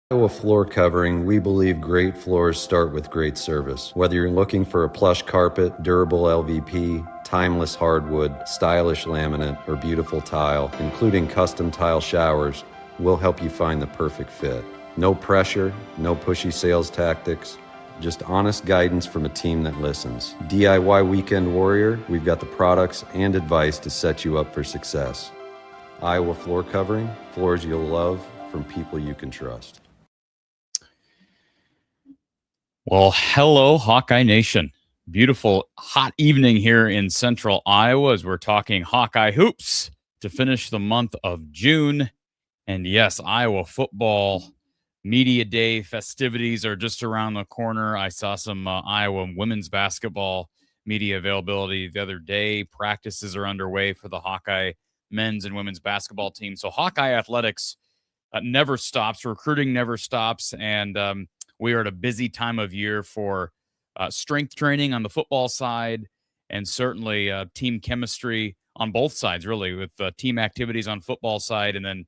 Iowa Floor Covering, we believe great floors start with great service. Whether you're looking for a plush carpet, durable LVP, timeless hardwood, stylish laminate, or beautiful tile, including custom tile showers, we'll help you find the perfect fit. No pressure, no pushy sales tactics, just honest guidance from a team that listens. DIY Weekend Warrior, we've got the products and advice to set you up for success. Iowa Floor Covering, floors you'll love from people you can trust. Well, hello, Hawkeye Nation. Beautiful hot evening here in central Iowa as we're talking Hawkeye hoops to finish the month of June. And yes, Iowa football media day festivities are just around the corner. I saw some Iowa women's basketball media availability the other day. Practices are underway for the Hawkeye men's and women's basketball team. So Hawkeye athletics never stops. Recruiting never stops. And we are at a busy time of year for strength training on the football side and certainly team chemistry on both sides, really, with team activities on football side and then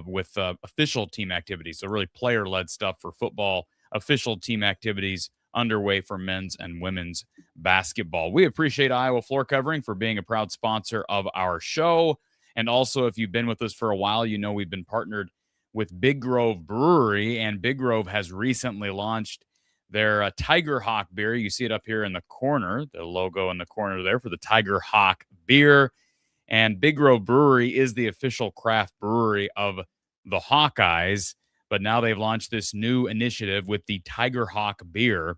with official team activities. So really player-led stuff for football, official team activities underway for men's and women's basketball. We appreciate Iowa Floor Covering for being a proud sponsor of our show. And also, if you've been with us for a while, you know we've been partnered with Big Grove Brewery, and Big Grove has recently launched their Tiger Hawk beer. You see it up here in the corner, the logo in the corner there for the Tiger Hawk beer. And Big Grove Brewery is the official craft brewery of the Hawkeyes, but now they've launched this new initiative with the Tiger Hawk beer.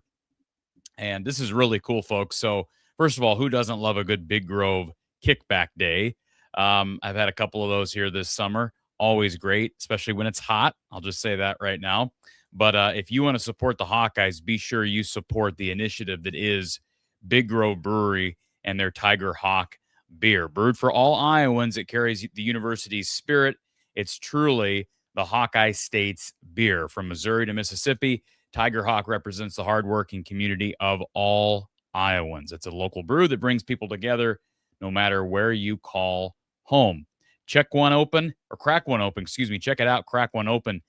And this is really cool, folks. So first of all, who doesn't love a good Big Grove kickback day? I've had a couple of those here this summer. Always great, especially when it's hot. I'll just say that right now. But if you want to support the Hawkeyes, be sure you support the initiative that is Big Grove Brewery and their Tiger Hawk beer. Brewed for all Iowans, it carries the university's spirit. It's truly the Hawkeye State's beer. From Missouri to Mississippi, Tiger Hawk represents the hardworking community of all Iowans. It's a local brew that brings people together no matter where you call home. Check one open, or crack one open, excuse me. Check it out, crack one open.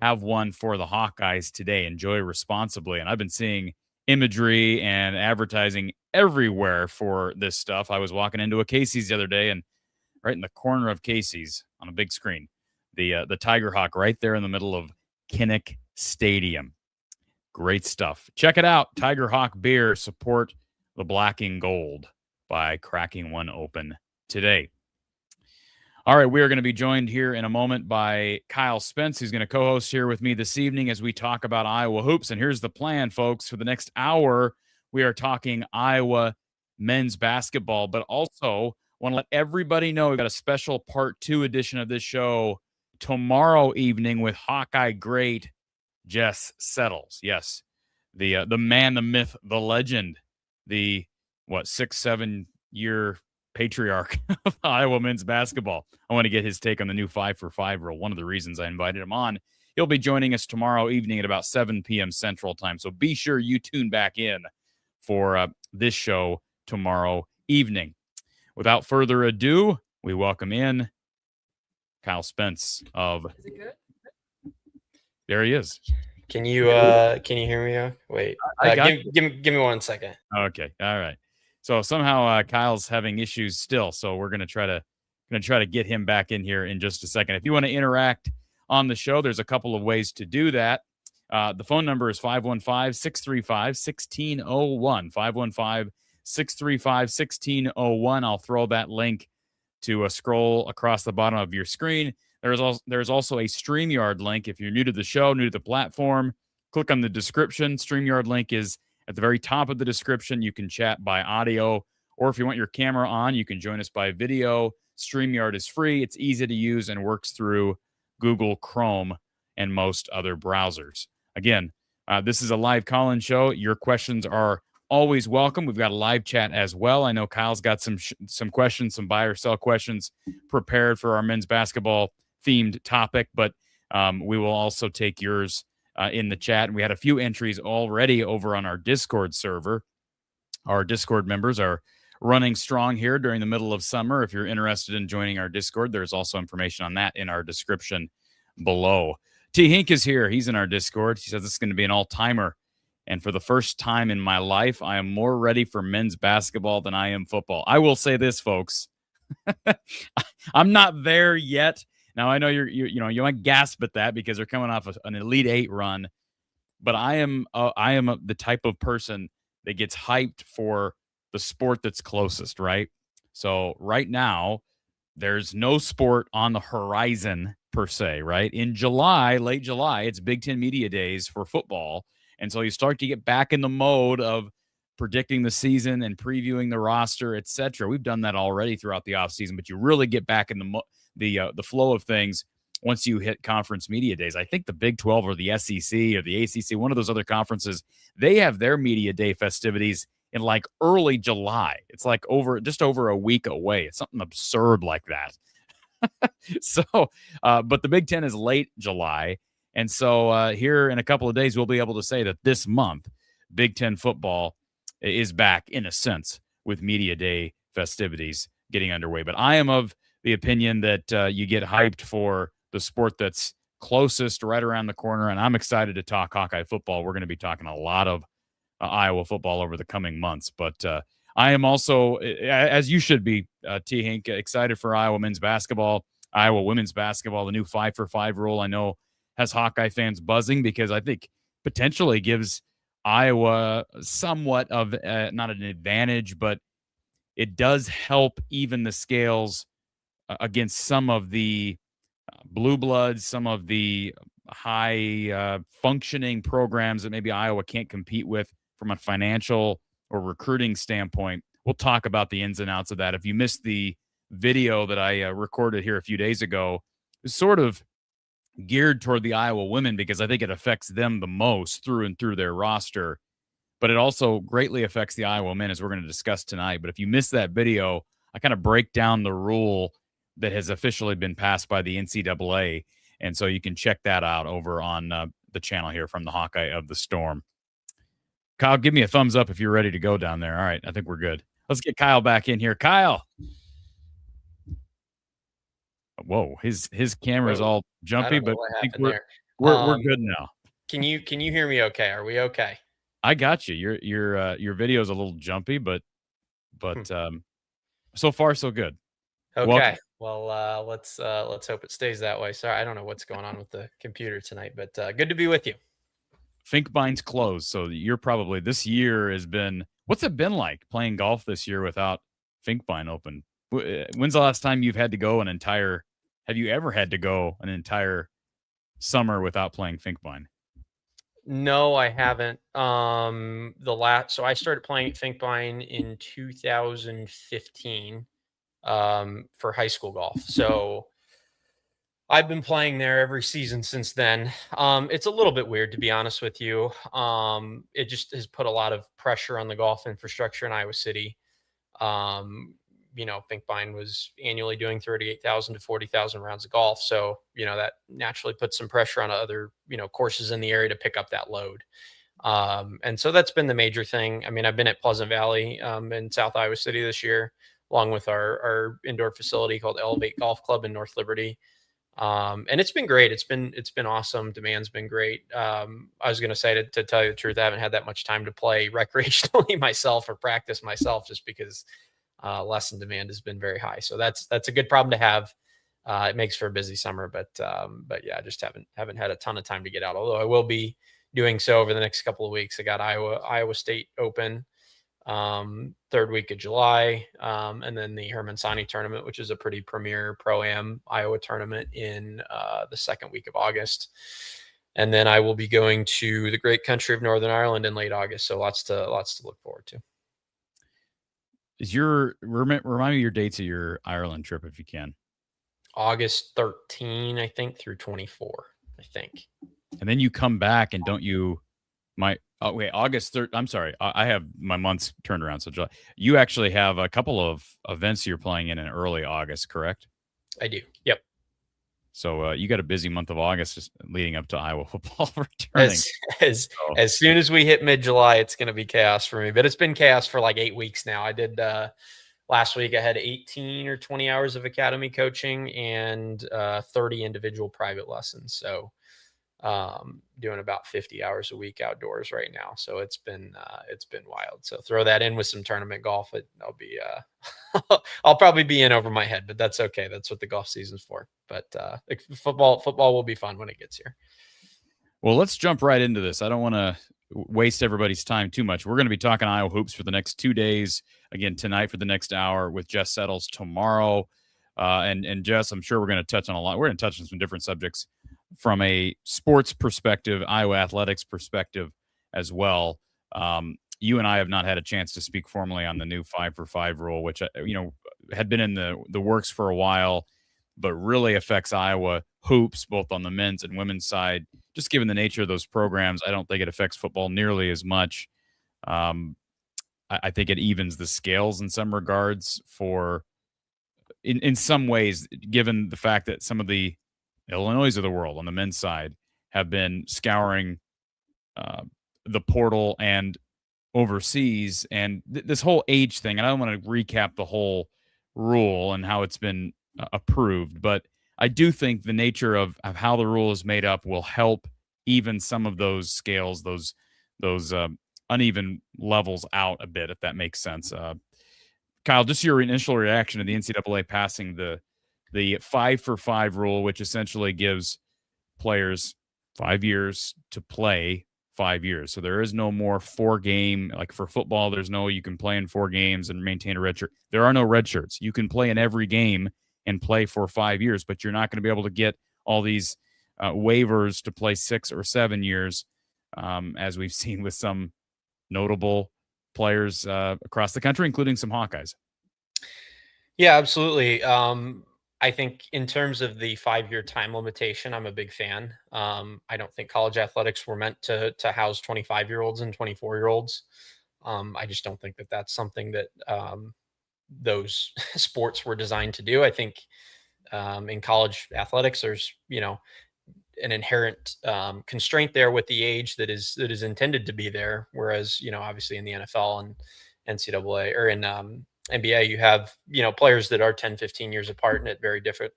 Have one for the Hawkeyes today. Enjoy responsibly. And I've been seeing imagery and advertising everywhere for this stuff. I was walking into a Casey's the other day, and right in the corner of Casey's on a big screen, the Tiger Hawk right there in the middle of Kinnick Stadium. Great stuff. Check it out. Tiger Hawk beer. Support the black and gold by cracking one open today. All right, we are going to be joined here in a moment by Kyle Spence, who's going to co-host here with me this evening as we talk about Iowa hoops. And here's the plan, folks. For the next hour, we are talking Iowa men's basketball, but also want to let everybody know we've got a special part 2 edition of this show tomorrow evening with Hawkeye great Jess Settles. Yes, the man, the myth, the legend, the 6-7 year patriarch of Iowa men's basketball. I want to get his take on the new 5-for-5 rule. One of the reasons I invited him on. He'll be joining us tomorrow evening at about 7 p.m. Central Time. So be sure you tune back in for this show tomorrow evening. Without further ado, we welcome in Kyle Spence of. Is it good? There he is. Can you hear me? Wait, give me 1 second. Okay, all right. So somehow Kyle's having issues still, so we're gonna try to get him back in here in just a second. If you want to interact on the show, there's a couple of ways to do that. The phone number is 515-635-1601. 515-635-1601. I'll throw that link to scroll across the bottom of your screen. There's also a StreamYard link if you're new to the show, new to the platform. click on the description. StreamYard link is at the very top of the description. You can chat by audio, or if you want your camera on, you can join us by video. StreamYard is free. It's easy to use and works through Google Chrome and most other browsers. Again, this is a live call-in show. Your questions are always welcome. We've got a live chat as well. I know Kyle's got some questions, some buy or sell questions prepared for our men's basketball themed topic, but we will also take yours in the chat. And we had a few entries already over on our Discord server. Our Discord members are running strong here during the middle of summer. If you're interested in joining our Discord, there's also information on that in our description below. T. Hink is here. He's in our Discord. He says this is going to be an all-timer. And for the first time in my life, I am more ready for men's basketball than I am football. I will say this, folks. I'm not there yet. Now, I know you might gasp at that because they're coming off an Elite Eight run. But I am the type of person that gets hyped for the sport that's closest, right? So right now, there's no sport on the horizon per se, right? In July, late July, it's Big Ten Media Days for football. And so you start to get back in the mode of predicting the season and previewing the roster, et cetera. We've done that already throughout the offseason, but you really get back in the flow of things once you hit conference media days. I think the Big 12 or the SEC or the ACC, one of those other conferences, they have their media day festivities in like early July. It's like just over a week away. It's something absurd like that. But the Big Ten is late July. And so here in a couple of days, we'll be able to say that this month, Big Ten football is back in a sense with media day festivities getting underway. But I am of the opinion that you get hyped for the sport that's closest right around the corner. And I'm excited to talk Hawkeye football. We're going to be talking a lot of Iowa football over the coming months. But I am also, as you should be, T. Hink, excited for Iowa men's basketball, Iowa women's basketball. The new 5-for-5 rule, I know, has Hawkeye fans buzzing because I think potentially gives Iowa somewhat of not an advantage, but it does help even the scales against some of the blue bloods, some of the high functioning programs that maybe Iowa can't compete with from a financial or recruiting standpoint. We'll talk about the ins and outs of that. If you missed the video that I recorded here a few days ago, it's sort of geared toward the Iowa women because I think it affects them the most through and through their roster, but it also greatly affects the Iowa men, as we're going to discuss tonight. But if you missed that video, I kind of break down the rule that has officially been passed by the NCAA. And so you can check that out over on the channel here from the Hawkeye of the Storm. Kyle, give me a thumbs up if you're ready to go down there. All right, I think we're good. Let's get Kyle back in here. Kyle. Whoa, his camera's all jumpy, but I think we're good now. Can you hear me okay? Are we okay? I got you. Your video is a little jumpy, but so far so good. Okay. Well, let's hope it stays that way. Sorry, I don't know what's going on with the computer tonight, but good to be with you. Finkbine's closed, so you're probably, this year has been, what's it been like playing golf this year without Finkbine open? When's the last time you've had to go have you ever had to go an entire summer without playing Finkbine? No, I haven't. So I started playing Finkbine in 2015 for high school golf. So I've been playing there every season since then. It's a little bit weird, to be honest with you. It just has put a lot of pressure on the golf infrastructure in Iowa City. Finkbine was annually doing 38,000 to 40,000 rounds of golf. So, that naturally puts some pressure on other, courses in the area to pick up that load. And so that's been the major thing. I mean, I've been at Pleasant Valley in South Iowa City this year, along with our indoor facility called Elevate Golf Club in North Liberty. And it's been great. It's been awesome. Demand's been great. I was going to say, to tell you the truth, I haven't had that much time to play recreationally myself or practice myself, just because lesson demand has been very high. So that's a good problem to have. It makes for a busy summer, but yeah, I just haven't had a ton of time to get out. Although I will be doing so over the next couple of weeks. I got Iowa State Open, third week of July, and then the Herman Sani tournament, which is a pretty premier pro-am Iowa tournament in the second week of August. And then I will be going to the great country of Northern Ireland in late August. So lots to look forward to. Remind me your dates of your Ireland trip if you can. August 13, I think, through 24, I think. And then you come back and don't you August 3rd. I'm sorry. I have my months turned around. So July. You actually have a couple of events you're playing in early August, correct? I do. Yep. So you got a busy month of August just leading up to Iowa football returning. As soon as we hit mid-July, it's going to be chaos for me. But it's been chaos for like 8 weeks now. I did last week. I had 18 or 20 hours of academy coaching and 30 individual private lessons. So doing about 50 hours a week outdoors right now. So it's been wild. So throw that in with some tournament golf. I'll be I'll probably be in over my head, but that's okay. That's what the golf season's for. But football will be fun when it gets here. Well, let's jump right into this. I don't want to waste everybody's time too much. We're going to be talking Iowa hoops for the next 2 days. Again, tonight for the next hour with Jess Settles tomorrow. And Jess, I'm sure we're going to touch on a lot. We're going to touch on some different subjects from a sports perspective, Iowa athletics perspective as well. You and I have not had a chance to speak formally on the new 5-for-5 rule, which, had been in the works for a while, but really affects Iowa hoops, both on the men's and women's side. Just given the nature of those programs, I don't think it affects football nearly as much. I think it evens the scales in some regards in some ways, given the fact that some of the Illinois of the world on the men's side have been scouring the portal and overseas, and this whole age thing. And I don't want to recap the whole rule and how it's been approved, but I do think the nature of how the rule is made up will help even some of those scales, those uneven levels out a bit, if that makes sense. Kyle, just your initial reaction to the NCAA passing the 5-for-5 rule, which essentially gives players 5 years to play 5 years. So there is no more 4-game, like for football, there's no, you can play in 4 games and maintain a red shirt. There are no red shirts. You can play in every game and play for 5 years, but you're not going to be able to get all these waivers to play 6 or 7 years, as we've seen with some notable players across the country, including some Hawkeyes. Yeah, absolutely. I think in terms of the 5-year time limitation, I'm a big fan. I don't think college athletics were meant to house 25-year-olds and 24-year-olds. I just don't think that that's something that those sports were designed to do. I think in college athletics, there's, an inherent constraint there with the age that is intended to be there. Whereas, obviously in the NFL and NCAA or in NBA, you have, players that are 10, 15 years apart and at very different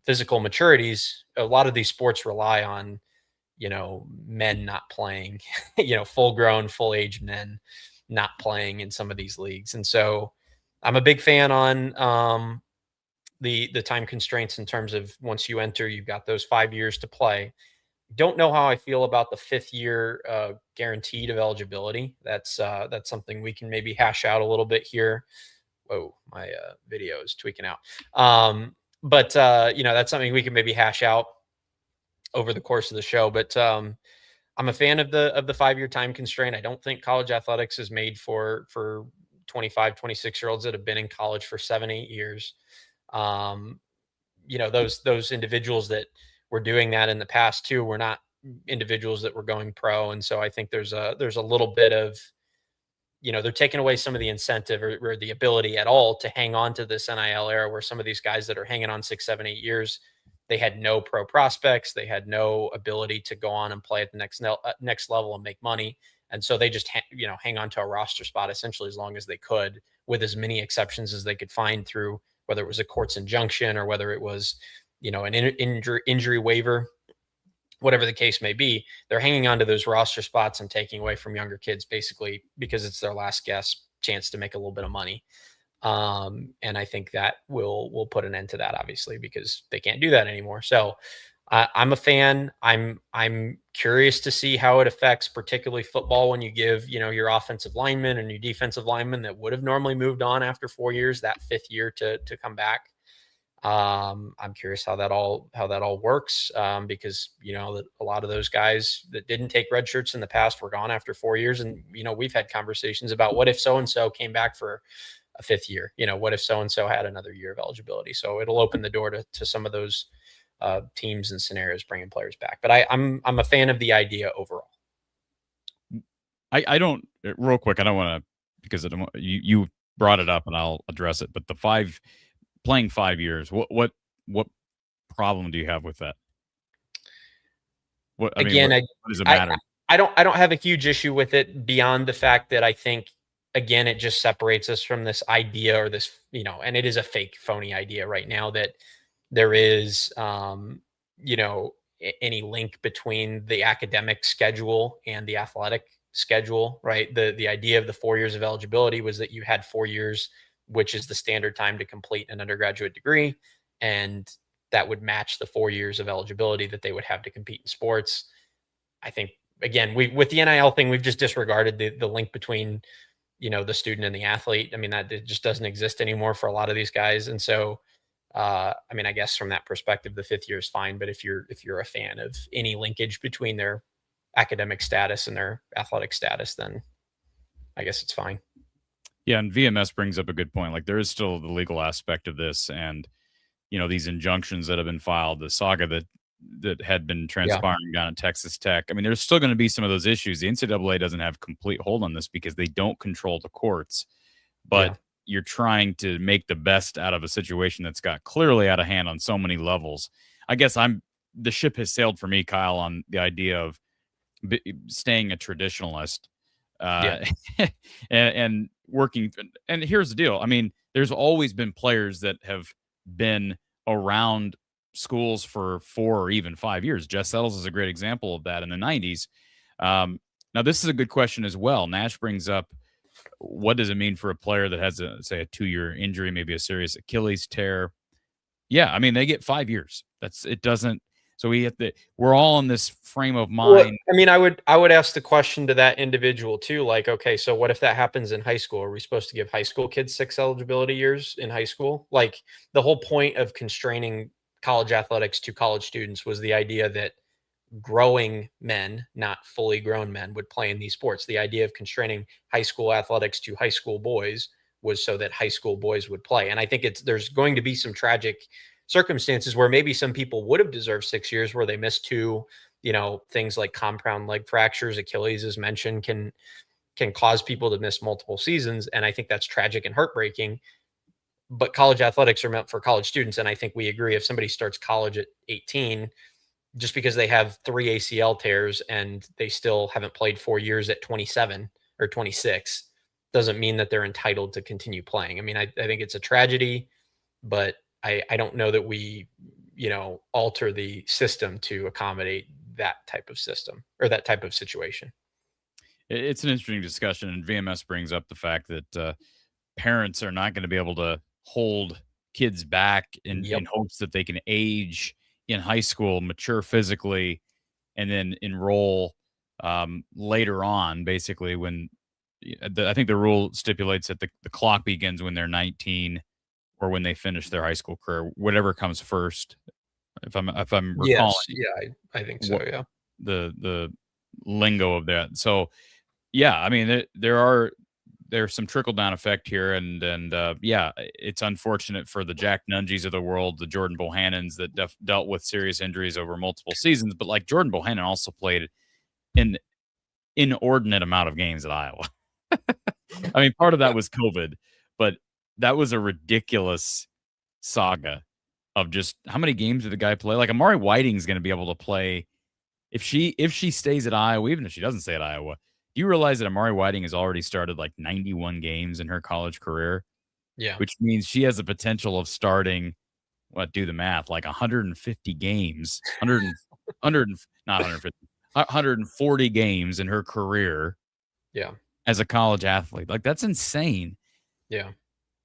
physical maturities. A lot of these sports rely on, men not playing, full grown, full age men not playing in some of these leagues. And so I'm a big fan on the time constraints in terms of once you enter, you've got those 5 years to play. Don't know how I feel about the 5th year guaranteed of eligibility. That's something we can maybe hash out a little bit here. Whoa, my video is tweaking out. But that's something we can maybe hash out over the course of the show. But I'm a fan of the 5-year time constraint. I don't think college athletics is made for 25, 26-year-olds that have been in college for 7, 8 years. Those individuals that were doing that in the past too were not individuals that were going pro. And so I think there's a little bit of, they're taking away some of the incentive or the ability at all to hang on to this NIL era, where some of these guys that are hanging on 6, 7, 8 years, they had no pro prospects. They had no ability to go on and play at the next level and make money. And so they just, hang on to a roster spot essentially as long as they could, with as many exceptions as they could find through, whether it was a court's injunction or whether it was, an injury waiver, whatever the case may be. They're hanging on to those roster spots and taking away from younger kids basically because it's their last chance to make a little bit of money. And I think that will put an end to that, obviously, because they can't do that anymore. So I'm a fan. I'm curious to see how it affects particularly football when you give, your offensive linemen and your defensive linemen that would have normally moved on after 4 years, that 5th year to come back. I'm curious how that all works, because a lot of those guys that didn't take red shirts in the past were gone after 4 years, and we've had conversations about what if so and so came back for a fifth year. What if so and so had another year of eligibility? So it'll open the door to some of those teams and scenarios bringing players back. But I'm a fan of the idea overall. I don't, real quick, I don't want to, because I don't, you brought it up and I'll address it, but playing 5 years, what problem do you have with that? What does it matter? I don't have a huge issue with it beyond the fact that I think, again, it just separates us from this idea, or this, and it is a fake, phony idea right now, that there is, any link between the academic schedule and the athletic schedule, right? The idea of the 4 years of eligibility was that you had 4 years, which is the standard time to complete an undergraduate degree, and that would match the 4 years of eligibility that they would have to compete in sports. I think, again, with the NIL thing, we've just disregarded the link between, the student and the athlete. I mean, that it just doesn't exist anymore for a lot of these guys. And so, I guess from that perspective, the fifth year is fine. But if you're a fan of any linkage between their academic status and their athletic status, then I guess it's fine. Yeah, and VMS brings up a good point. Like, there is still the legal aspect of this, and these injunctions that have been filed, the saga that had been transpiring down at Texas Tech. I mean, there's still going to be some of those issues. The NCAA doesn't have complete hold on this because they don't control the courts, but you're trying to make the best out of a situation that's got clearly out of hand on so many levels. I guess the ship has sailed for me, Kyle, on the idea of staying a traditionalist and working. And here's the deal. I mean, there's always been players that have been around schools for 4 or even 5 years. Jess Settles is a great example of that in the 90s. Now, this is a good question as well. Nash brings up, what does it mean for a player that has a 2-year injury, maybe a serious Achilles tear? Yeah, I mean, they get 5 years. It doesn't. So we're all in this frame of mind. Well, I mean, I would ask the question to that individual too. Like, okay, so what if that happens in high school? Are we supposed to give high school kids 6 eligibility years in high school? Like, the whole point of constraining college athletics to college students was the idea that growing men, not fully grown men, would play in these sports. The idea of constraining high school athletics to high school boys was so that high school boys would play. And I think there's going to be some tragic circumstances where maybe some people would have deserved 6 years where they missed 2. Things like compound leg fractures, Achilles, as mentioned, can cause people to miss multiple seasons. And I think that's tragic and heartbreaking. But college athletics are meant for college students. And I think we agree, if somebody starts college at 18, just because they have 3 ACL tears and they still haven't played 4 years at 27 or 26, doesn't mean that they're entitled to continue playing. I mean, I think it's a tragedy, but I don't know that we, alter the system to accommodate that type of system or that type of situation. It's an interesting discussion, and VMS brings up the fact that parents are not going to be able to hold kids back in hopes that they can age in high school, mature physically, and then enroll later on, basically, when I think the rule stipulates that the clock begins when they're 19 or when they finish their high school career, whatever comes first. If I'm recalling, yes, I think so. Yeah, the lingo of that. So, yeah, I mean, there's some trickle down effect here, and it's unfortunate for the Jack Nungies of the world, the Jordan Bohannons that dealt with serious injuries over multiple seasons. But like, Jordan Bohannon also played an inordinate amount of games at Iowa. I mean, part of that was COVID, but that was a ridiculous saga of just how many games did the guy play? Like, Amari Whiting's going to be able to play if she stays at Iowa, even if she doesn't stay at Iowa. Do you realize that Amari Whiting has already started like 91 games in her college career? Yeah. Which means she has the potential of starting, do the math, like 150 games, 140 games in her career. Yeah. As a college athlete. Like, that's insane. Yeah.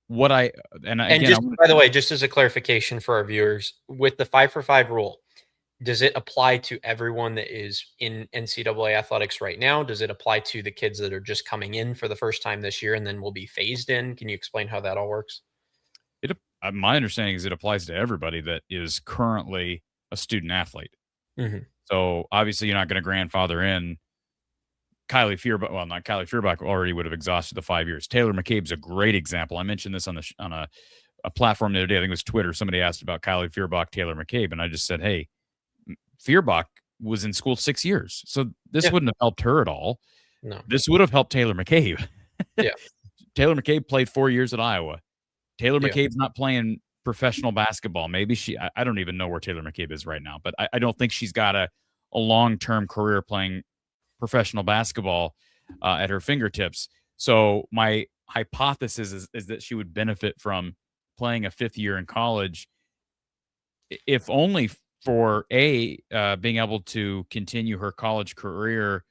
By the way, just as a clarification for our viewers, with the 5-for-5 rule, does it apply to everyone that is in NCAA athletics right now? Does it apply to the kids that are just coming in for the first time this year and then will be phased in? Can you explain how that all works? my understanding is it applies to everybody that is currently a student athlete. Mhm. So obviously you're not going to grandfather in Kylie Feuerbach. Well, not Kylie Feuerbach already would have exhausted the 5 years. Taylor McCabe's a great example. I mentioned this on a platform the other day. I think it was Twitter. Somebody asked about Kylie Feuerbach, Taylor McCabe, and I just said, hey, Feuerbach was in school 6 years, so this Yeah. wouldn't have helped her at all. No. This would have helped Taylor McCabe. Yeah. Taylor McCabe played 4 years at Iowa. Taylor Yeah. McCabe's not playing professional basketball. Maybe I don't even know where Taylor McCabe is right now, but I don't think she's got a long-term career playing professional basketball at her fingertips. So my hypothesis is that she would benefit from playing a 5th year in college, if only for being able to continue her college career,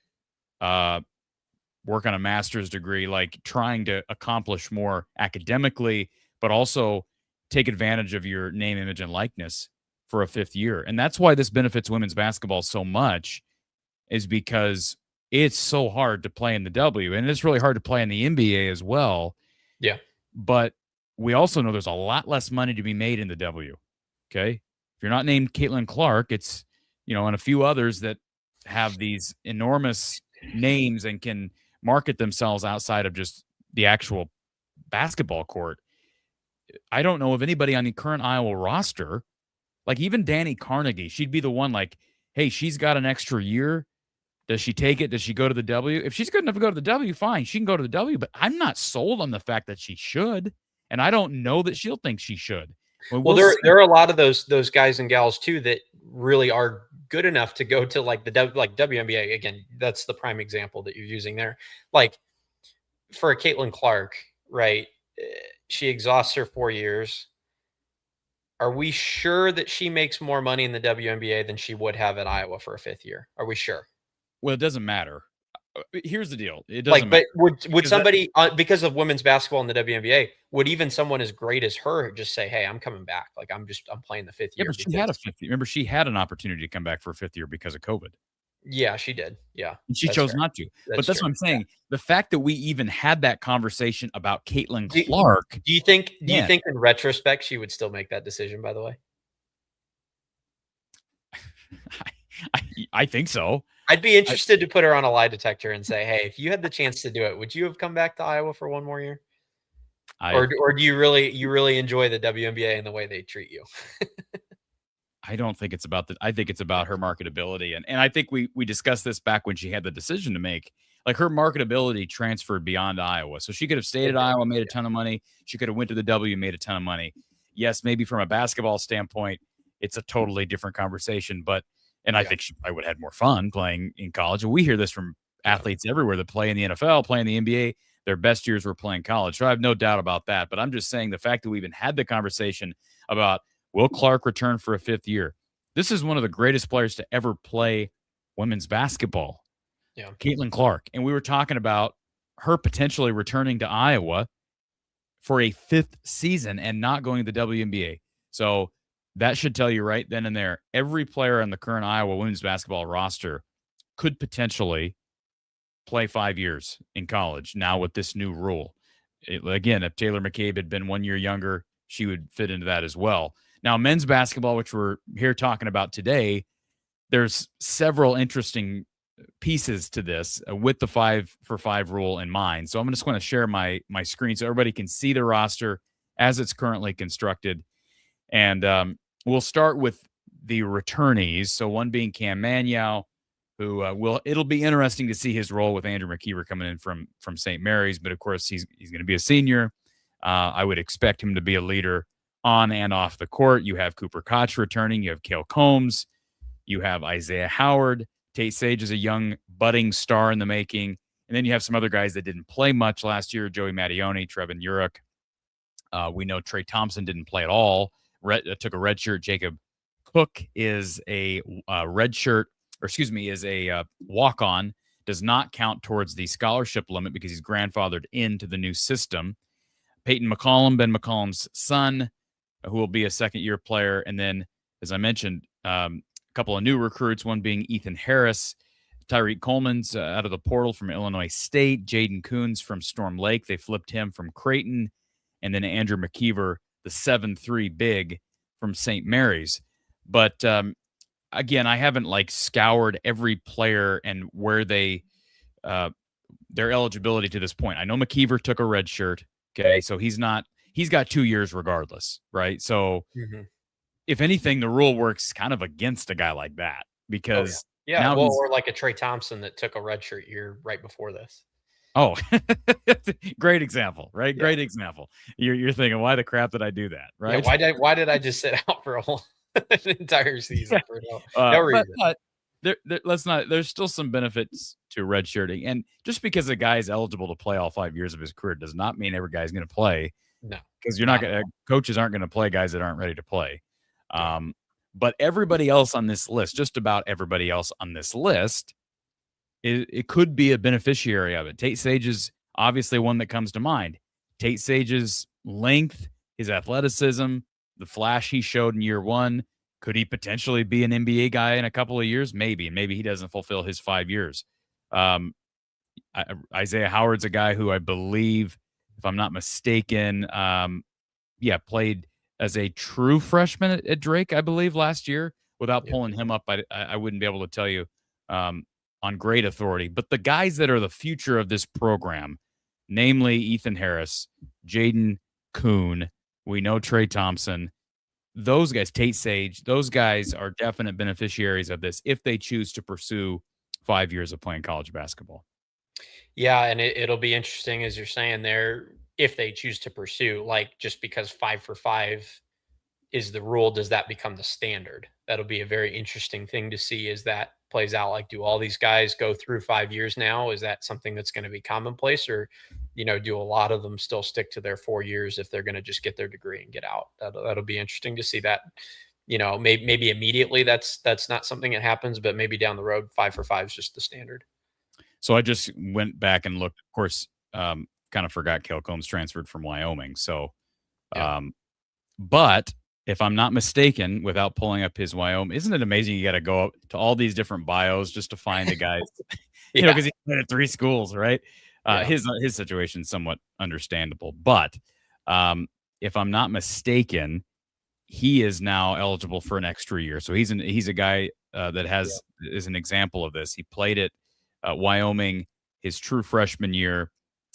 work on a master's degree, like trying to accomplish more academically, but also take advantage of your name, image, and likeness for a 5th year. And that's why this benefits women's basketball so much, is because it's so hard to play in the W, and it's really hard to play in the NBA as well. Yeah. But we also know there's a lot less money to be made in the W. Okay. If you're not named Caitlin Clark, it's, and a few others that have these enormous names and can market themselves outside of just the actual basketball court. I don't know of anybody on the current Iowa roster, like even Danny Carnegie. She'd be the one, like, hey, she's got an extra year. Does she take it? Does she go to the W? If she's good enough to go to the W, fine. She can go to the W, but I'm not sold on the fact that she should. And I don't know that she'll think she should. Well, there are a lot of those guys and gals too that really are good enough to go to like WNBA. Again, that's the prime example that you're using there. Like for a Caitlin Clark, right? She exhausts her 4 years. Are we sure that she makes more money in the WNBA than she would have at Iowa for a 5th year? Are we sure? Well, it doesn't matter. Here's the deal. It doesn't matter. But would somebody, because of women's basketball in the WNBA, would even someone as great as her just say, hey, I'm coming back. Like I'm playing the 5th year. Yeah, but she had a 5th year. Remember, she had an opportunity to come back for a 5th year because of COVID. Yeah, she did. Yeah. And she chose not to. But that's what I'm saying. Yeah. The fact that we even had that conversation about Caitlin Clark. Do you think in retrospect she would still make that decision, by the way? I think so. I'd be interested to put her on a lie detector and say, hey, if you had the chance to do it, would you have come back to Iowa for one more year? Or do you really enjoy the WNBA and the way they treat you? I don't think it's about I think it's about her marketability. And I think we discussed this back when she had the decision to make. Like her marketability transferred beyond Iowa. So she could have stayed at Iowa, made a ton of money. She could have went to the W, made a ton of money. Yes, maybe from a basketball standpoint, it's a totally different conversation. And I think she probably would have had more fun playing in college. And we hear this from athletes everywhere that play in the NFL, play in the NBA. Their best years were playing college. So I have no doubt about that. But I'm just saying the fact that we even had the conversation about will Clark return for a 5th year? This is one of the greatest players to ever play women's basketball. Yeah. Caitlin Clark. And we were talking about her potentially returning to Iowa for a 5th season and not going to the WNBA. So that should tell you right then and there, every player on the current Iowa women's basketball roster could potentially play 5 years in college now with this new rule. Again, if Taylor McCabe had been 1 year younger, she would fit into that as well. Now, men's basketball, which we're here talking about today, there's several interesting pieces to this with the 5-for-5 rule in mind. So I'm just going to share my screen so everybody can see the roster as it's currently constructed. And we'll start with the returnees. So one being Cam Manyow, who it'll be interesting to see his role with Andrew McKeever coming in from St. Mary's. But of course, he's going to be a senior. I would expect him to be a leader on and off the court. You have Cooper Koch returning. You have Cale Combs. You have Isaiah Howard. Tate Sage is a young budding star in the making. And then you have some other guys that didn't play much last year. Joey Mattione, Trevin Urich. We know Trey Thompson didn't play at all. Took a red shirt. Jacob Cook is a walk-on. Does not count towards the scholarship limit because he's grandfathered into the new system. Peyton McCollum, Ben McCollum's son, who will be a second-year player. And then, as I mentioned, a couple of new recruits, one being Ethan Harris, Tyreek Coleman's out of the portal from Illinois State, Jaden Coons from Storm Lake. They flipped him from Creighton. And then Andrew McKeever the 7'3" big from St. Mary's. But again, I haven't like scoured every player and where they their eligibility to this point. I know McKeever took a red shirt. Okay, so he's got 2 years regardless, right? So Mm-hmm. if anything, the rule works kind of against a guy like that Oh, because yeah. now Well, he's or like a Trey Thompson that took a redshirt year right before this. oh, great example, right? Yeah. Great example. You're thinking, why the crap did I do that, Yeah. right? Why did I just sit out for a whole entire season Yeah. for no reason? But let's not. There's still some benefits to redshirting, and just because a guy is eligible to play all 5 years of his career does not mean every guy's going to play. No, Because you're not not going at to all. coaches aren't going to play guys that aren't ready to play. Yeah. But everybody else on this list, just about everybody else on this list, it could be a beneficiary of it. Tate Sage is obviously one that comes to mind. Tate Sage's length, his athleticism, the flash he showed in year one. Could he potentially be an NBA guy in a couple of years? Maybe. And maybe he doesn't fulfill his 5 years. Isaiah Howard's a guy who I believe, if I'm not mistaken, played as a true freshman at Drake, I believe, last year. Without Yeah. pulling him up, I wouldn't be able to tell you on great authority. But the guys that are the future of this program, namely Ethan Harris, Jaden Kuhn, we know Trey Thompson, those guys, Tate Sage, those guys are definite beneficiaries of this if they choose to pursue 5 years of playing college basketball. Yeah, and it'll be interesting, as you're saying there, if they choose to pursue, like, just because 5 for 5 is the rule, does that become the standard? That'll be a very interesting thing to see as that plays out. Like, do all these guys go through 5 years now? Is that something that's going to be commonplace, or do a lot of them still stick to their 4 years if they're going to just get their degree and get out? That'll be interesting to see that. Maybe immediately that's not something that happens, but maybe down the road, 5 for 5 is just the standard. So I just went back and looked. Of course, kind of forgot Kel Combs transferred from Wyoming. So, Yeah. but if I'm not mistaken, without pulling up his Wyoming, isn't it amazing? You got to go up to all these different bios just to find the guys, Yeah. because he's been at 3 schools, right? Yeah. His situation is somewhat understandable, but if I'm not mistaken, he is now eligible for an extra year. So he's a guy that is an example of this. He played at Wyoming his true freshman year,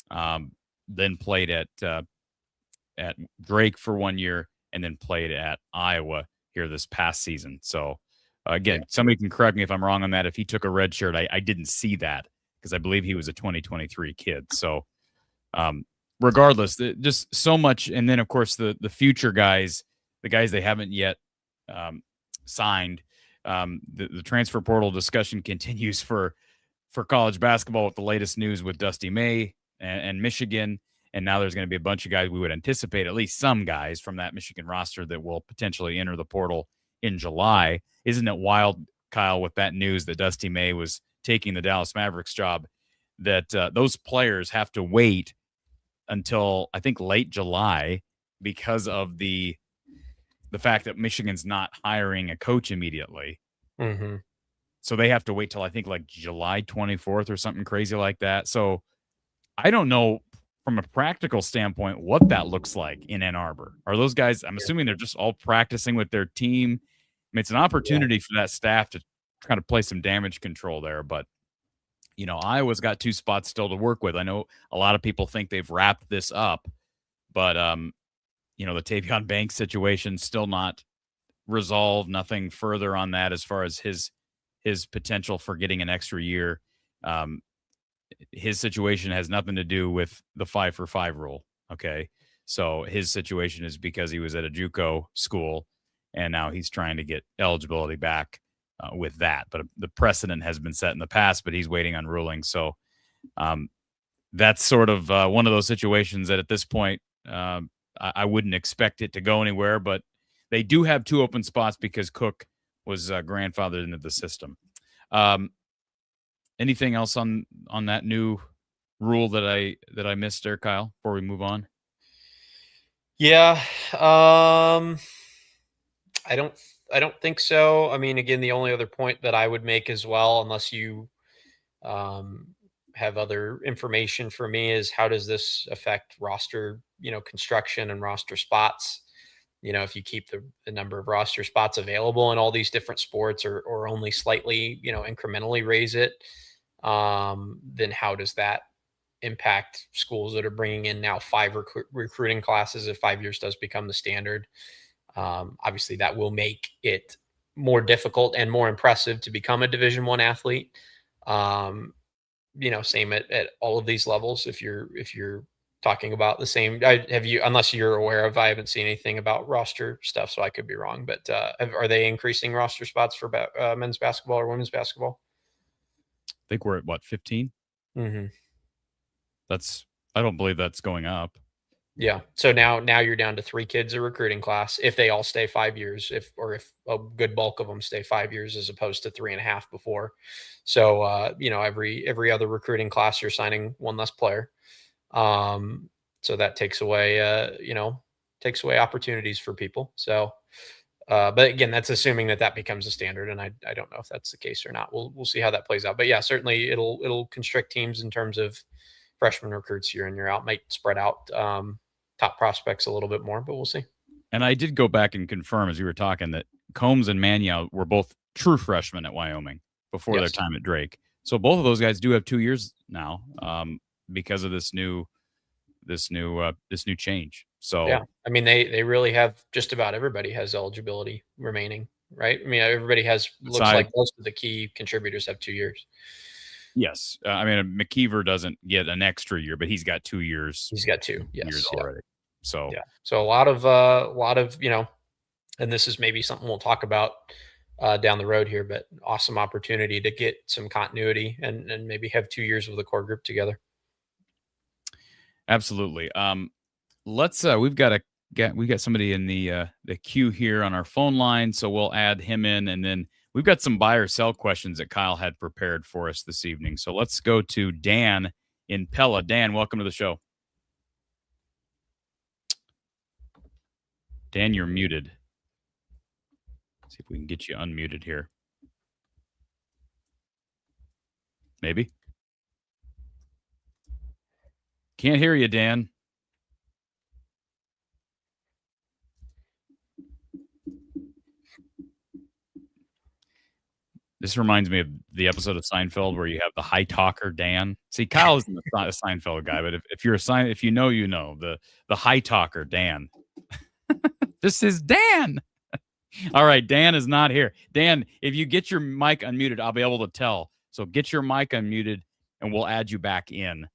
then played at Drake for 1 year, and then played at Iowa here this past season. So again, somebody can correct me if I'm wrong on that. If he took a red shirt, I didn't see that because I believe he was a 2023 kid. So regardless, just so much. And then of course the future guys, the guys they haven't yet signed. The transfer portal discussion continues for college basketball with the latest news with Dusty May and Michigan. And now there's going to be a bunch of guys we would anticipate, at least some guys from that Michigan roster that will potentially enter the portal in July. Isn't it wild, Kyle, with that news that Dusty May was taking the Dallas Mavericks job, that those players have to wait until, I think, late July because of the fact that Michigan's not hiring a coach immediately. Mm-hmm. So they have to wait till, I think, like July 24th or something crazy like that. So I don't know from a practical standpoint what that looks like in Ann Arbor. Are those guys, I'm assuming they're just all practicing with their team. I mean, it's an opportunity for that staff to kind of play some damage control there. But, Iowa's got 2 spots still to work with. I know a lot of people think they've wrapped this up, but, the Tavion Banks situation still not resolved. Nothing further on that as far as his potential for getting an extra year. His situation has nothing to do with the 5 for 5 rule. Okay. So his situation is because he was at a JUCO school and now he's trying to get eligibility back with that. But the precedent has been set in the past, but he's waiting on ruling. So that's sort of one of those situations that at this point, I wouldn't expect it to go anywhere, but they do have 2 open spots because Cook was grandfathered into the system. Anything else on that new rule that I missed there, Kyle, before we move on? Yeah. I don't think so. I mean, again, the only other point that I would make as well, unless you have other information for me, is how does this affect roster, construction and roster spots? if you keep the number of roster spots available in all these different sports, or only slightly, incrementally raise it, then how does that impact schools that are bringing in now 5 recruiting classes if 5 years does become the standard? Obviously, that will make it more difficult and more impressive to become a Division I athlete. Same at all of these levels. If you're talking about the same, have you, unless you're aware of, I haven't seen anything about roster stuff, so I could be wrong. But are they increasing roster spots for men's basketball or women's basketball? I think we're at what, 15? Mm-hmm. I don't believe that's going up. Yeah. So now you're down to 3 kids a recruiting class if they all stay 5 years, if a good bulk of them stay 5 years as opposed to 3.5 before. So every other recruiting class you're signing one less player. So that takes away opportunities for people. So but again, that's assuming that becomes a standard, and I don't know if that's the case or not. We'll see how that plays out. But yeah, certainly it'll constrict teams in terms of freshman recruits year in, year out. Might spread out top prospects a little bit more, but we'll see. And I did go back and confirm as you were talking that Combs and Mannion were both true freshmen at Wyoming before their time at Drake. So both of those guys do have 2 years now because of this new change. So yeah, I mean they really have, just about everybody has eligibility remaining, right? I mean, everybody looks like most of the key contributors have 2 years. Yes. I mean, McKeever doesn't get an extra year, but he's got 2 years. He's got 2 years already. So yeah. So a lot of and this is maybe something we'll talk about down the road here, but awesome opportunity to get some continuity and maybe have 2 years with the core group together. Absolutely. Let's we've got somebody in the queue here on our phone line, so we'll add him in, and then we've got some buy or sell questions that Kyle had prepared for us this evening. So let's go to Dan in Pella. Dan, welcome to the show. Dan, you're muted. See if we can get you unmuted here. Maybe. Can't hear you, Dan. This reminds me of the episode of Seinfeld where you have the high talker Dan. See, Kyle isn't a Seinfeld guy, but if you're if you know, the high talker Dan. This is Dan. All right, Dan is not here. Dan, if you get your mic unmuted, I'll be able to tell. So get your mic unmuted, and we'll add you back in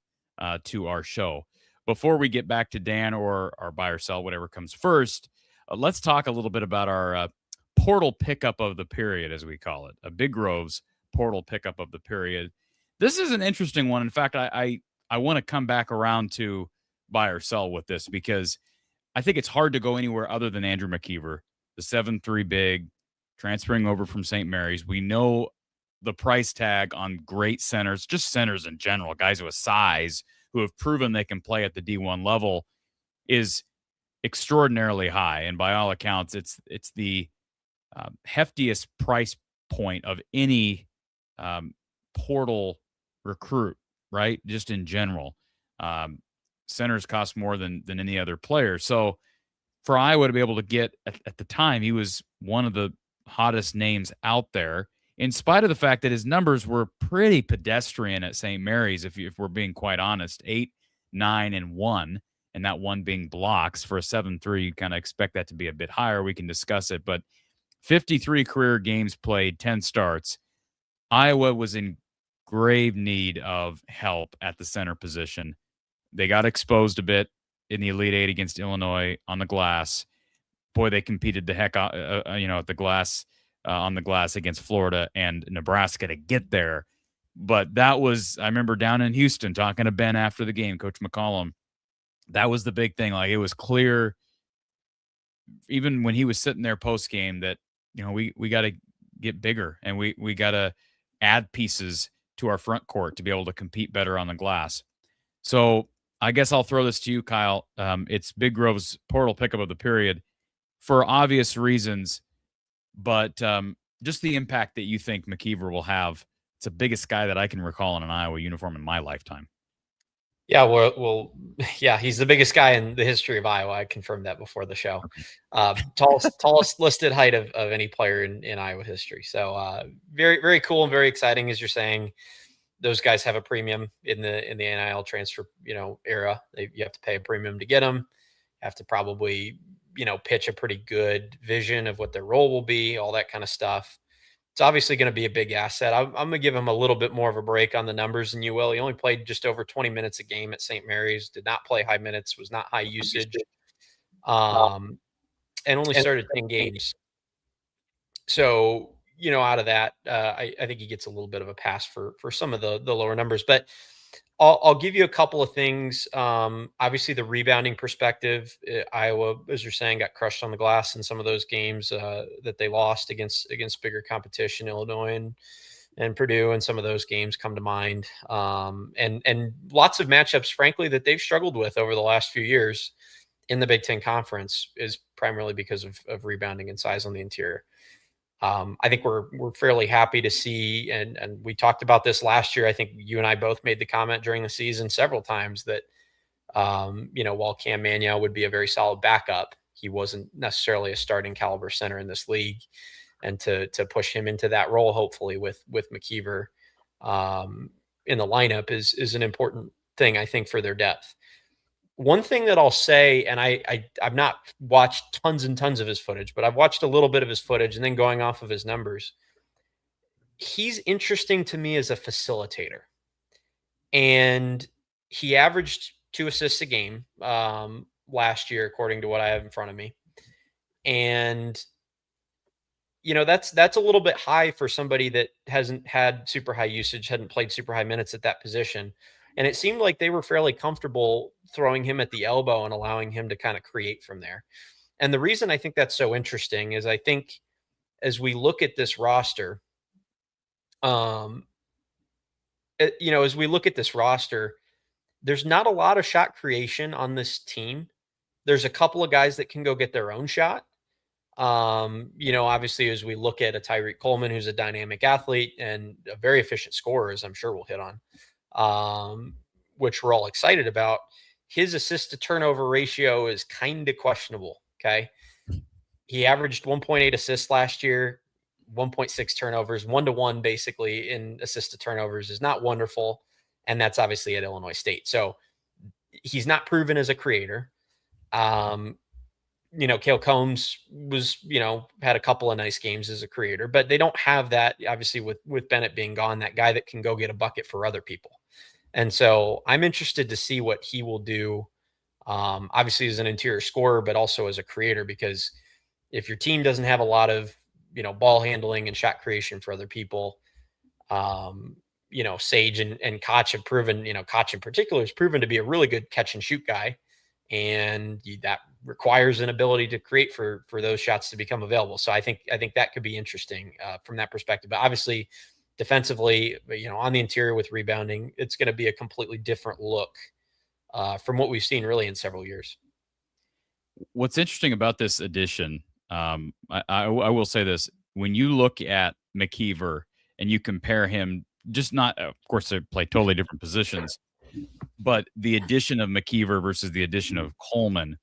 to our show. Before we get back to Dan or our buy or sell, whatever comes first, let's talk a little bit about our portal pickup of the period, as we call it, a Big Grove's portal pickup of the period. This is an interesting one. In fact, I want to come back around to buy or sell with this because I think it's hard to go anywhere other than Andrew McKeever, the 7'3" big, transferring over from St. Mary's. We know the price tag on great centers, just centers in general, guys with size who have proven they can play at the D1 level, is extraordinarily high. And by all accounts, it's the heftiest price point of any portal recruit, right? Just in general. Centers cost more than any other player. So for Iowa to be able to get, at the time, he was one of the hottest names out there, in spite of the fact that his numbers were pretty pedestrian at St. Mary's, if we're being quite honest, 8, 9, and 1, and that 1 being blocks. For a 7'3", you kind of expect that to be a bit higher. We can discuss it, but 53 career games played, 10 starts. Iowa was in grave need of help at the center position. They got exposed a bit in the Elite Eight against Illinois on the glass. Boy, they competed the heck out, at the glass, on the glass against Florida and Nebraska to get there. But that was, I remember down in Houston talking to Ben after the game, Coach McCollum. That was the big thing. Like, it was clear, even when he was sitting there post game, that we got to get bigger and we got to add pieces to our front court to be able to compete better on the glass. So I guess I'll throw this to you, Kyle. It's Big Grove's portal pickup of the period for obvious reasons, but just the impact that you think McKeever will have. It's the biggest guy that I can recall in an Iowa uniform in my lifetime. Yeah, yeah, he's the biggest guy in the history of Iowa. I confirmed that before the show. Tallest listed height of any player in Iowa history. So very, very cool and very exciting, as you're saying. Those guys have a premium in the NIL transfer, era. You have to pay a premium to get them. Have to probably, pitch a pretty good vision of what their role will be, all that kind of stuff. It's obviously going to be a big asset. I'm going to give him a little bit more of a break on the numbers than you will. He only played just over 20 minutes a game at St. Mary's, did not play high minutes, was not high usage, and only started 10 games. So, out of that, I think he gets a little bit of a pass for some of the lower numbers. But I'll give you a couple of things. Obviously, the rebounding perspective, Iowa, as you're saying, got crushed on the glass in some of those games that they lost against bigger competition, Illinois and Purdue, and some of those games come to mind. And lots of matchups, frankly, that they've struggled with over the last few years in the Big Ten Conference is primarily because of rebounding and size on the interior. I think we're fairly happy to see, and we talked about this last year. I think you and I both made the comment during the season several times that, while Cam Mannion would be a very solid backup, he wasn't necessarily a starting caliber center in this league, and to push him into that role, hopefully with McKeever in the lineup is an important thing, I think, for their depth. One thing that I'll say, and I've not watched tons and tons of his footage, but I've watched a little bit of his footage and then going off of his numbers, he's interesting to me as a facilitator. And he averaged 2 assists a game last year, according to what I have in front of me. And, that's a little bit high for somebody that hasn't had super high usage, hadn't played super high minutes at that position. And it seemed like they were fairly comfortable throwing him at the elbow and allowing him to kind of create from there. And the reason I think that's so interesting is I think as we look at this roster, as we look at this roster, there's not a lot of shot creation on this team. There's a couple of guys that can go get their own shot. Obviously, as we look at a Tyreek Coleman, who's a dynamic athlete and a very efficient scorer, as I'm sure we'll hit on, which we're all excited about, his assist to turnover ratio is kind of questionable. Okay. He averaged 1.8 assists last year, 1.6 turnovers, 1-to-1 basically in assist to turnovers is not wonderful. And that's obviously at Illinois State. So he's not proven as a creator. Cale Combs was, had a couple of nice games as a creator, but they don't have that, obviously, with Bennett being gone, that guy that can go get a bucket for other people. And so I'm interested to see what he will do, obviously as an interior scorer, but also as a creator, because if your team doesn't have a lot of, ball handling and shot creation for other people, Sage and Koch have proven, Koch in particular has proven to be a really good catch and shoot guy. And that requires an ability to create for those shots to become available. So I think that could be interesting from that perspective. But obviously, defensively, on the interior with rebounding, it's going to be a completely different look from what we've seen really in several years. What's interesting about this addition, I will say this: when you look at McKeever and you compare him, just not, of course, they play totally different positions. But the addition of McKeever versus the addition of Coleman,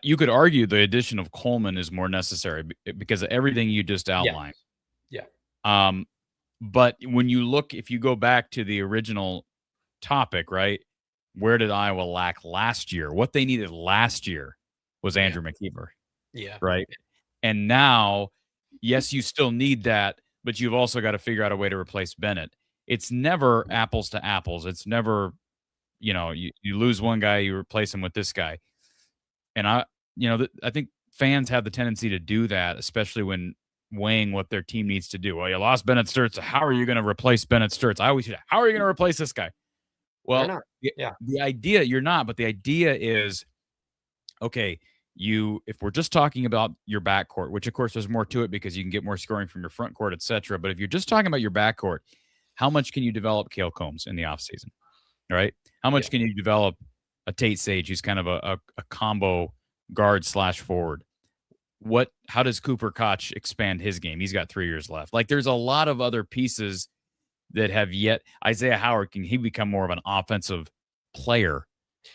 you could argue the addition of Coleman is more necessary because of everything you just outlined. Yeah. But when you look, if you go back to the original topic, right, where did Iowa lack last year? What they needed last year was Andrew McKeever. Yeah. Right. And now, yes, you still need that, but you've also got to figure out a way to replace Bennett. It's never apples to apples. It's never, you lose one guy, you replace him with this guy. And I think fans have the tendency to do that, especially when weighing what their team needs to do. Well, you lost Bennett Sturtz. How are you going to replace Bennett Sturtz? I always say, how are you going to replace this guy? Well, the idea, you're not, but the idea is, okay, if we're just talking about your backcourt, which of course there's more to it because you can get more scoring from your front court, etc. But if you're just talking about your backcourt, how much can you develop Cale Combs in the offseason? Right? How much can you develop a Tate Sage, who's kind of a combo guard / forward? How does Cooper Koch expand his game? He's got 3 years left. Like, there's a lot of other pieces that have yet. Isaiah Howard, can he become more of an offensive player,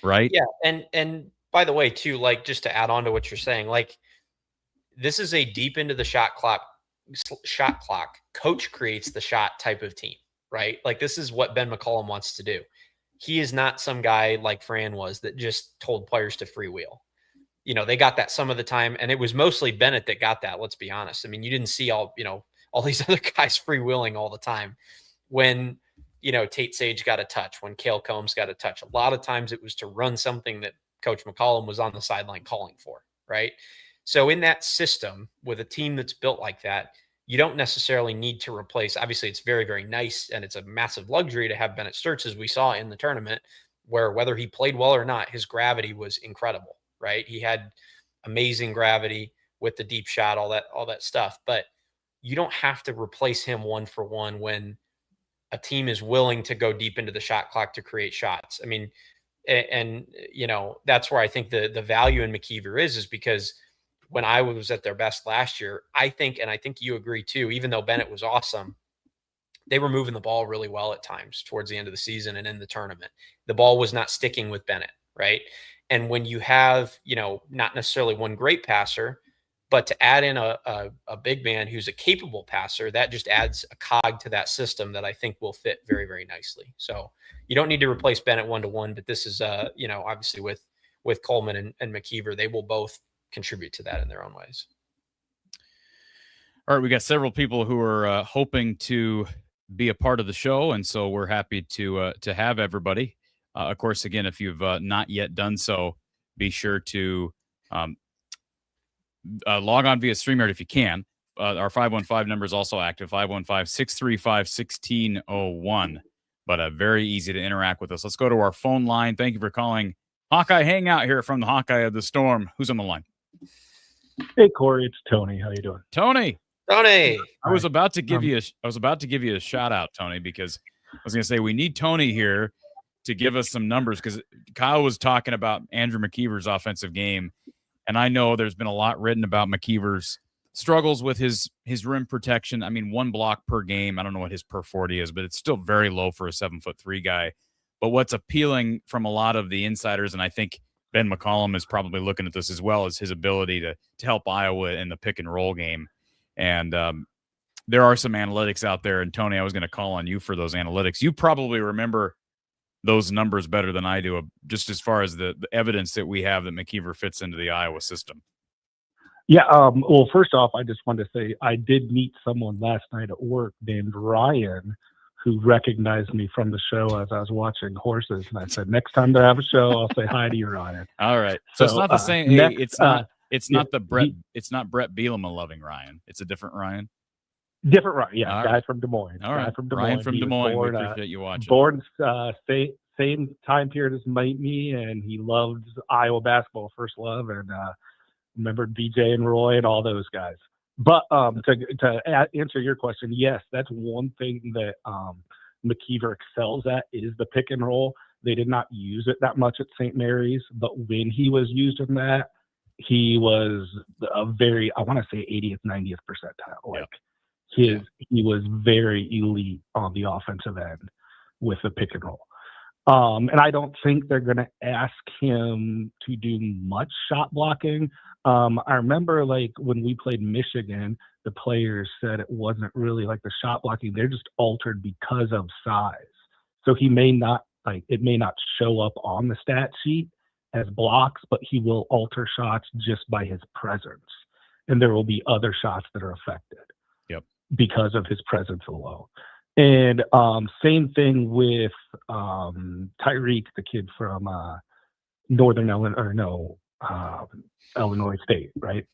right? Yeah, and by the way, too, like just to add on to what you're saying, like this is a deep into the shot clock. Coach creates the shot type of team, right? Like this is what Ben McCollum wants to do. He is not some guy like Fran was that just told players to freewheel. They got that some of the time, and it was mostly Bennett that got that. Let's be honest. I mean, you didn't see all these other guys freewheeling all the time. When Tate Sage got a touch, when Cale Combs got a touch, a lot of times it was to run something that Coach McCollum was on the sideline calling for, right? So in that system, with a team that's built like that, you don't necessarily need to replace. Obviously, it's very, very nice, and it's a massive luxury to have Bennett Sturts, as we saw in the tournament, where whether he played well or not, his gravity was incredible, right? He had amazing gravity with the deep shot, all that stuff. But you don't have to replace him one for one when a team is willing to go deep into the shot clock to create shots. I mean, and that's where I think the value in McKeever is because when Iowa was at their best last year, I think you agree too, even though Bennett was awesome, they were moving the ball really well at times towards the end of the season and in the tournament. The ball was not sticking with Bennett, right? And when you have, not necessarily one great passer, but to add in a big man who's a capable passer, that just adds a cog to that system that I think will fit very, very nicely. So you don't need to replace Bennett 1-to-1, but this is, obviously with Coleman and McKeever, they will both contribute to that in their own ways. All right, we got several people who are hoping to be a part of the show, and so we're happy to have everybody. Of course, again, if you've not yet done so, be sure to log on via StreamYard if you can. Our 515 number is also active, 515-635-1601. But very easy to interact with us. Let's go to our phone line. Thank you for calling Hawkeye Hangout here from the Hawkeye of the Storm. Who's on the line? Hey, Corey, it's Tony. How you doing? Tony. I was about to give you a shout out, Tony, because I was going to say we need Tony here to give us some numbers because Kyle was talking about Andrew McKeever's offensive game, and I know there's been a lot written about McKeever's struggles with his rim protection. I mean, 1 block per game. I don't know what his per 40 is, but it's still very low for a 7'3" guy. But what's appealing from a lot of the insiders, and I think Ben McCollum is probably looking at this as well, as his ability to help Iowa in the pick and roll game. And there are some analytics out there. And Tony, I was going to call on you for those analytics. You probably remember those numbers better than I do, just as far as the evidence that we have that McKeever fits into the Iowa system. Yeah. Well, first off, I just wanted to say I did meet someone last night at work named Ryan, who recognized me from the show as I was watching horses. And I said, next time they have a show, I'll say hi to you, Ryan. All right. So it's not the same. It's not Brett Bielema loving Ryan. It's a different Ryan. Different Ryan. Yeah. All Guy right. from Des Moines. All right. From Des Ryan Moines. from He Des was Moines. Born, we appreciate you watching. Born same time period as me, and he loved Iowa basketball, first love, and remembered BJ and Roy and all those guys. But to answer your question, yes, that's one thing that McKeever excels at is the pick and roll. They did not use it that much at St. Mary's, but when he was used in that, he was a very, I want to say 80th, 90th percentile. Like he was very elite on the offensive end with the pick and roll. And I don't think they're going to ask him to do much shot blocking. I remember like when we played Michigan, the players said it wasn't really like the shot blocking. They're just altered because of size. So he may not it may not show up on the stat sheet as blocks, but he will alter shots just by his presence. And there will be other shots that are affected because of his presence alone. And same thing with Tyreek, the kid from Illinois State, right?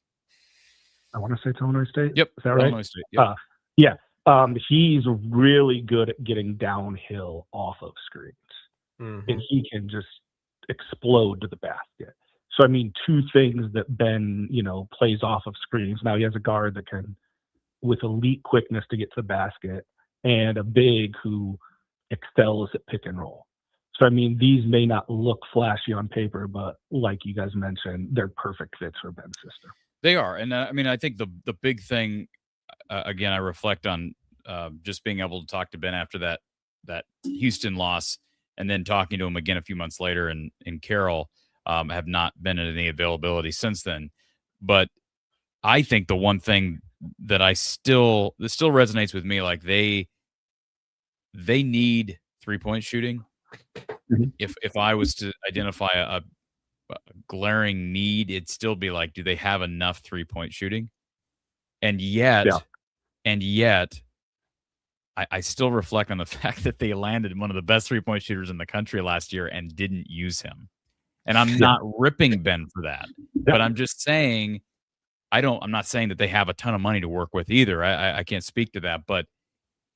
I want to say it's Illinois State. Yep. Is that right? Illinois State. Yep. He's really good at getting downhill off of screens. Mm-hmm. And he can just explode to the basket. So, I mean, two things that Ben, plays off of screens. Now he has a guard that can, with elite quickness to get to the basket, and a big who excels at pick and roll. So, I mean, these may not look flashy on paper, but like you guys mentioned, they're perfect fits for Ben's system. They are. And I mean, I think the big thing, again, I reflect on just being able to talk to Ben after that Houston loss, and then talking to him again a few months later in Carroll, have not been at any availability since then. But I think the one thing that still resonates with me, like they need 3-point shooting. Mhm. If I was to identify a glaring need, it'd still be like, do they have enough 3-point shooting? And yet, I still reflect on the fact that they landed one of the best 3-point shooters in the country last year and didn't use him. And I'm not ripping Ben for that, but I'm just saying, I'm not saying that they have a ton of money to work with either. I can't speak to that, but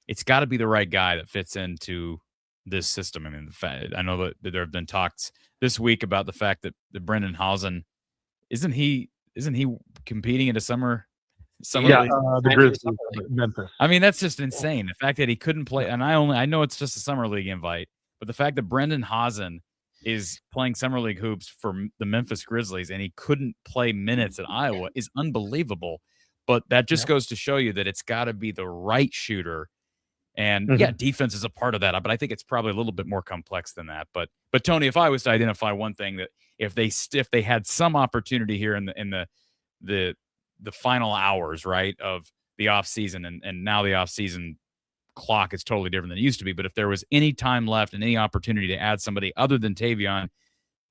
it's got to be the right guy that fits into this system. I mean, I know that there have been talks this week about the fact that Brendan Hausen, isn't he competing in a summer league? The Grizzlies, Memphis. I mean, that's just insane. The fact that he couldn't play, and I know it's just a summer league invite, but the fact that Brendan Hausen is playing summer league hoops for the Memphis Grizzlies and he couldn't play minutes at Iowa is unbelievable. But that just goes to show you that it's got to be the right shooter. And defense is a part of that, but I think it's probably a little bit more complex than that. But Tony, if I was to identify one thing, that if they had some opportunity here in the final hours, right, of the off season, and now the off season clock is totally different than it used to be. But if there was any time left and any opportunity to add somebody other than Tavion,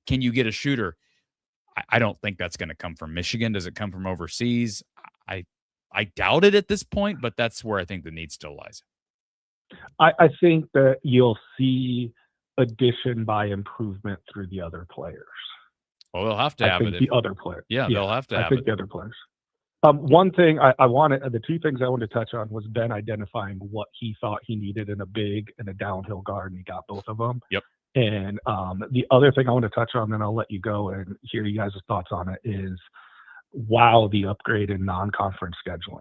can you get a shooter? I don't think that's going to come from Michigan. Does it come from overseas? I doubt it at this point, but that's where I think the need still lies. I think that you'll see addition by improvement through the other players. Well, they'll have to have it. The other players. Yeah, they'll have to have it. I think the other players. One thing the two things I wanted to touch on was Ben identifying what he thought he needed in a big and a downhill guard, and he got both of them. Yep. And the other thing I want to touch on, then I'll let you go and hear you guys' thoughts on it, is the upgrade in non-conference scheduling.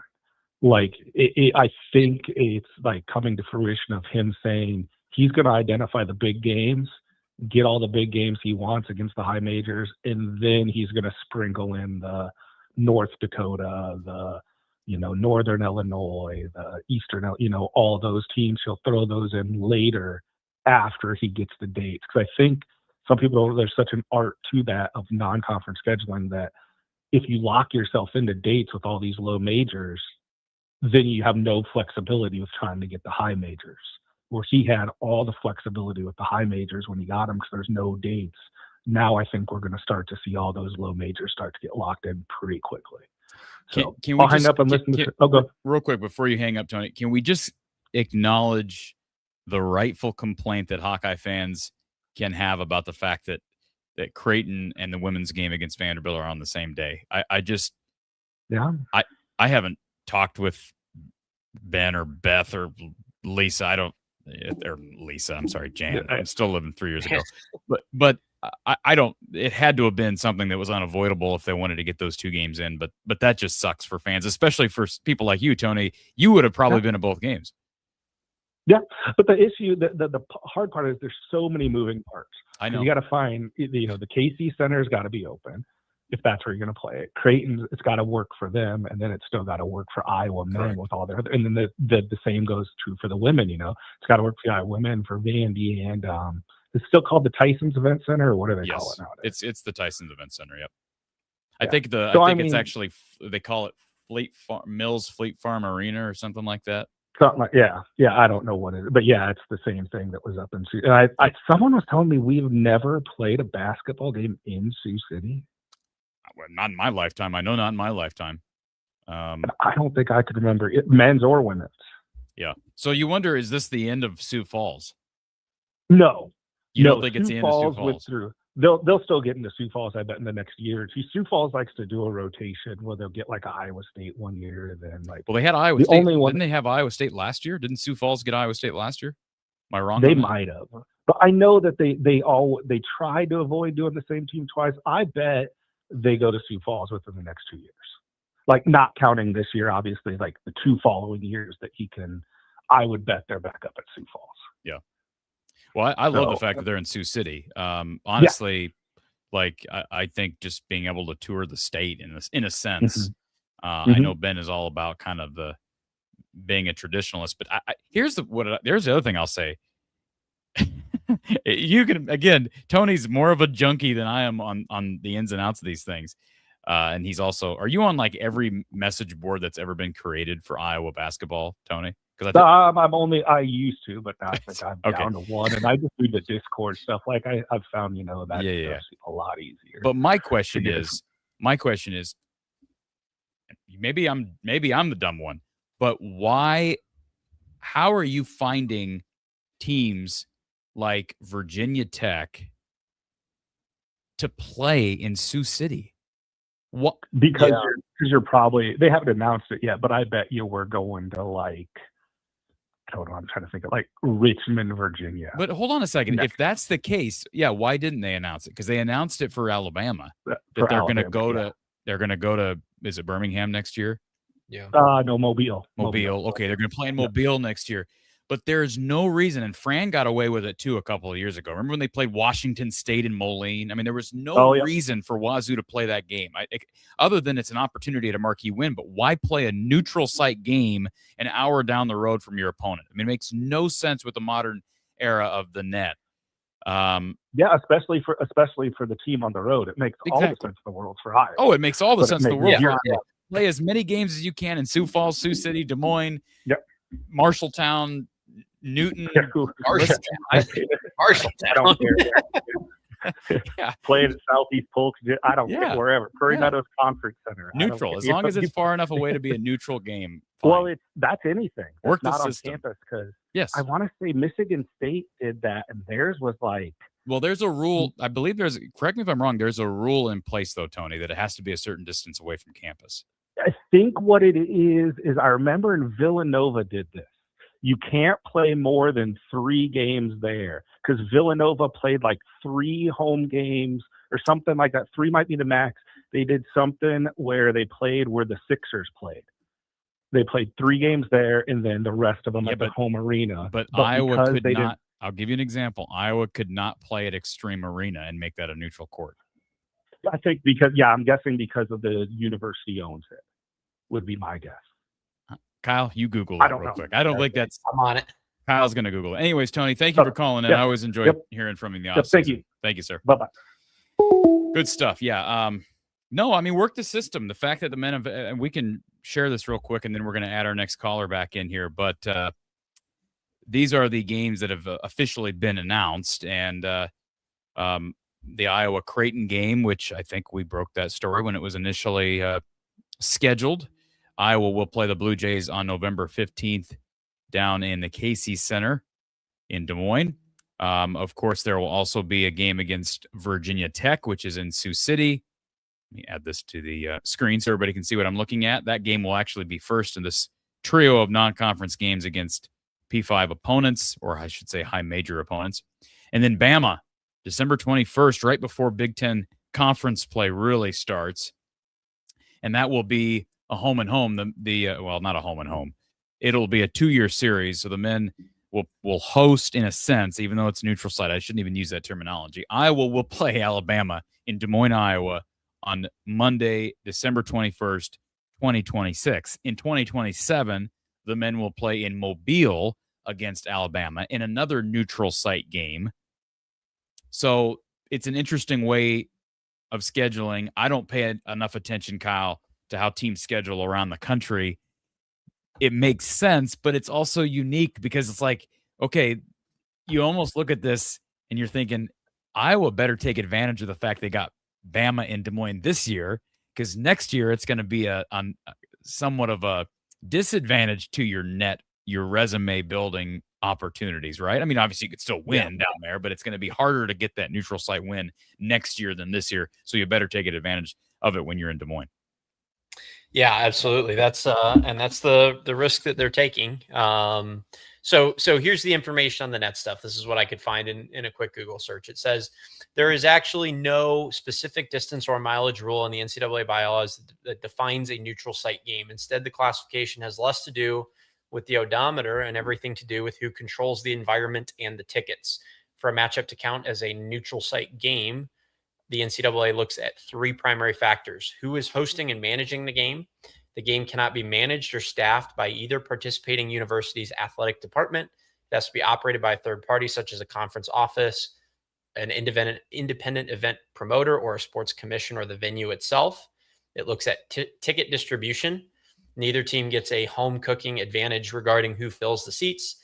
Like, I think it's like coming to fruition of him saying he's going to identify the big games, get all the big games he wants against the high majors, and then he's going to sprinkle in the North Dakota, the Northern Illinois, the Eastern, all those teams. He'll throw those in later after he gets the dates. Because I think some people, there's such an art to that of non-conference scheduling that if you lock yourself into dates with all these low majors, then you have no flexibility with trying to get the high majors, where he had all the flexibility with the high majors when he got them because there's no dates. Now I think we're going to start to see all those low majors start to get locked in pretty quickly. So can we hang up and listen to go. Real quick before you hang up, Tony, can we just acknowledge the rightful complaint that Hawkeye fans can have about the fact that Creighton and the women's game against Vanderbilt are on the same day? I haven't talked with Ben or Beth or Lisa. Lisa. I'm sorry, Jan. I'm still living 3 years ago. But I don't. It had to have been something that was unavoidable if they wanted to get those two games in. But that just sucks for fans, especially for people like you, Tony. You would have probably been at both games. Yeah, but the issue, the hard part is there's so many moving parts. I know. You got to find, the KC Center's got to be open if that's where you're going to play it. Creighton, it's got to work for them, and then it's still got to work for Iowa men with all their. And then the same goes true for the women. It's got to work for the Iowa women, for Vandy, and it's still called the Tyson's Event Center, or what do they call it nowadays? It's the Tyson's Event Center. Yep. Yeah. I think it's actually, they call it Mills Fleet Farm Arena or something like that. Something like, yeah. I don't know what it is, but yeah, it's the same thing that was up in Sioux. And someone was telling me we've never played a basketball game in Sioux City. Well, not in my lifetime. I know not in my lifetime. I don't think I could remember it, men's or women's. Yeah. So you wonder, is this the end of Sioux Falls? No. You don't think it's the end of Sioux Falls? Went through. They'll still get into Sioux Falls, I bet, in the next year or two. Sioux Falls likes to do a rotation where they'll get like Iowa State one year, and then like. Well, they had Iowa State. Didn't they have Iowa State last year? Didn't Sioux Falls get Iowa State last year? Am I wrong? They might have, but I know that they tried to avoid doing the same team twice. I bet they go to Sioux Falls within the next 2 years, like not counting this year, obviously. Like the 2 following years that he can, I would bet they're back up at Sioux Falls. Yeah. Well, I love the fact that they're in Sioux City. Honestly, like I think just being able to tour the state in a sense. I know Ben is all about kind of the being a traditionalist. But here's the other thing I'll say. You can, again, Tony's more of a junkie than I am on the ins and outs of these things. And he's also, are you on like every message board that's ever been created for Iowa basketball, Tony? Because I used to, but now I think I'm okay. down to one, and I just do the Discord stuff. Like I've found, that stuff's a lot easier. But my question is, maybe I'm the dumb one, but why? How are you finding teams like Virginia Tech to play in Sioux City? What? Because you're probably, they haven't announced it yet, but I bet you we're going to like, hold on, I'm trying to think of like Richmond, Virginia. But hold on a second. If that's the case, why didn't they announce it? Because they announced it for Alabama that they're going to go to. They're going to go to. Is it Birmingham next year? Yeah. No, Mobile. Okay, they're going to play in Mobile next year. But there's no reason, and Fran got away with it too a couple of years ago. Remember when they played Washington State in Moline? I mean, there was no reason for Wazoo to play that game, other than it's an opportunity at a marquee win. But why play a neutral site game an hour down the road from your opponent? I mean, it makes no sense with the modern era of the net. Especially for the team on the road, it makes all the sense in the world for Iowa. Oh, it makes all the sense in the world. Play as many games as you can in Sioux Falls, Sioux City, Des Moines, Marshalltown, Newton, Marshalltown. Play it at Southeast Polk. I don't care, wherever. Prairie Meadows Conference Center. Neutral, as long as it's far enough away to be a neutral game. Fine. Well, that's anything. Work not the on system. Campus because I want to say Michigan State did that, and theirs was like. Well, there's a rule. I believe correct me if I'm wrong, there's a rule in place, though, Tony, that it has to be a certain distance away from campus. I think what it is I remember in Villanova did this. You can't play more than 3 games there because Villanova played like 3 home games or something like that. 3 might be the max. They did something where they played where the Sixers played. They played 3 games there and then the rest of them at the home arena. But Iowa could not. I'll give you an example. Iowa could not play at Extreme Arena and make that a neutral court. I think I'm guessing because of the university owns it, would be my guess. Kyle, you Google it real quick. I don't think that's. I'm on it. Kyle's going to Google it. Anyways, Tony, thank you for calling in. I always enjoy hearing from you in the office. Thank you. Thank you, sir. Bye-bye. Good stuff. Yeah. No, I mean, work the system. The fact that the men have, and we can share this real quick, and then we're going to add our next caller back in here. But these are the games that have officially been announced. And the Iowa Creighton game, which I think we broke that story when it was initially scheduled. Iowa will play the Blue Jays on November 15th down in the Casey Center in Des Moines. Of course, there will also be a game against Virginia Tech, which is in Sioux City. Let me add this to the screen so everybody can see what I'm looking at. That game will actually be first in this trio of non-conference games against P5 opponents, or I should say high major opponents. And then Bama, December 21st, right before Big Ten conference play really starts. And that will be a home and home. Well, not a home and home. It'll be a 2-year series. So the men will host in a sense, even though it's neutral site. I shouldn't even use that terminology. Iowa will play Alabama in Des Moines, Iowa on Monday, December 21st, 2026. In 2027, the men will play in Mobile against Alabama in another neutral site game. So it's an interesting way of scheduling. I don't pay enough attention, Kyle, to how teams schedule around the country. It makes sense, but it's also unique because it's like, okay, you almost look at this and you're thinking Iowa better take advantage of the fact they got Bama in Des Moines this year, because next year it's going to be a somewhat of a disadvantage to your resume building opportunities, right? I mean, obviously you could still win down there, but it's going to be harder to get that neutral site win next year than this year. So you better take advantage of it when you're in Des Moines. Yeah, absolutely. That's the risk that they're taking. So here's the information on the net stuff. This is what I could find in a quick Google search. It says there is actually no specific distance or mileage rule in the NCAA bylaws that defines a neutral site game. Instead, the classification has less to do with the odometer and everything to do with who controls the environment and the tickets. For a matchup to count as a neutral site game, the NCAA looks at 3 primary factors: who is hosting and managing the game The game cannot be managed or staffed by either participating university's athletic department. It has to be operated by a third party, such as a conference office, an independent event promoter, or a sports commission, or the venue itself. It looks at ticket distribution. Neither team gets a home cooking advantage regarding who fills the seats.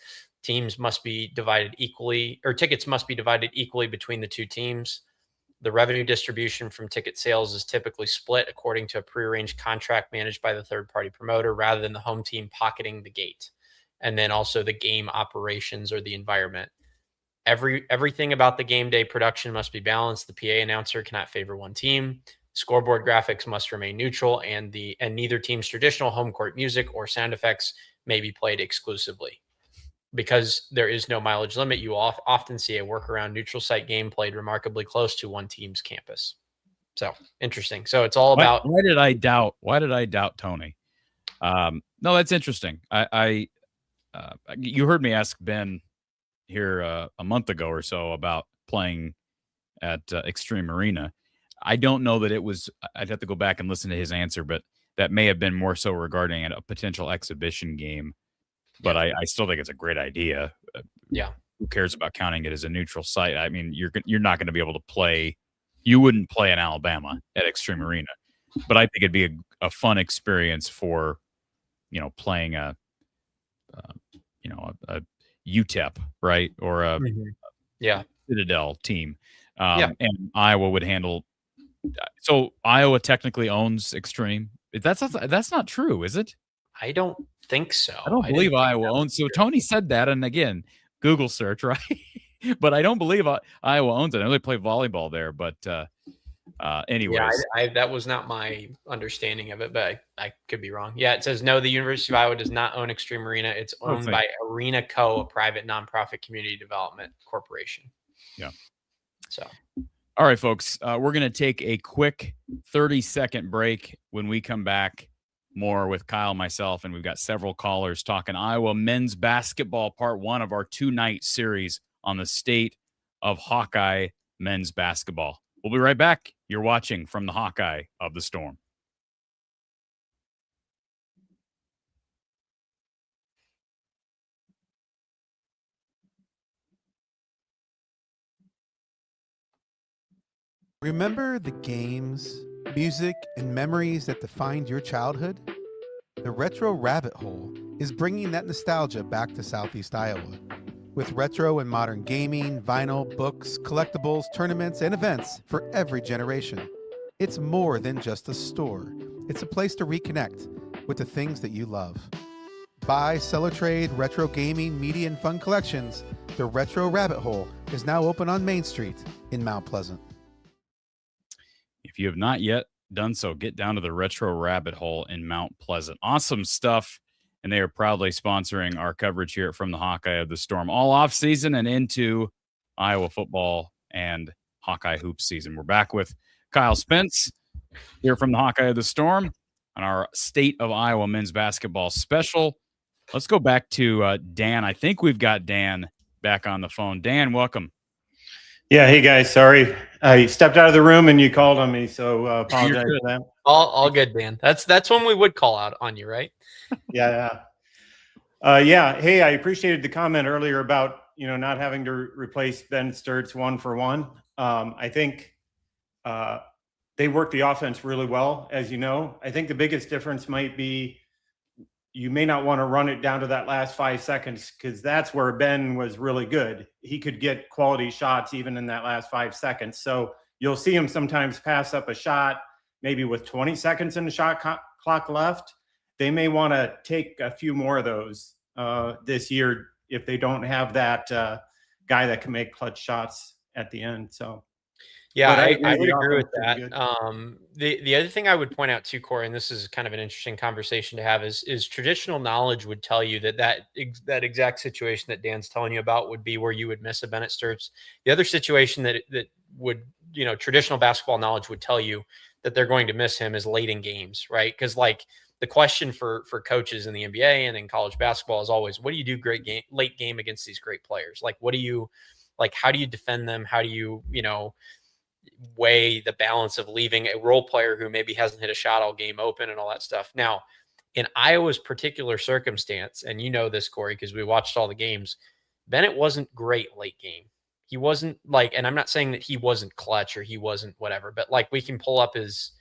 Teams must be divided equally, or tickets must be divided equally between the two teams. The revenue distribution from ticket sales is typically split according to a prearranged contract managed by the third-party promoter, rather than the home team pocketing the gate. And then also the game operations or the environment. Everything about the game day production must be balanced. The PA announcer cannot favor one team. Scoreboard graphics must remain neutral, and neither team's traditional home court music or sound effects may be played exclusively. Because there is no mileage limit, you often see a workaround neutral site game played remarkably close to one team's campus. So interesting. So it's all about. Why did I doubt Tony? No, that's interesting. You heard me ask Ben here a month ago or so about playing at Extreme Arena. I don't know that it was. I'd have to go back and listen to his answer, but that may have been more so regarding a potential exhibition game. But I still think it's a great idea. Yeah. Who cares about counting it as a neutral site? I mean, you're not going to be able to play. You wouldn't play in Alabama at Extreme Arena, but I think it'd be a fun experience for, playing a UTEP, right, or a Citadel team. And Iowa would handle. So Iowa technically owns Extreme. That's not true, is it? I don't think so. I don't believe Iowa owns. So Tony said that, and again, Google search, right? But I don't believe Iowa owns it. I know they play volleyball there, but anyways. Yeah, that was not my understanding of it, but I could be wrong. Yeah, it says no, the University of Iowa does not own Extreme Arena. It's owned by Arena Co., a private nonprofit community development corporation. Yeah. So. All right, folks, we're going to take a quick 30-second break. When we come back, more with Kyle, myself, and we've got several callers talking Iowa men's basketball, part one of our 2-night series on the state of Hawkeye men's basketball. We'll be right back. You're watching from the Hawkeye of the Storm. Remember the games, music, and memories that defined your childhood? The Retro Rabbit Hole is bringing that nostalgia back to Southeast Iowa. With retro and modern gaming, vinyl, books, collectibles, tournaments, and events for every generation. It's more than just a store. It's a place to reconnect with the things that you love. Buy, sell, or trade retro gaming, media, and fun collections. The Retro Rabbit Hole is now open on Main Street in Mount Pleasant. If you have not yet done so, get down to the Retro Rabbit Hole in Mount Pleasant. Awesome stuff. And they are proudly sponsoring our coverage here from the Hawkeye of the Storm all off season and into Iowa football and Hawkeye hoops season. We're back with Kyle Spence here from the Hawkeye of the Storm on our State of Iowa men's basketball special. Let's go back to Dan. I think we've got Dan back on the phone. Dan, welcome. Yeah. Hey guys. Sorry. I stepped out of the room and you called on me. So apologize for that. All good, Dan. That's when we would call out on you, right? Yeah. Yeah. Hey, I appreciated the comment earlier about, not having to replace Ben Sturtz 1-for-1. I think they work the offense really well, as you know. I think the biggest difference might be you may not want to run it down to that last 5 seconds because that's where Ben was really good. He could get quality shots even in that last 5 seconds. So you'll see him sometimes pass up a shot, maybe with 20 seconds in the shot clock left. They may want to take a few more of those this year if they don't have that guy that can make clutch shots at the end. So. Yeah, I would agree with that. The other thing I would point out too, Corey, and this is kind of an interesting conversation to have, is traditional knowledge would tell you that exact situation that Dan's telling you about would be where you would miss a Bennett Sturtz. The other situation that would, traditional basketball knowledge would tell you that they're going to miss him is late in games, right? Because like the question for coaches in the NBA and in college basketball is always, what do you do late game against these great players? Like, how do you defend them? How do you, weigh the balance of leaving a role player who maybe hasn't hit a shot all game open and all that stuff. Now, in Iowa's particular circumstance, and you know this, Corey, because we watched all the games, Bennett wasn't great late game. He wasn't like, and I'm not saying that he wasn't clutch or he wasn't whatever, but like we can pull up his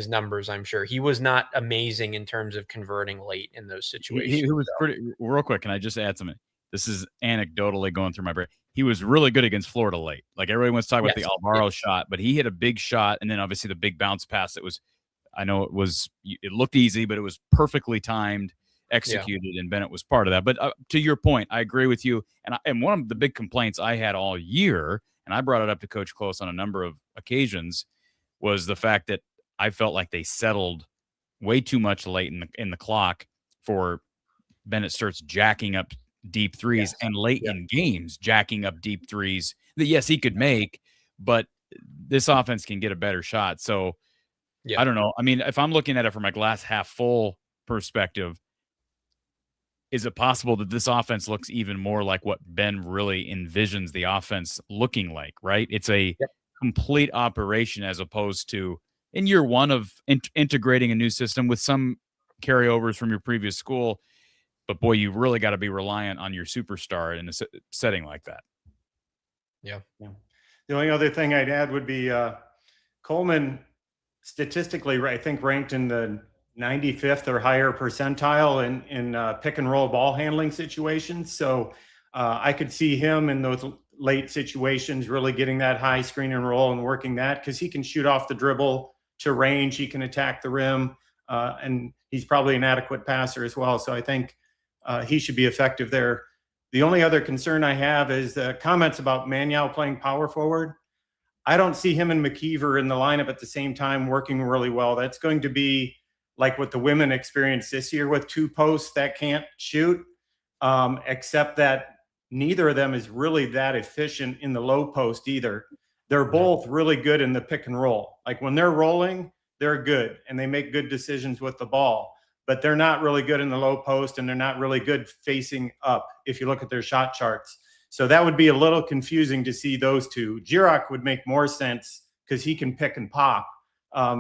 numbers. I'm sure he was not amazing in terms of converting late in those situations. He was pretty real quick. Can I just add something? This is anecdotally going through my brain. He was really good against Florida late. Like everybody wants to talk about the Alvaro shot, but he hit a big shot, and then obviously the big bounce pass. I know it looked easy, but it was perfectly timed, executed, and Bennett was part of that. But to your point, I agree with you. And one of the big complaints I had all year, and I brought it up to Coach Close on a number of occasions, was the fact that I felt like they settled way too much late in the clock for Bennett starts jacking up deep threes and late in games jacking up deep threes that yes he could make, but this offense can get a better shot. So I don't know. I mean, if I'm looking at it from a glass half full perspective, is it possible that this offense looks even more like what Ben really envisions the offense looking like? Right? It's a complete operation as opposed to in year one of integrating a new system with some carryovers from your previous school. But boy, you really got to be reliant on your superstar in a setting like that. Yeah. The only other thing I'd add would be Coleman statistically, I think ranked in the 95th or higher percentile in pick and roll ball handling situations. So I could see him in those late situations really getting that high screen and roll and working that because he can shoot off the dribble to range. He can attack the rim and he's probably an adequate passer as well. So I think he should be effective there. The only other concern I have is the comments about Manuel playing power forward. I don't see him and McKeever in the lineup at the same time working really well. That's going to be like what the women experienced this year with two posts that can't shoot, except that neither of them is really that efficient in the low post either. They're both really good in the pick and roll. Like when they're rolling, they're good and they make good decisions with the ball. But they're not really good in the low post and they're not really good facing up if you look at their shot charts. So that would be a little confusing to see those two. Giroc would make more sense because he can pick and pop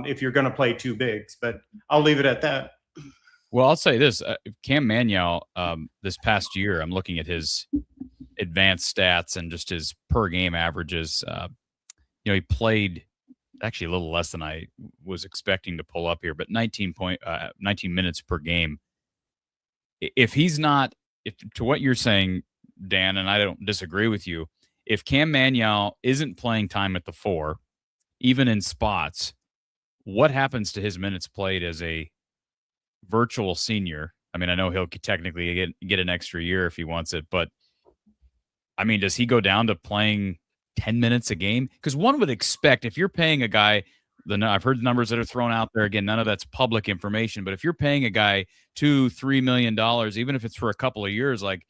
if you're going to play two bigs. But I'll leave it at that. Well, I'll say this. Cam Manuel, this past year, I'm looking at his advanced stats and just his per game averages. He played actually a little less than I was expecting to pull up here, but 19 minutes per game. If to what you're saying, Dan, and I don't disagree with you, if Cam Manuel isn't playing time at the 4, even in spots, what happens to his minutes played as a virtual senior? I mean, I know he'll technically get an extra year if he wants it, but I mean, does he go down to playing 10 minutes a game? Because one would expect if you're paying a guy, I've heard the numbers that are thrown out there. Again, none of that's public information, but if you're paying a guy $2-3 million, even if it's for a couple of years, like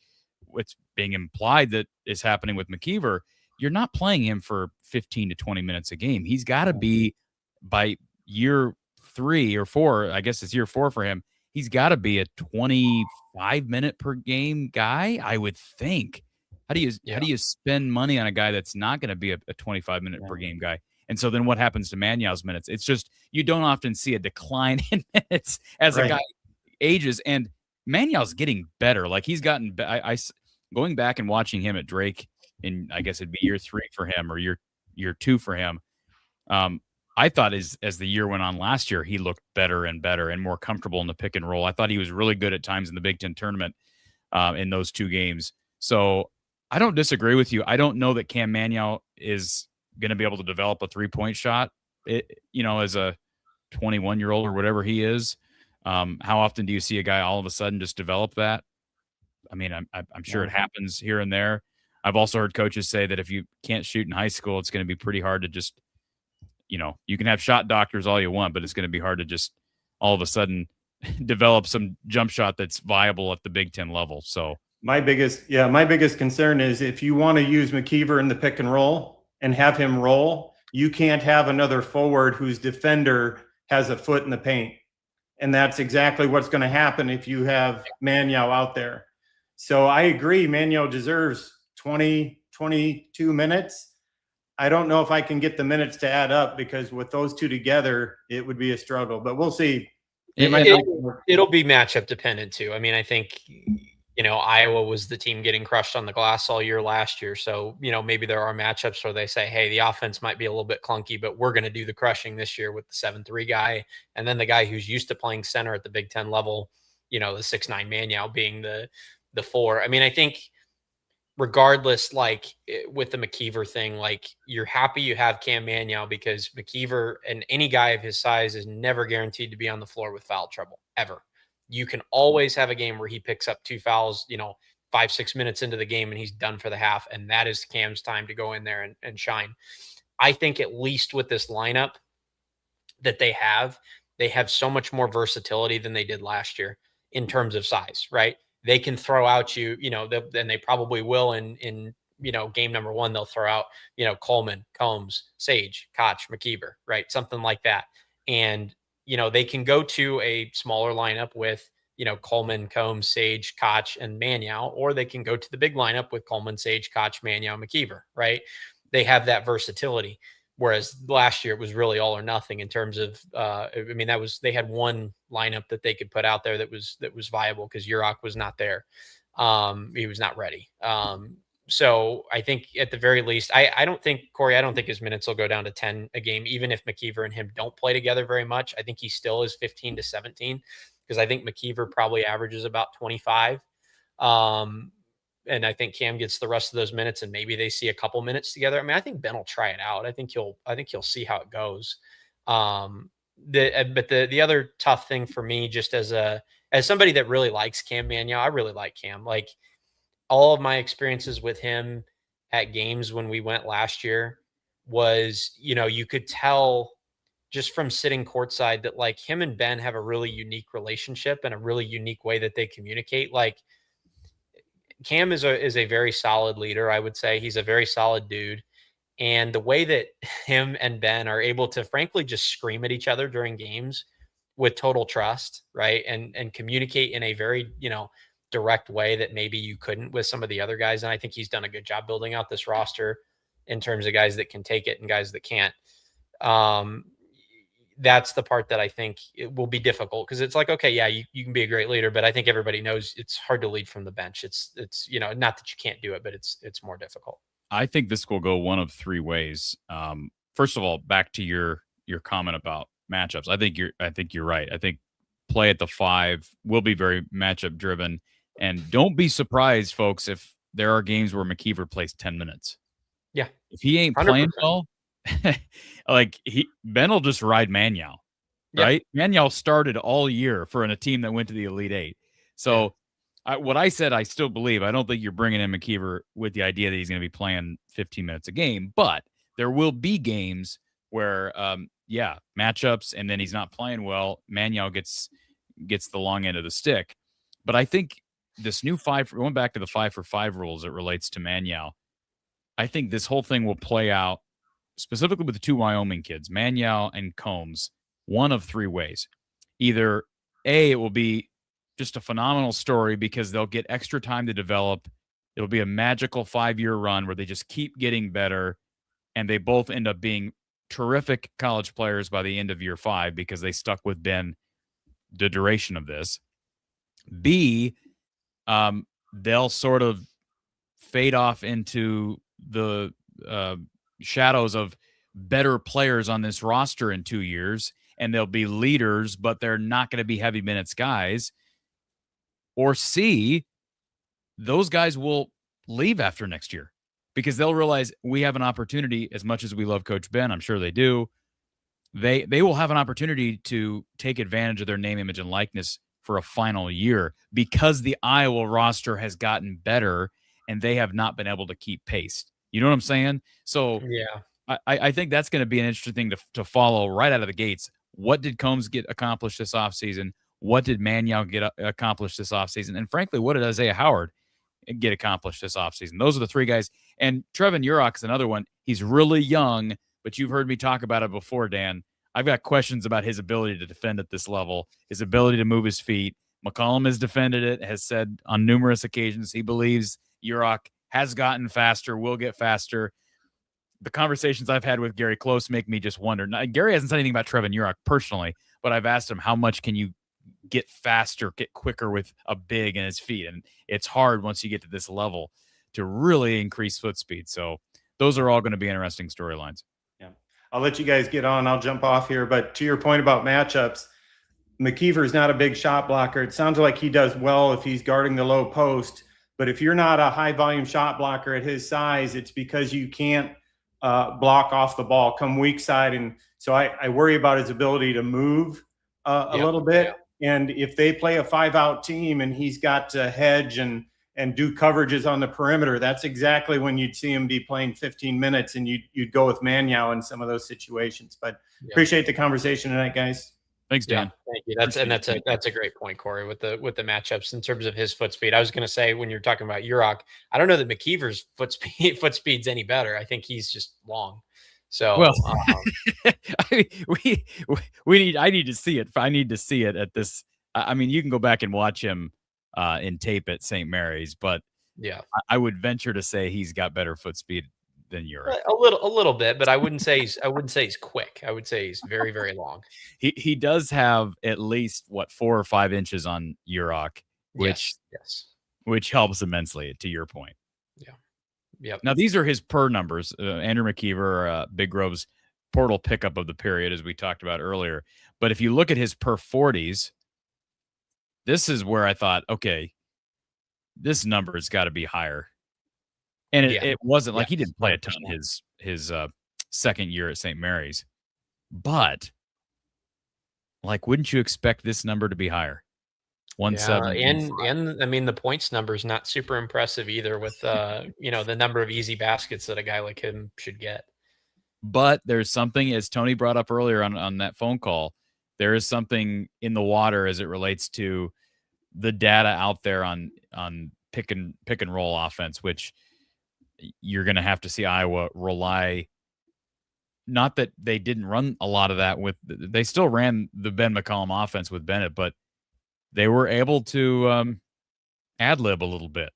it's being implied that is happening with McKeever, you're not playing him for 15 to 20 minutes a game. He's got to be by year 3 or 4. I guess it's year 4 for him. He's got to be a 25 minute per game guy, I would think. How do you spend money on a guy that's not going to be a 25 minute per game guy? And so then what happens to Manuel's minutes? It's just you don't often see a decline in minutes as a guy ages. And Manuel's getting better. Like he's gotten going back and watching him at Drake in, I guess it'd be year 3 for him or year 2 for him. I thought as the year went on last year, he looked better and better and more comfortable in the pick and roll. I thought he was really good at times in the Big Ten tournament in those 2 games. So I don't disagree with you. I don't know that Cam Manuel is going to be able to develop a 3-point shot, as a 21-year-old or whatever he is. How often do you see a guy all of a sudden just develop that? I mean, I'm sure it happens here and there. I've also heard coaches say that if you can't shoot in high school, it's going to be pretty hard to just, you can have shot doctors all you want, but it's going to be hard to just all of a sudden develop some jump shot that's viable at the Big Ten level. So my biggest concern is if you want to use McKeever in the pick and roll and have him roll, you can't have another forward whose defender has a foot in the paint. And that's exactly what's going to happen if you have Manuel out there. So I agree, Manuel deserves 20, 22 minutes. I don't know if I can get the minutes to add up because with those two together, it would be a struggle. But we'll see. It might It'll be matchup dependent too. I mean, I think, Iowa was the team getting crushed on the glass all year last year. So, maybe there are matchups where they say, hey, the offense might be a little bit clunky, but we're going to do the crushing this year with the 7-3 guy. And then the guy who's used to playing center at the Big Ten level, the 6'9" Maniau being the 4. I mean, I think regardless, like with the McKeever thing, like you're happy you have Cam Maniau because McKeever and any guy of his size is never guaranteed to be on the floor with foul trouble ever. You can always have a game where he picks up 2 fouls, 5-6 minutes into the game and he's done for the half. And that is Cam's time to go in there and shine. I think at least with this lineup that they have so much more versatility than they did last year in terms of size, right? They can throw out and they probably will in game number 1, they'll throw out, Coleman, Combs, Sage, Koch, McKeever, right? Something like that. And, they can go to a smaller lineup with, Coleman, Combs, Sage, Koch, and Maniau, or they can go to the big lineup with Coleman, Sage, Koch, Maniau, McKeever, right? They have that versatility. Whereas last year it was really all or nothing in terms of, they had one lineup that they could put out there that was viable because Urok was not there. He was not ready. So I think at the very least, I don't think his minutes will go down to 10 a game, even if McKeever and him don't play together very much. I think he still is 15 to 17 because I think McKeever probably averages about 25. And I think Cam gets the rest of those minutes and maybe they see a couple minutes together. I mean, I think Ben will try it out. I think he'll see how it goes. But the other tough thing for me, just as somebody that really likes Cam Maniau, I really like Cam. Like all of my experiences with him at games when we went last year was, you could tell just from sitting courtside that like him and Ben have a really unique relationship and a really unique way that they communicate. Like, Cam is a very solid leader. I would say he's a very solid dude. And the way that him and Ben are able to frankly just scream at each other during games with total trust, right? And communicate in a very, direct way that maybe you couldn't with some of the other guys. And I think he's done a good job building out this roster in terms of guys that can take it and guys that can't. That's the part that I think it will be difficult because it's like, okay, yeah, you can be a great leader, but I think everybody knows it's hard to lead from the bench. It's not that you can't do it, but it's more difficult. I think this will go one of 3 ways. First of all, back to your comment about matchups. I think you're right. I think play at the 5 will be very matchup driven, and don't be surprised, folks, if there are games where McKeever plays 10 minutes. Yeah, if he ain't 100%. Playing well. Like Ben will just ride Maniau, right? Yep. Maniau started all year for a team that went to the Elite 8. So what I said, I still believe. I don't think you're bringing in McKeever with the idea that he's going to be playing 15 minutes a game, but there will be games where, matchups, and then he's not playing well. Maniau gets the long end of the stick. But I think this new 5, going back to the 5-for-5 rules, it relates to Maniau. I think this whole thing will play out specifically with the 2 Wyoming kids, Maniau and Combs, one of 3 ways. Either A, it will be just a phenomenal story because they'll get extra time to develop. It'll be a magical 5-year run where they just keep getting better, and they both end up being terrific college players by the end of year 5 because they stuck with Ben the duration of this. B, they'll sort of fade off into the shadows of better players on this roster in 2 years, and they'll be leaders, but they're not going to be heavy minutes guys. Or C, those guys will leave after next year because they'll realize we have an opportunity. As much as we love Coach Ben, I'm sure they do, they will have an opportunity to take advantage of their name, image, and likeness for a final year because the Iowa roster has gotten better and they have not been able to keep pace. You know what I'm saying? So yeah, I think that's going to be an interesting thing to follow right out of the gates. What did Combs get accomplished this offseason? What did Maniau get accomplished this offseason? And frankly, what did Isaiah Howard get accomplished this offseason? Those are the 3 guys. And Trevin Urok is another one. He's really young, but you've heard me talk about it before, Dan. I've got questions about his ability to defend at this level, his ability to move his feet. McCollum has defended it, has said on numerous occasions he believes Urok has gotten faster, will get faster. The conversations I've had with Gary Close make me just wonder. Now, Gary hasn't said anything about Trevin Urok personally, but I've asked him, how much can you get faster, get quicker with a big in his feet. And it's hard once you get to this level to really increase foot speed. So those are all going to be interesting storylines. Yeah. I'll let you guys get on. I'll jump off here. But to your point about matchups, McKeever's not a big shot blocker. It sounds like he does well if he's guarding the low post. But if you're not a high volume shot blocker at his size, it's because you can't block off the ball, come weak side. And so I worry about his ability to move a little bit. Yeah. And if they play a 5-out team and he's got to hedge and do coverages on the perimeter, that's exactly when you'd see him be playing 15 minutes and you'd go with Manyao in some of those situations. But appreciate the conversation tonight, guys. Thanks, Dan. Yeah, thank you. That's a great point, Corey, with the matchups in terms of his foot speed. I was going to say, when you're talking about Urok, I don't know that McKeever's foot speed's any better. I think he's just long. So well, I need to see it. I need to see it at this. I mean, you can go back and watch him in tape at St. Mary's, but yeah, I would venture to say he's got better foot speed than Urok. A little bit, but I wouldn't say he's quick. I would say he's very, very long. He does have at least 4 or 5 inches on Urok, which helps immensely, to your point. Yeah. Now these are his per numbers. Andrew McKeever, Big Grove's portal pickup of the period, as we talked about earlier. But if you look at his per 40s, this is where I thought, okay, this number has got to be higher. And it wasn't like he didn't play a ton his second year at St. Mary's. But, like, wouldn't you expect this number to be higher? 170. And I mean, the points number is not super impressive either with, the number of easy baskets that a guy like him should get. But there's something, as Tony brought up earlier on that phone call, there is something in the water as it relates to the data out there on pick and roll offense, which you're going to have to see Iowa rely. Not that they didn't run a lot of that they still ran the Ben McCollum offense with Bennett, but they were able to ad lib a little bit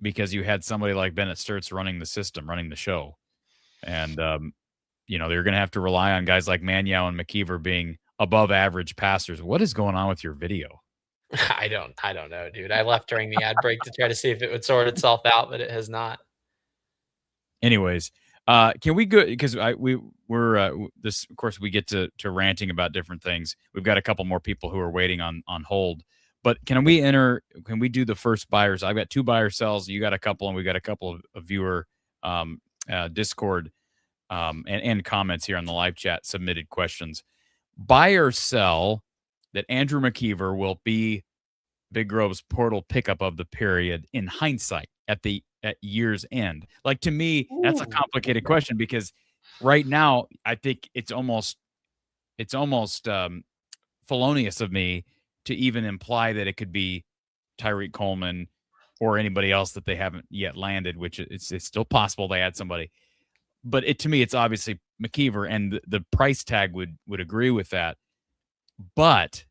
because you had somebody like Bennett Sturtz running the system, running the show. And, they're going to have to rely on guys like Manyao and McKeever being above average passers. What is going on with your video? I don't know, dude. I left during the ad break to try to see if it would sort itself out, but it has not. Anyways, can we go, because we're this, of course, we get to ranting about different things. We've got a couple more people who are waiting on hold, but can we do the first buyers? I've got 2 buyer sells. You got a couple, and we got a couple of viewer Discord and comments here on the live chat, submitted questions. Buy or sell that Andrew McKeever will be Big Grove's portal pickup of the period in hindsight at year's end. Like, to me, that's a complicated question, because right now I think it's almost felonious of me to even imply that it could be Tyreek Coleman or anybody else that they haven't yet landed, which it's still possible they had somebody. But to me, it's obviously McKeever, and the price tag would agree with that. But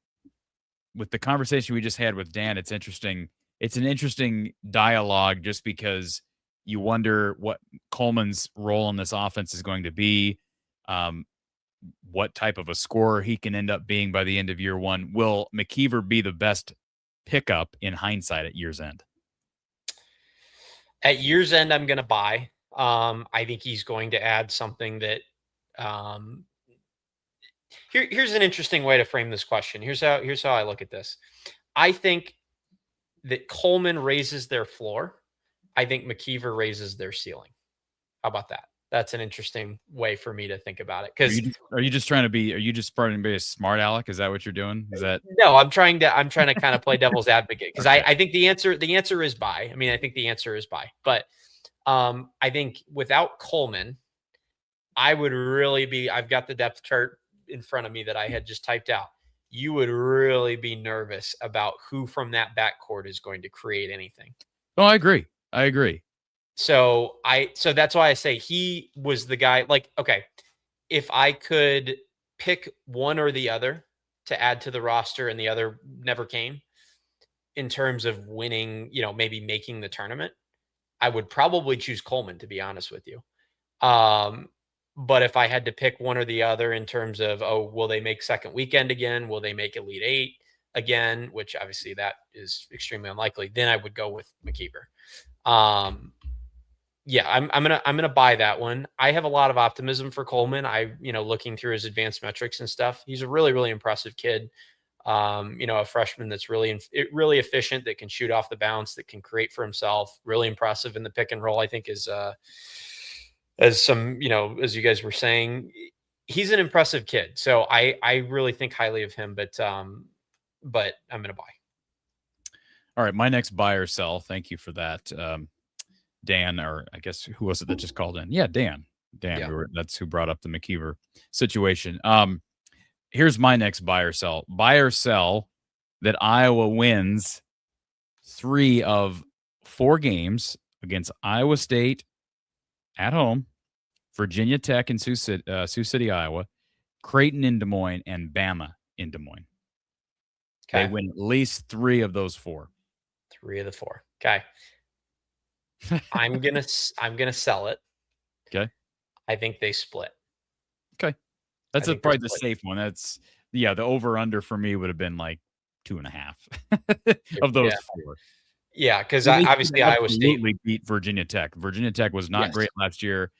with the conversation we just had with Dan, it's interesting. It's an interesting dialogue, just because you wonder what Coleman's role in this offense is going to be, what type of a scorer he can end up being by the end of year one. Will McKeever be the best pickup in hindsight at year's end? At year's end, I'm going to buy. I think he's going to add something that here's an interesting way to frame this question. Here's how I look at this. I think that Coleman raises their floor. I think McKeever raises their ceiling. How about that? That's an interesting way for me to think about it. Because are you just trying to be a smart aleck? Is that what you're doing? Is that no? I'm trying to kind of play devil's advocate, because okay. I think the answer is buy. I mean, I think the answer is buy. But I think without Coleman, I would really be. I've got the depth chart in front of me that I had just typed out. You would really be nervous about who from that backcourt is going to create anything. Oh, I agree. So that's why I say he was the guy. Like, okay, if I could pick one or the other to add to the roster and the other never came, in terms of winning, maybe making the tournament, I would probably choose Coleman, to be honest with you. But if I had to pick one or the other in terms of, will they make second weekend again? Will they make Elite Eight? again, which obviously that is extremely unlikely, then I would go with McKeever. Yeah, I'm gonna buy that one. I have a lot of optimism for Coleman. Looking through his advanced metrics and stuff, he's a really, really impressive kid. A freshman that's really efficient, that can shoot off the bounce, that can create for himself. Really impressive in the pick and roll. I think is as you guys were saying, he's an impressive kid. So I really think highly of him. But I'm gonna buy. All right, my next buy or sell. Thank you for that. Dan, or I guess who was it that just called in? Yeah, Dan. Yeah. That's who brought up the McKeever situation. Here's my next buy or sell. Buy or sell that Iowa wins 3 of 4 games against Iowa State at home, Virginia Tech in Sioux City, Iowa, Creighton in Des Moines, and Bama in Des Moines. Okay. They win at least 3 of those 4. 3 of the 4. Okay. I'm gonna sell it. Okay. I think they split. Okay. That's probably the safe one. That's the over under for me would have been like 2.5 of those 4. Yeah, because obviously Iowa State beat Virginia Tech. Virginia Tech was not great last year.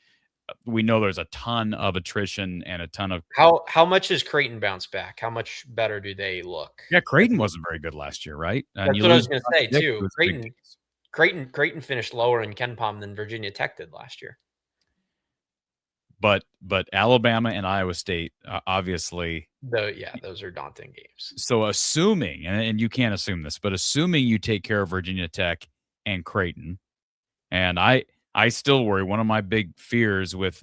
We know there's a ton of attrition and a ton of how much has Creighton bounced back? How much better do they look? Yeah, Creighton wasn't very good last year, right? That's what I was going to say too. Creighton finished lower in KenPom than Virginia Tech did last year. But Alabama and Iowa State, obviously. Those are daunting games. So assuming, and you can't assume this, but assuming you take care of Virginia Tech and Creighton, and I still worry. One of my big fears with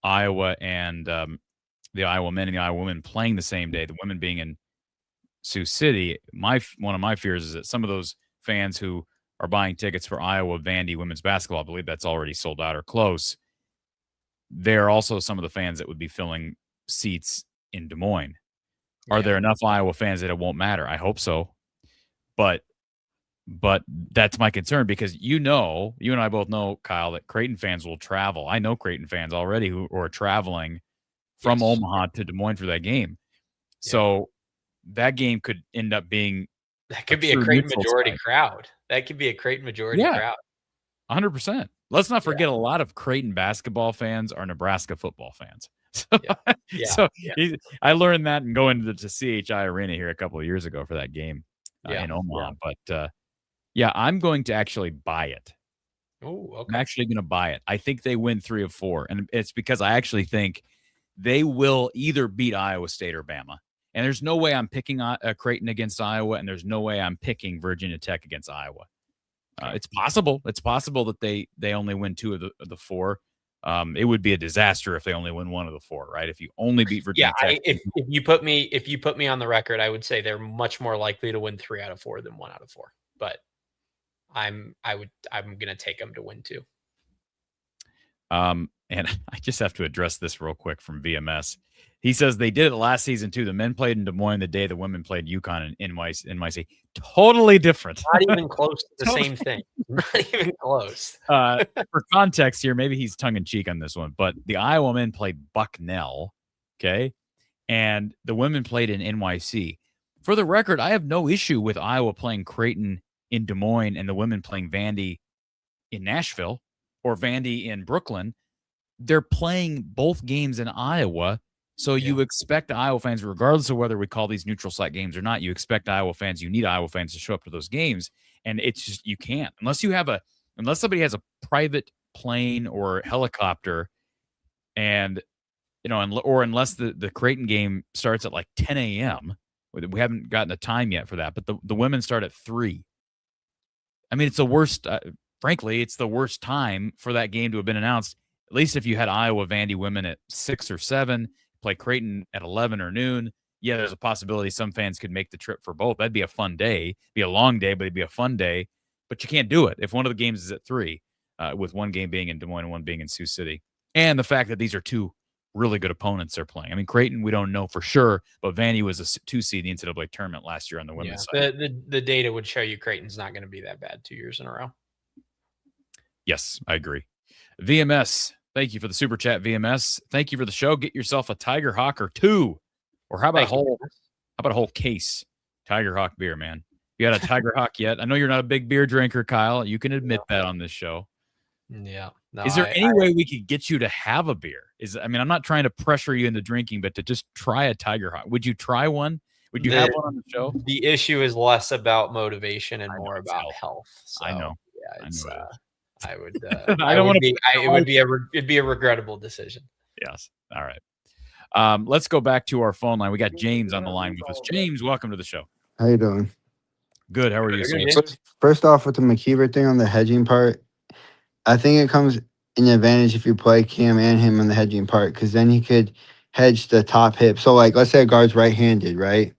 Iowa and the Iowa men and the Iowa women playing the same day, the women being in Sioux City, one of my fears is that some of those fans who are buying tickets for Iowa Vandy women's basketball, I believe that's already sold out or close. They're also some of the fans that would be filling seats in Des Moines. Are there enough Iowa fans that it won't matter? I hope so. But that's my concern, because you and I both know, Kyle, that Creighton fans will travel. I know Creighton fans already who are traveling from Omaha to Des Moines for that game. Yeah. So that game could end up being a Creighton majority crowd. That could be a Creighton majority crowd. 100%. Let's not forget a lot of Creighton basketball fans are Nebraska football fans. So, I learned that and going to the CHI Arena here a couple of years ago for that game in Omaha. But I'm going to actually buy it. Oh, okay. I'm actually going to buy it. I think they win 3 of 4, and it's because I actually think they will either beat Iowa State or Bama. And there's no way I'm picking Creighton against Iowa, and there's no way I'm picking Virginia Tech against Iowa. It's possible. It's possible that they only win 2 of the 4. It would be a disaster if they only win 1 of the 4, right? If you only beat Virginia Tech. If you put me on the record, I would say they're much more likely to win 3 out of 4 than 1 out of 4. But I'm going to take them to win 2. And I just have to address this real quick from VMS. He says they did it last season too. The men played in Des Moines the day the women played UConn in NYC. Totally different. Not even close to the same thing. Not even close. For context here, maybe he's tongue in cheek on this one, but the Iowa men played Bucknell, okay, and the women played in NYC. For the record, I have no issue with Iowa playing Creighton in Des Moines and the women playing Vandy in Nashville or Vandy in Brooklyn. They're playing both games in Iowa. So you expect Iowa fans, regardless of whether we call these neutral site games or not, you expect Iowa fans, you need Iowa fans to show up to those games. And it's just, you can't, unless somebody has a private plane or helicopter and, or unless the Creighton game starts at like 10 a.m. We haven't gotten a time yet for that, but the women start at 3. I mean, it's the worst, frankly, it's the worst time for that game to have been announced. At least if you had Iowa Vandy women at 6 or 7, play Creighton at 11 or noon. Yeah, there's a possibility some fans could make the trip for both. That'd be a fun day. It'd be a long day, but it'd be a fun day. But you can't do it if one of the games is at 3, with one game being in Des Moines and one being in Sioux City. And the fact that these are 2 really good opponents they're playing. I mean, Creighton, we don't know for sure, but Vandy was a 2 seed in the NCAA tournament last year on the women's side. The data would show you Creighton's not going to be that bad 2 years in a row. Yes, I agree. VMS, thank you for the super chat, VMS. Thank you for the show. Get yourself a Tiger Hawk or 2, or how about a whole case Tiger Hawk beer, man. You got a Tiger Hawk yet? I know you're not a big beer drinker, Kyle. You can admit that on this show. Yeah. No, Is there any way we could get you to have a beer? I'm not trying to pressure you into drinking, but to just try a Tiger Hawk. Would you try one? Would you have one on the show? The issue is less about motivation and I know, more it's about health. health. So, I know. yeah, it's, I know it is. I would, I don't want to. it'd be a regrettable decision. Yes. All right. Let's go back to our phone line. We got James on the line with us. James, welcome to the show. How you doing? Good. How are you, sir? First off, with the McKeever thing on the hedging part, I think it comes in advantage if you play Cam and him on the hedging part, because then he could hedge the top hip. So, like, let's say a guard's right-handed, right?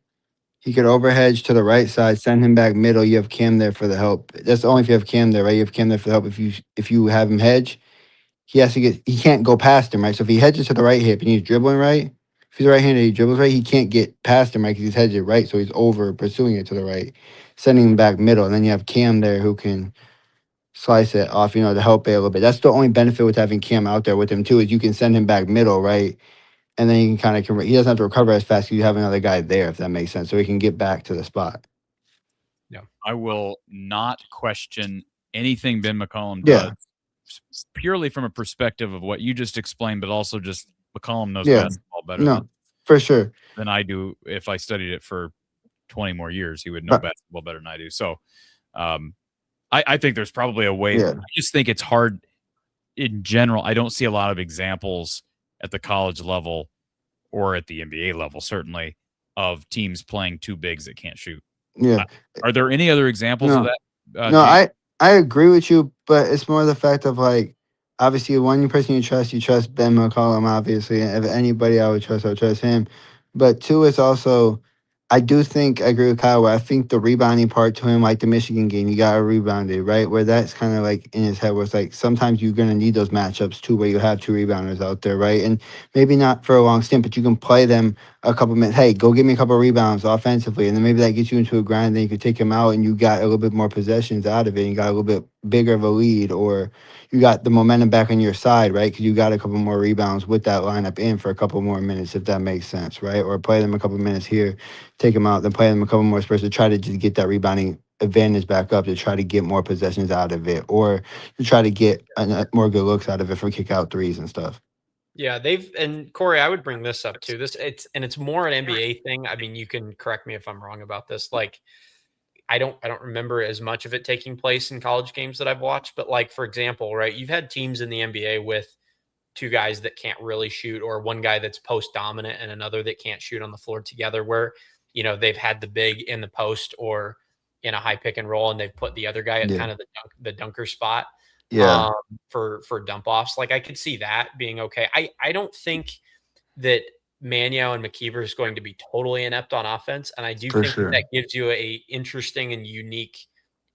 He could overhedge to the right side, send him back middle. You have Cam there for the help. That's only if you have Cam there, right? You have Cam there for the help. If you have him hedge, he can't go past him, right? So if he hedges to the right hip and he's dribbling right, if he's right-handed, he dribbles right, he can't get past him, right? Because he's hedged right, so he's over pursuing it to the right, sending him back middle. And then you have Cam there who can slice it off, to help it a little bit. That's the only benefit with having Cam out there with him too, is you can send him back middle, right? And then he can he doesn't have to recover as fast because you have another guy there, if that makes sense. So he can get back to the spot. Yeah. I will not question anything Ben McCollum does, purely from a perspective of what you just explained, but also just McCollum knows basketball better for sure than I do. If I studied it for 20 more years, he would know basketball better than I do. So I think there's probably a way. I just think it's hard in general. I don't see a lot of examples at the college level or at the NBA level, certainly, of teams playing two bigs that can't shoot. Yeah. Are there any other examples of that? No, I agree with you, but it's more the fact of, like, obviously, one person you trust Ben McCollum, obviously. And if anybody I would trust him. But two, it's also, I do think, I agree with Kyle, where I think the rebounding part to him, like the Michigan game, you got to rebound it, right? Where that's kind of like in his head, where it's like sometimes you're going to need those matchups too, where you have two rebounders out there, right? And maybe not for a long stint, but you can play them a couple minutes. Hey, go give me a couple of rebounds offensively. And then maybe that gets you into a grind. Then you could take him out and you got a little bit more possessions out of it. And you got a little bit bigger of a lead, or you got the momentum back on your side, right? Because you got a couple more rebounds with that lineup in for a couple more minutes, if that makes sense, right? Or play them a couple minutes here, take them out, then play them a couple more spurts to try to just get that rebounding advantage back up, to try to get more possessions out of it, or to try to get more good looks out of it for kick out threes and stuff. Yeah, and Corey, I would bring this up too. It's more an NBA thing. I mean, you can correct me if I'm wrong about this. Like, I don't remember as much of it taking place in college games that I've watched, but, like, for example, right, you've had teams in the NBA with two guys that can't really shoot, or one guy that's post dominant and another that can't shoot on the floor together, where, they've had the big in the post or in a high pick and roll, and they've put the other guy at kind of the dunker spot for dump offs. Like, I could see that being okay. I don't think that Maniau and McKeever is going to be totally inept on offense, and I do think that gives you a interesting and unique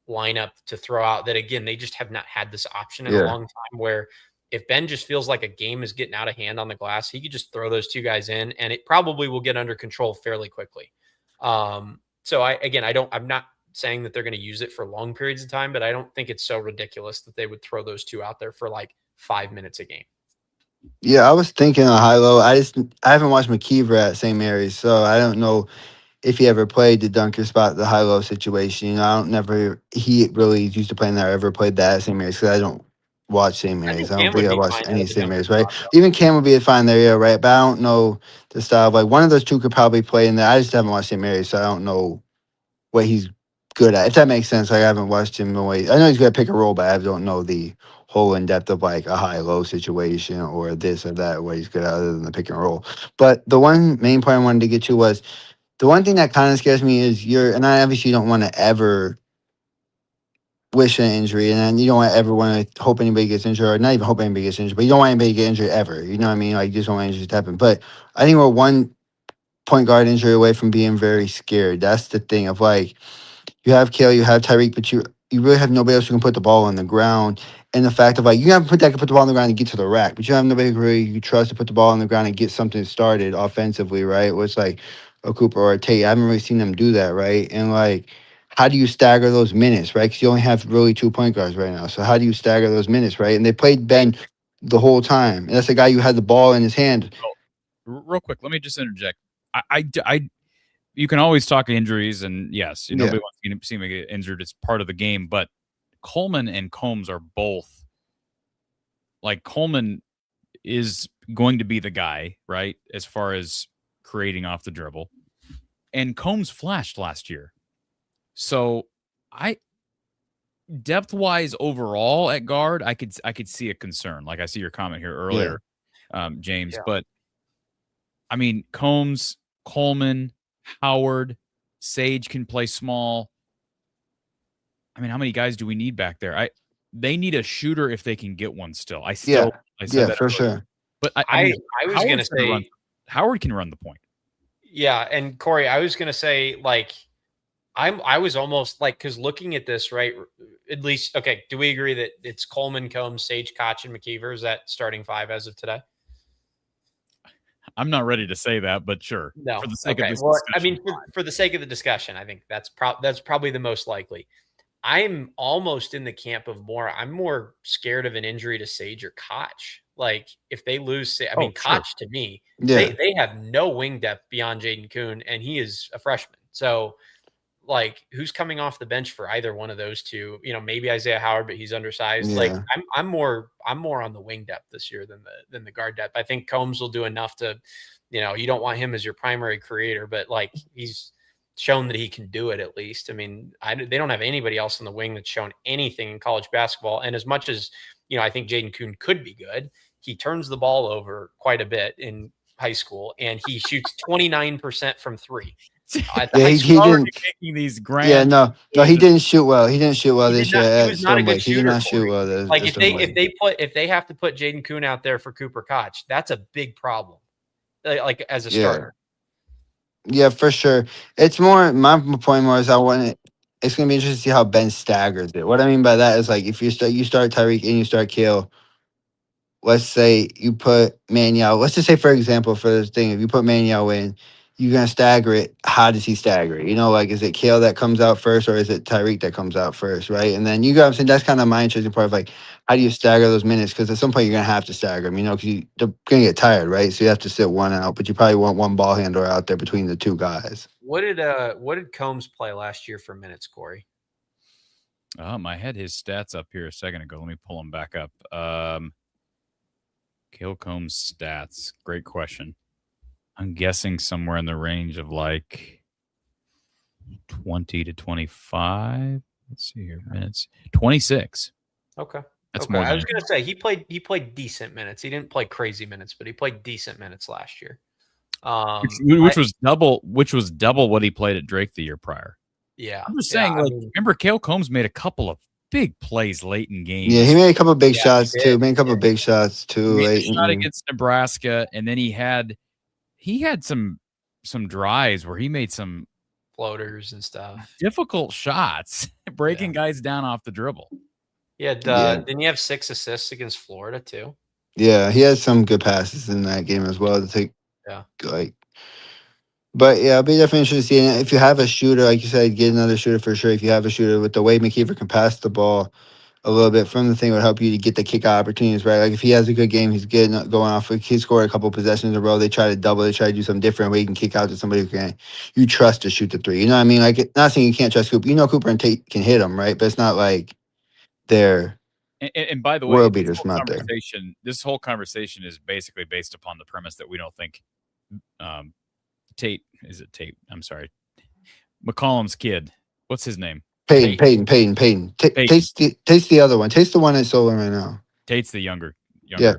lineup to throw out that, again, they just have not had this option in a long time, where if Ben just feels like a game is getting out of hand on the glass, he could just throw those two guys in and it probably will get under control fairly quickly. So I'm not saying that they're going to use it for long periods of time, but I don't think it's so ridiculous that they would throw those two out there for like 5 minutes a game. Yeah, I was thinking on high-low. I haven't watched McKeever at St. Mary's, so I don't know if he ever played the dunker spot, the high-low situation. He really used to play in there. I ever played that at St. Mary's, because I don't watch St. Mary's. I don't think I watched any St. Mary's, right? Even Cam would be fine there, yeah, right? But I don't know the style. Like, one of those two could probably play in there. I just haven't watched St. Mary's, so I don't know what he's good at, if that makes sense. Like, I haven't watched him the way I know he's good at pick and roll, but I don't know the whole in depth of like a high-low situation or this or that, what he's good at other than the pick and roll. But the one main point I wanted to get to was the one thing that kind of scares me is and I obviously don't want to ever wish an injury, and then you don't ever want to hope anybody gets injured, or not even hope anybody gets injured, but you don't want anybody to get injured ever. You know what I mean? Like, you just don't want injuries to happen. But I think we're one point guard injury away from being very scared. That's the thing of, like, you have Kale, you have Tyreek, but you really have nobody else who can put the ball on the ground. And the fact of, like, you have put the ball on the ground and get to the rack, but you have nobody who really you trust to put the ball on the ground and get something started offensively, right? Where it's like a Cooper or a Tate. I haven't really seen them do that, right? And, like, how do you stagger those minutes, right? Because you only have really 2 point guards right now. So how do you stagger those minutes, right? And they played Ben the whole time. And that's the guy who had the ball in his hand. Real quick, let me just interject. you can always talk injuries, and yes, Yeah. nobody wants to see him get injured. It's part of the game. But Coleman and Combs are both like Coleman is going to be the guy, right? As far as creating off the dribble, and Combs flashed last year. So depth wise overall at guard, I could see a concern. Like I see your comment here earlier, James. Yeah. But I mean, Combs, Coleman, Howard, Sage can play small. I mean, how many guys do we need back there? They need a shooter if they can get one still. I said that for earlier. sure. But I was going to say Howard can run the point. Yeah, and Corey, I was going to say like I was almost like because looking at this, right? At least, okay. Do we agree that it's Coleman, Combs, Sage, Koch, and McKeever? Is that starting five as of today? I'm not ready to say that, but sure. No. For the sake of this well, I discussion, mean, for the sake of the discussion, I think that's probably the most likely. I'm almost in the camp of I'm more scared of an injury to Sage or Koch. Like if they lose, I mean, sure. Koch to me, Yeah. they have no wing depth beyond Jaden Kuhn, and he is a freshman. So like who's coming off the bench for either one of those two? Maybe Isaiah Howard, but he's undersized. Yeah. Like I'm more on the wing depth this year than the guard depth. I think Combs will do enough to, you don't want him as your primary creator, but like he's shown that he can do it at least. I mean, they don't have anybody else in the wing that's shown anything in college basketball. And as much as, I think Jaden Kuhn could be good, he turns the ball over quite a bit in high school and he shoots 29% from three. He didn't making these grand. Yeah, no, he didn't shoot well. He didn't shoot well this year. He was not a good shooter. He did not shoot well. Like if they have to put Jaden Kuhn out there for Cooper Koch, that's a big problem. Like as a starter. Yeah, for sure. It's more my point more is it's gonna be interesting to see how Ben staggers it. What I mean by that is like if you start Tyreek and you start Kale. Let's say you put Manuel. Let's just say, for example, for this thing, if you put Manuel in, you're gonna stagger it. How does he stagger it? Like is it Kale that comes out first, or is it Tyreek that comes out first, right? And then you got what I'm saying. That's kind of my interesting part of like how do you stagger those minutes? Because at some point you're gonna have to stagger them, because they're gonna get tired, right? So you have to sit one out, but you probably want one ball handler out there between the two guys. What did Combs play last year for minutes, Corey? I had his stats up here a second ago. Let me pull them back up. Cale Combs stats. Great question. I'm guessing somewhere in the range of like 20 to 25. Let's see here. Minutes. 26. Okay. That's more. I was going to say he played decent minutes. He didn't play crazy minutes, but he played decent minutes last year. Which was double what he played at Drake the year prior. Yeah. I'm just saying, remember Cale Combs made a couple of big plays late in games. Yeah, he made a couple of big shots too. Made a couple of big shots too. He made a shot against Nebraska, and then he had some drives where he made some floaters and stuff. Difficult shots, breaking guys down off the dribble. Yeah, didn't you have 6 assists against Florida too? Yeah, he had some good passes in that game as well to take. Yeah. But yeah, it'll be definitely interesting to see. And if you have a shooter, like you said, get another shooter for sure. If you have a shooter with the way McKeever can pass the ball a little bit from the thing, would help you to get the kick out opportunities, right? Like if he has a good game, he's getting going off. He scored a couple of possessions in a row. They try to double. They try to do something different where you can kick out to somebody who you trust to shoot the three. You know what I mean? Like not saying you can't trust Cooper. Cooper and Tate can hit them, right? But it's not like they're and by the way, world beaters from out there. This whole conversation is basically based upon the premise that we don't think Tate. I'm sorry. McCollum's kid. What's his name? Peyton. Tate's the other one. Tate's the one that's solo right now. Tate's the younger. Yeah.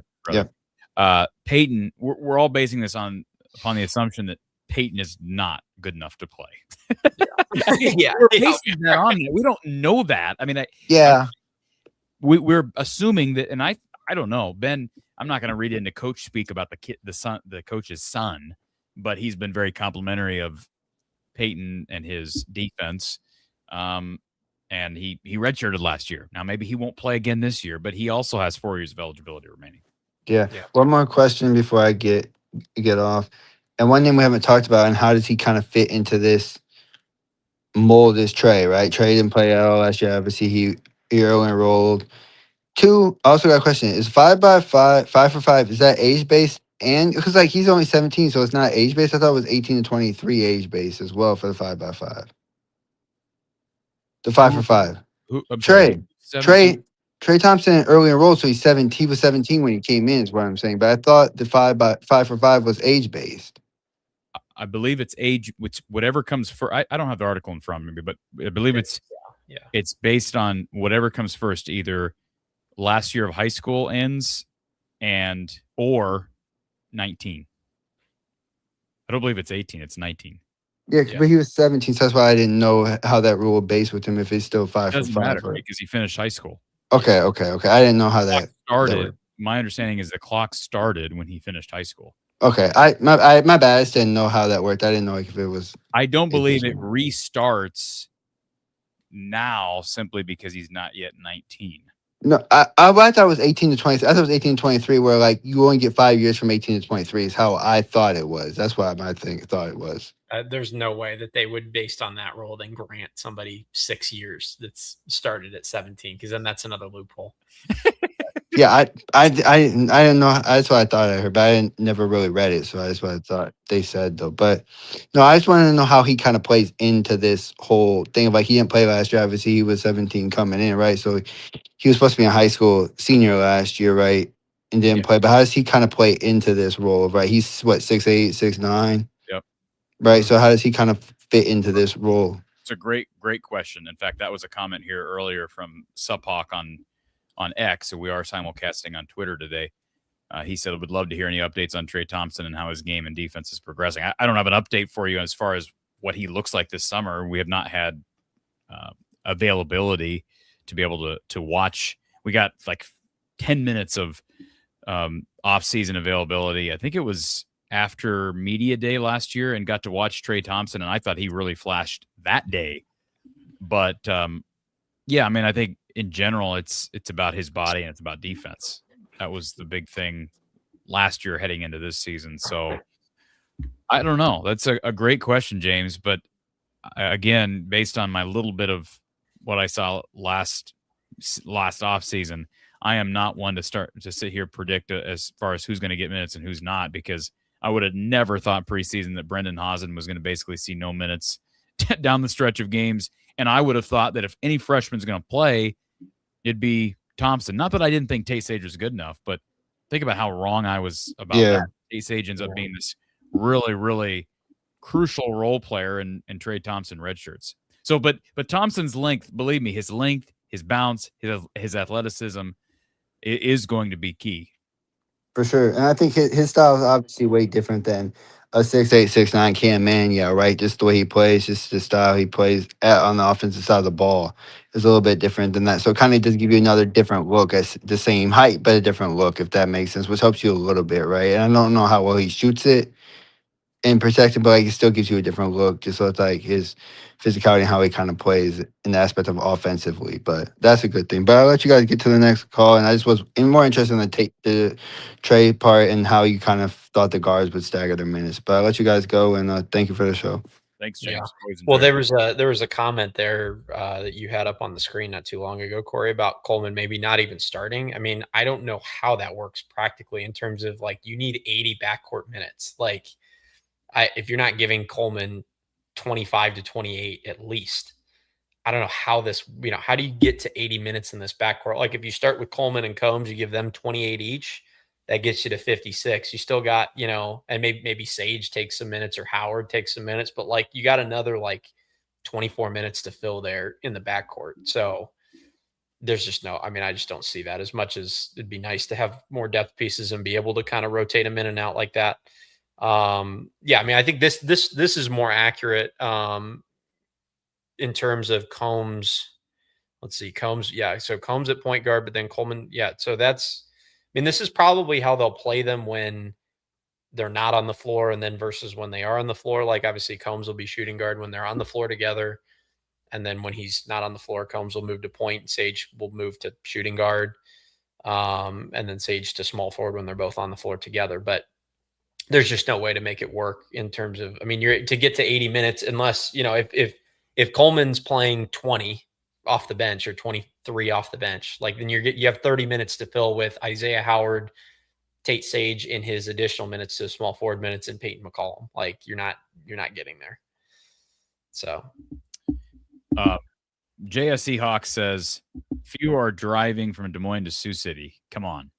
Peyton. We're all basing this upon the assumption that Peyton is not good enough to play. We're basing that on that. We don't know that. I mean, we're assuming that, and I don't know, Ben. I'm not going to read into coach speak about the coach's son, but he's been very complimentary of Peyton and his defense. And he redshirted last year. Now maybe he won't play again this year, but he also has 4 years of eligibility remaining. Yeah. One more question before I get off. And one thing we haven't talked about, and how does he kind of fit into this mold is Trey, right? Trey didn't play at all last year. Obviously, he enrolled. 2, also got a question. Is 5x5, 5 for 5, is that age-based and because like he's only 17, so it's not age based. I thought it was 18 to 23 age based as well for the 5x5. The 5 for 5. Who? I'm Trey, sorry. 17? Trey Thompson early enrolled, so he's 17. He was 17 when he came in, is what I'm saying. But I thought the 5 for 5 was age based. I believe it's age, which whatever comes first. I don't have the article in front of me, but I believe it's based on whatever comes first, either last year of high school ends or 19. I don't believe it's 18. It's 19. Yeah, but he was 17, so that's why I didn't know how that rule based with him if it's still 5 It for doesn't 5. matter, Right? right? Because he finished high school. Okay. I didn't know how that Started. worked. My understanding is the clock started when he finished high school. Okay, my bad. I just didn't know how that worked. I didn't know if it was. I don't believe it restarts now simply because he's not yet 19. No, I thought it was 18 to 23. I thought it was 18 to 23, where like you only get 5 years from 18 to 23 is how I thought it was. That's what I thought it was. There's no way that they would, based on that rule, then grant somebody 6 years that's started at 17, because then that's another loophole. Yeah, I didn't know. That's what I thought I heard, but I never really read it, so that's what I thought they said though. But no, I just wanted to know how he kind of plays into this whole thing of like he didn't play last year. Obviously, he was 17 coming in, right? So he was supposed to be in high school senior last year, right? And didn't play. But how does he kind of play into this role, right? He's what, 6'8", 6'9"? Yep. Right. So how does he kind of fit into this role? It's a great question. In fact, that was a comment here earlier from Subhawk on X, so we are simulcasting on Twitter today. He said, would love to hear any updates on Trey Thompson and how his game and defense is progressing. I don't have an update for you as far as what he looks like this summer. We have not had availability to be able to watch. We got like 10 minutes of off-season availability. I think it was after media day last year, and got to watch Trey Thompson, and I thought he really flashed that day. But yeah, I mean, I think in general, it's about his body and it's about defense. That was the big thing last year heading into this season. So I don't know. That's a great question, James. But again, based on my little bit of what I saw last off season, I am not one to sit here predict as far as who's going to get minutes and who's not, because I would have never thought preseason that Brendan Hazen was going to basically see no minutes down the stretch of games. And I would have thought that if any freshman's going to play, it'd be Thompson. Not that I didn't think Tate Sage was good enough, but think about how wrong I was about that. Tate Sage ends up being this really, really crucial role player, and Trey Thompson redshirts. So, but Thompson's length, believe me, his bounce, his athleticism is going to be key. For sure. And I think his style is obviously way different than a 6'8", 6'9" Cam Mannion, right? Just the way he plays, just the style he plays on the offensive side of the ball is a little bit different than that. So it kind of does give you another different look at the same height, but a different look, if that makes sense, which helps you a little bit, right? And I don't know how well he shoots it and protected, but like it still gives you a different look, just so it's like his physicality and how he kind of plays in the aspect of offensively. But that's a good thing. But I'll let you guys get to the next call, and I just was more interested in the Trey part and how you kind of thought the guards would stagger their minutes. But I'll let you guys go, and thank you for the show. Thanks, James. Yeah. Well, there was a comment there that you had up on the screen not too long ago, Corey, about Coleman maybe not even starting. I mean, I don't know how that works practically in terms of like you need 80 backcourt minutes. Like, if you're not giving Coleman 25 to 28 at least, I don't know how this, how do you get to 80 minutes in this backcourt? Like if you start with Coleman and Combs, you give them 28 each, that gets you to 56. You still got, and maybe Sage takes some minutes or Howard takes some minutes, but like you got another like 24 minutes to fill there in the backcourt. So there's just I just don't see that, as much as it'd be nice to have more depth pieces and be able to kind of rotate them in and out like that. I think this is more accurate in terms of Combs. Let's see, Combs. Yeah. So Combs at point guard, but then Coleman. Yeah. So this is probably how they'll play them when they're not on the floor, and then versus when they are on the floor. Like obviously Combs will be shooting guard when they're on the floor together. And then when he's not on the floor, Combs will move to point, Sage will move to shooting guard. And then Sage to small forward when they're both on the floor together. But there's just no way to make it work in terms of, you're to get to 80 minutes unless, if Coleman's playing 20 off the bench or 23 off the bench, like then you have 30 minutes to fill with Isaiah Howard Tate Sage in his additional minutes to small forward minutes and Peyton McCollum. Like you're not getting there. So JSC Hawk says few are driving from Des Moines to Sioux City. Come on.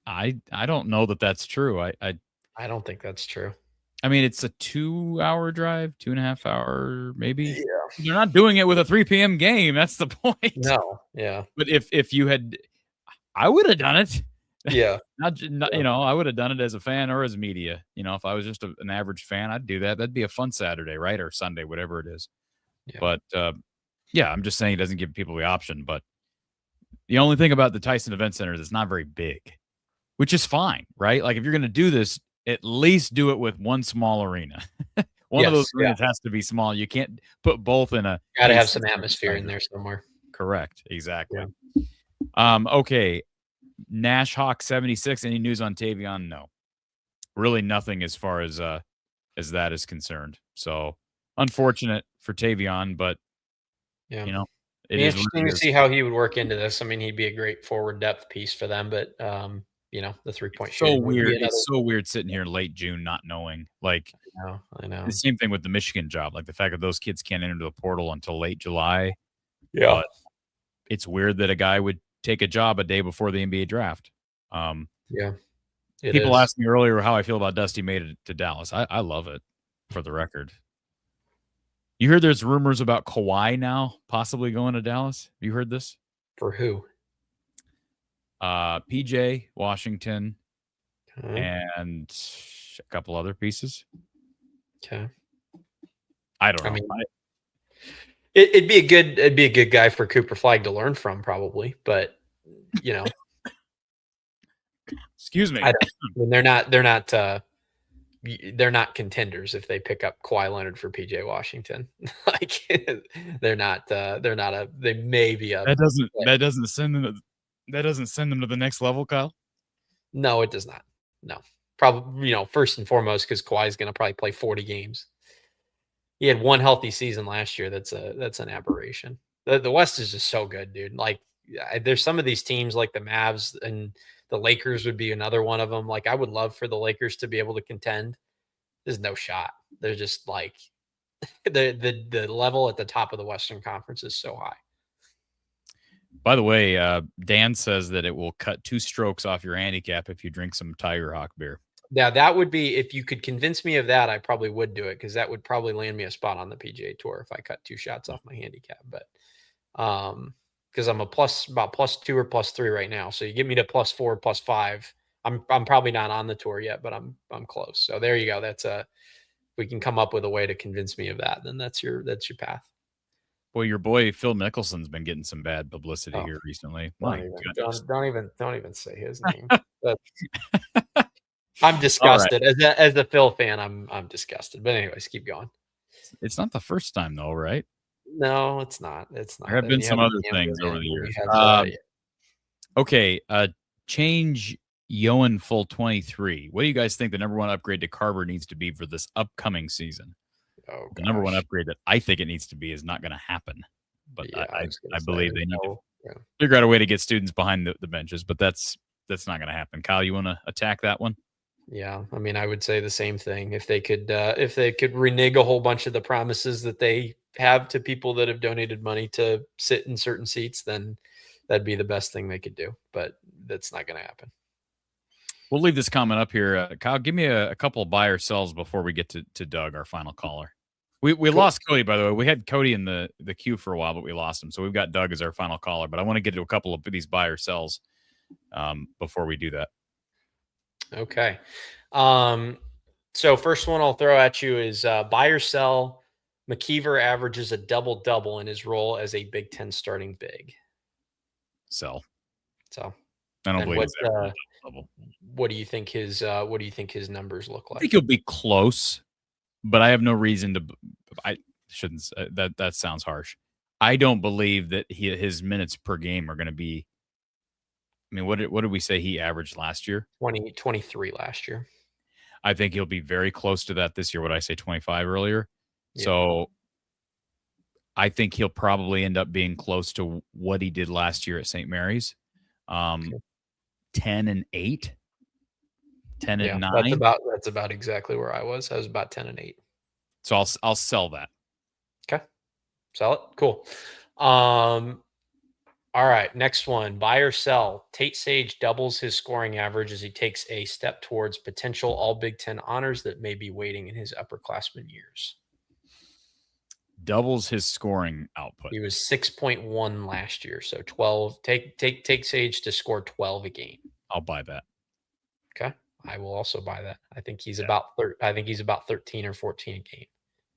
I don't know that that's true. I don't think that's true. I mean, it's a 2-hour drive, 2.5 hour, maybe. Yeah. They're not doing it with a 3 p.m. game. That's the point. No. Yeah. But if you had, I would have done it. Yeah. Not, you know, I would have done it as a fan or as media. You know, if I was just an average fan, I'd do that. That'd be a fun Saturday, right? Or Sunday, whatever it is. Yeah. But yeah, I'm just saying it doesn't give people the option. But the only thing about the Tyson Event Center is it's not very big, which is fine, right? Like if you're going to do this, at least do it with one small arena. One of those arenas has to be small. You can't put both in a. Got to have some atmosphere in there somewhere. Correct. Exactly. Yeah. Okay. Nash Hawk 76. Any news on Tavion? No. Really nothing as far as that is concerned. So unfortunate for Tavion, but you know, it'd be interesting to see how he would work into this. I mean, he'd be a great forward depth piece for them, but you know, the 3-point shooting. So weird. It's so weird sitting here late June not knowing. Like, I know. The same thing with the Michigan job. Like the fact that those kids can't enter the portal until late July. Yeah. But it's weird that a guy would take a job a day before the NBA draft. Yeah. People asked me earlier how I feel about Dusty made it to Dallas. I love it, for the record. You heard there's rumors about Kawhi now possibly going to Dallas? Have you heard this? For who? PJ, Washington, and a couple other pieces. Okay. I don't know. I mean, it'd be a good guy for Cooper Flag to learn from, probably. But you know, excuse me. I mean, they're not contenders if they pick up Kawhi Leonard for PJ Washington. Like they're not. They may be a. That doesn't send them to the next level, Kyle. No, it does not. No, probably, you know, first and foremost, because Kawhi's going to probably play 40 games. He had one healthy season last year. That's an aberration. The West is just so good, dude. Like there's some of these teams like the Mavs and the Lakers would be another one of them. Like I would love for the Lakers to be able to contend. There's no shot. They're just like the level at the top of the Western Conference is so high. By the way, Dan says that it will cut 2 strokes off your handicap if you drink some Tiger Hawk beer. Yeah, that would be, if you could convince me of that, I probably would do it because that would probably land me a spot on the PGA Tour if I cut 2 shots off my handicap. But because I'm about +2 or +3 right now, so you get me to +4, +5. I'm probably not on the tour yet, but I'm close. So there you go. That's we can come up with a way to convince me of that. Then that's your path. Well, your boy Phil Mickelson's been getting some bad publicity here recently. Don't even say his name. I'm disgusted. Right. As a Phil fan, I'm disgusted. But anyways, keep going. It's not the first time though, right? No, it's not. It's not. There have been some other things over the years. Okay, change Yoan full 23. What do you guys think the number 1 upgrade to Carver needs to be for this upcoming season? Oh, the number 1 upgrade that I think it needs to be is not going to happen, but yeah, I believe they need to figure out a way to get students behind the benches, but that's not going to happen. Kyle, you want to attack that one? Yeah, I mean, I would say the same thing. If they could renege a whole bunch of the promises that they have to people that have donated money to sit in certain seats, then that'd be the best thing they could do. But that's not going to happen. We'll leave this comment up here. Kyle, give me a couple of buy or sells before we get to Doug, our final caller. We cool. Lost Cody, by the way. We had Cody in the queue for a while, but we lost him. So we've got Doug as our final caller. But I want to get to a couple of these buy or sells before we do that. Okay. So first one I'll throw at you is buy or sell. McKeever averages a double-double in his role as a Big Ten starting big. Sell. So I don't believe it's what do you think his numbers look like? I think he'll be close, but I have no reason to. I shouldn't say that. That sounds harsh. I don't believe that his minutes per game are going to be. I mean, what did we say he averaged last year? 23 last year. I think he'll be very close to that this year. What did I say, 25 earlier? Yeah. So I think he'll probably end up being close to what he did last year at St. Mary's. Okay. 10-8, 10-9. That's about exactly where I was. I was about 10-8. So I'll sell that. Okay. Sell it. Cool. All right, next one, buy or sell. Tate Sage doubles his scoring average as he takes a step towards potential all Big Ten honors that may be waiting in his upperclassman years. Doubles his scoring output. He was 6.1 last year, so 12. Take Sage to score 12 a game. I'll buy that. Okay, I will also buy that. I think he's about 13 or 14 a game.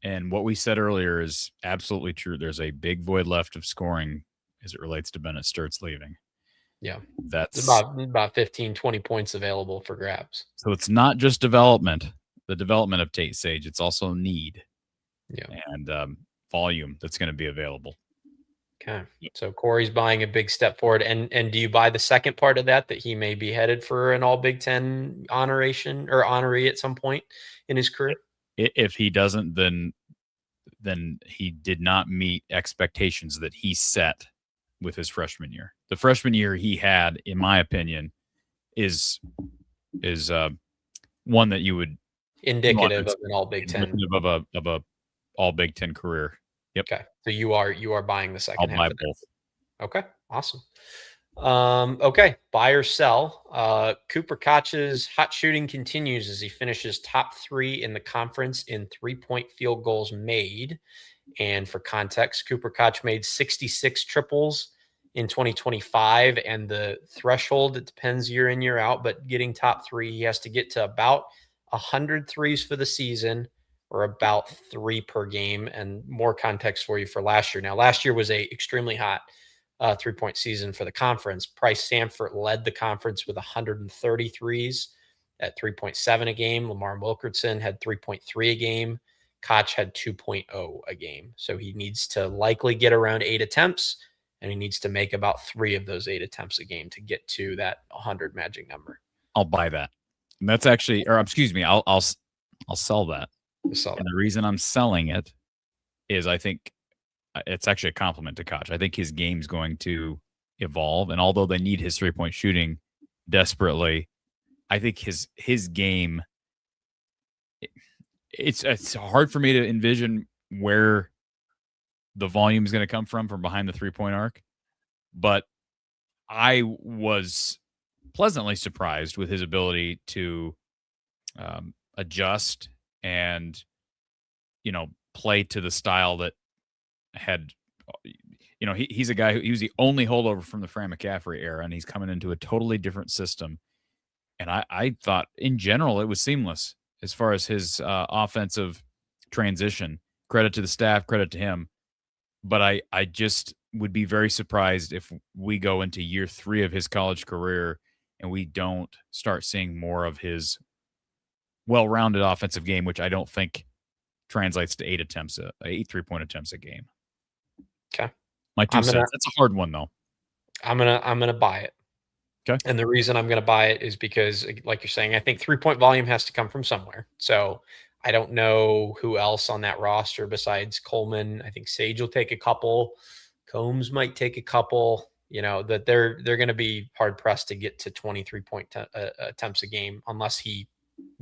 And what we said earlier is absolutely true. There's a big void left of scoring as it relates to Bennett Sturt's leaving. Yeah. That's about 15, 20 points available for grabs. So it's not just development, the development of Tate Sage. It's also need. Yeah. And volume that's going to be available. Okay. So Corey's buying a big step forward. And do you buy the second part of that he may be headed for an all Big Ten honoration or honoree at some point in his career? If he doesn't, then he did not meet expectations that he set with his freshman year. The freshman year he had, in my opinion, is one that you would indicative of an all Big Ten of a all Big Ten career. Yep. Okay. So you are buying the second half. I'll buy both. Okay. Awesome. Okay. Buy or sell. Cooper Koch's hot shooting continues as he finishes top 3 in the conference in 3-point field goals made. And for context, Cooper Koch made 66 triples in 2025, and the threshold, it depends year in, year out, but getting top 3, he has to get to about 100 threes for the season, or about 3 per game. And more context for you for last year. Now, last year was a extremely hot 3-point season for the conference. Price Samford led the conference with 130 threes at 3.7 a game. Lamar Wilkerson had 3.3 a game. Koch had 2.0 a game. So he needs to likely get around 8 attempts, and he needs to make about 3 of those 8 attempts a game to get to that 100 magic number. I'll buy that. And that's actually, or excuse me, I'll sell that. And the reason I'm selling it is I think it's actually a compliment to Koch. I think his game's going to evolve, and although they need his 3-point shooting desperately, I think his game, it's hard for me to envision where the volume is going to come from behind the 3-point arc, but I was pleasantly surprised with his ability to adjust and, play to the style that had, he's a guy he was the only holdover from the Fran McCaffrey era, and he's coming into a totally different system. And I thought in general it was seamless as far as his offensive transition. Credit to the staff, credit to him. But I just would be very surprised if we go into year 3 of his college career and we don't start seeing more of his well-rounded offensive game, which I don't think translates to 8 3-point attempts a game. Okay. My 2 cents. That's a hard one though. I'm gonna buy it. Okay. And the reason I'm gonna buy it is because, like you're saying, I think 3-point volume has to come from somewhere. So I don't know who else on that roster besides Coleman. I think Sage will take a couple. Combs might take a couple. That they're going to be hard pressed to get to 23-point attempts a game unless he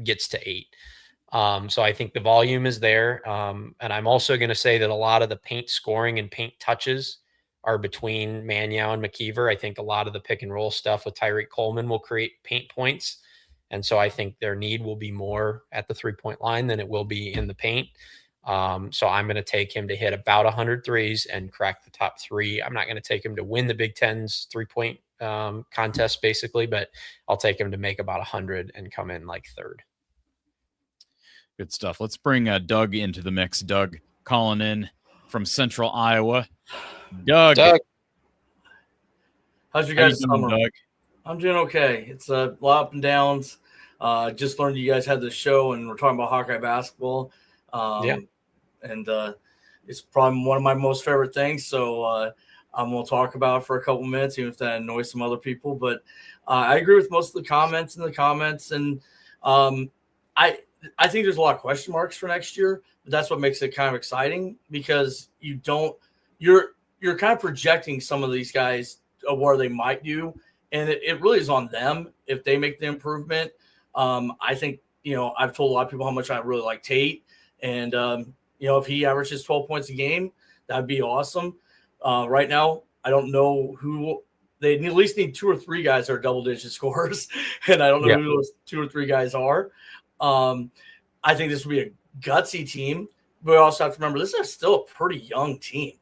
gets to 8. So I think the volume is there. And I'm also going to say that a lot of the paint scoring and paint touches are between Manyow and McKeever. I think a lot of the pick and roll stuff with Tyreek Coleman will create paint points. And so I think their need will be more at the 3-point line than it will be in the paint. So I'm going to take him to hit about 100 threes and crack the top 3. I'm not going to take him to win the Big Ten's 3-point contest, basically, but I'll take him to make about 100 and come in like 3rd. Good stuff. Let's bring Doug into the mix. Doug calling in from Central Iowa. Doug. How's your guys' doing, summer? Doug? I'm doing okay. It's a lot up and downs. Just learned you guys had this show and we're talking about Hawkeye basketball. And it's probably one of my most favorite things. So I'm going to talk about it for a couple minutes, even if that annoys some other people. But I agree with most of the comments. And I think there's a lot of question marks for next year. But that's what makes it kind of exciting because you're kind of projecting some of these guys of where they might do. and it really is on them if they make the improvement. I think, I've told a lot of people how much I really like Tate, and if he averages 12 points a game, that'd be awesome. Right now, I don't know who they at least need 2 or 3 guys that are double-digit scorers, and I don't know who those 2 or 3 guys are. I think this would be a gutsy team, but we also have to remember this is still a pretty young team.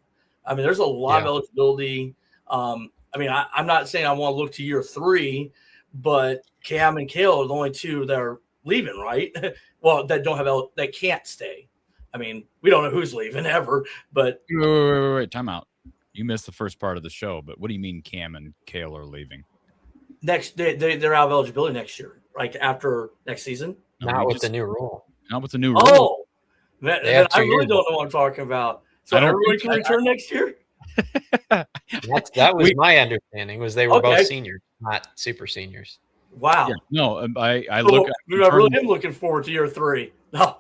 I mean, there's a lot of eligibility. I'm not saying I want to look to year 3, but Cam and Kale are the only 2 that are leaving, right? Well, that don't have that can't stay. I mean, we don't know who's leaving ever, but wait, time out. You missed the first part of the show, but what do you mean Cam and Kale are leaving? They're out of eligibility next year, like after next season. Not with the new rule. Not with the new rule. Oh, I really don't know what I'm talking about. So everyone can return next year? That was my understanding, was they were both seniors, not super seniors. Wow. Yeah, no, I really am looking forward to year 3. No.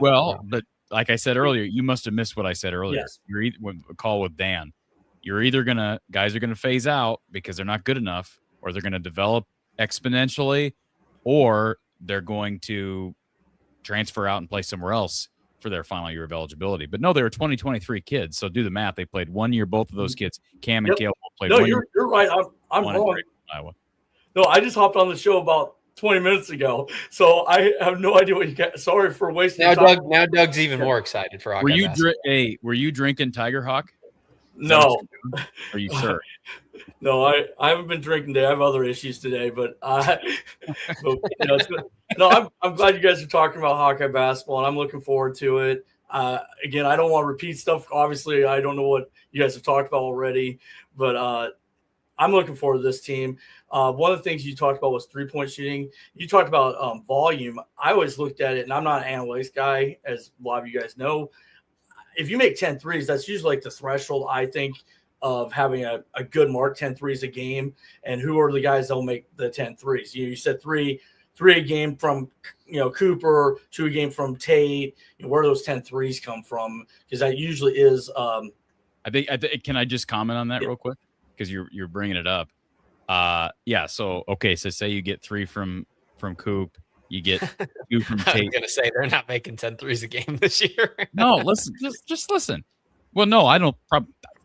Well, but like I said earlier, you must have missed what I said earlier. Yes. You're a call with Dan. You're either guys are gonna phase out because they're not good enough, or they're gonna develop exponentially, or they're going to transfer out and play somewhere else for their final year of eligibility. But no, they were 2023 kids, so do the math. They played 1 year, both of those kids, Cam and Kale played 1 year. You're right. I'm wrong. Iowa. No, I just hopped on the show about 20 minutes ago, so I have no idea what you got. Sorry for wasting time. Now Doug's even more excited for Hawkeye. Were you drinking Tiger Hawk? No. Are you sure? No, I haven't been drinking today. I have other issues today, but it's good. No, I'm glad you guys are talking about Hawkeye basketball, and I'm looking forward to it. Again, I don't want to repeat stuff. Obviously, I don't know what you guys have talked about already, but I'm looking forward to this team. One of the things you talked about was 3-point shooting. You talked about volume. I always looked at it, and I'm not an analytics guy, as a lot of you guys know. If you make 10 threes, that's usually like the threshold, I think, of having a good mark, 10 threes a game. And who are the guys that will make the 10 threes? You said three a game from Cooper, 2 a game from Tate. Where do those 10 threes come from? Because that usually is. I think. Can I just comment on that real quick? Because you're bringing it up. So say you get 3 from Coop, you get 2 from Tate. I was gonna say they're not making 10 threes a game this year. No, listen, just listen. Well, no, I don't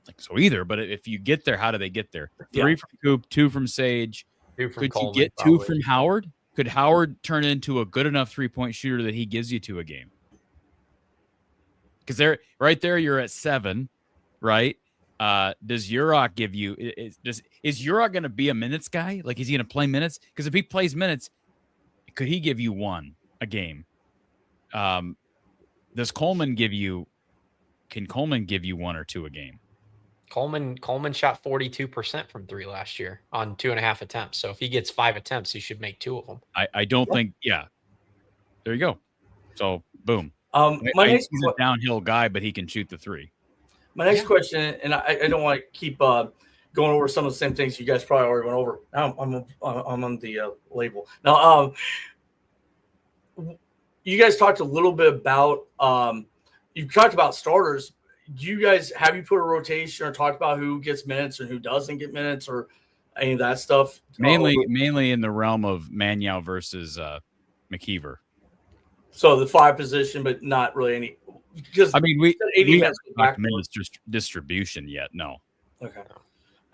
think so either. But if you get there, how do they get there? 3 from Coop, 2 from Sage. 2 from Could Coleman, you get probably 2 from Howard? Could Howard turn into a good enough 3-point shooter that he gives you 2 a game? Because right there, you're at 7, right? Does Urok give you? Is Urok going to be a minutes guy? Like, is he going to play minutes? Because if he plays minutes, could he give you 1 a game? Does Coleman give you? Can Coleman give you 1 or 2 a game? Coleman shot 42% from 3 last year on 2.5 attempts. So if he gets 5 attempts, he should make 2 of them. I don't think. Yeah, there you go. So boom. He's a downhill guy, but he can shoot the 3. My next question, and I don't want to keep going over some of the same things you guys probably already went over. I'm on the label now. You guys talked a little bit about you talked about starters. Do you guys have you put a rotation or talked about who gets minutes and who doesn't get minutes or any of that stuff? Mainly in the realm of Manyao versus McKeever. So the 5 position, but not really any. Because I mean, we haven't talked minutes distribution yet. No. Okay.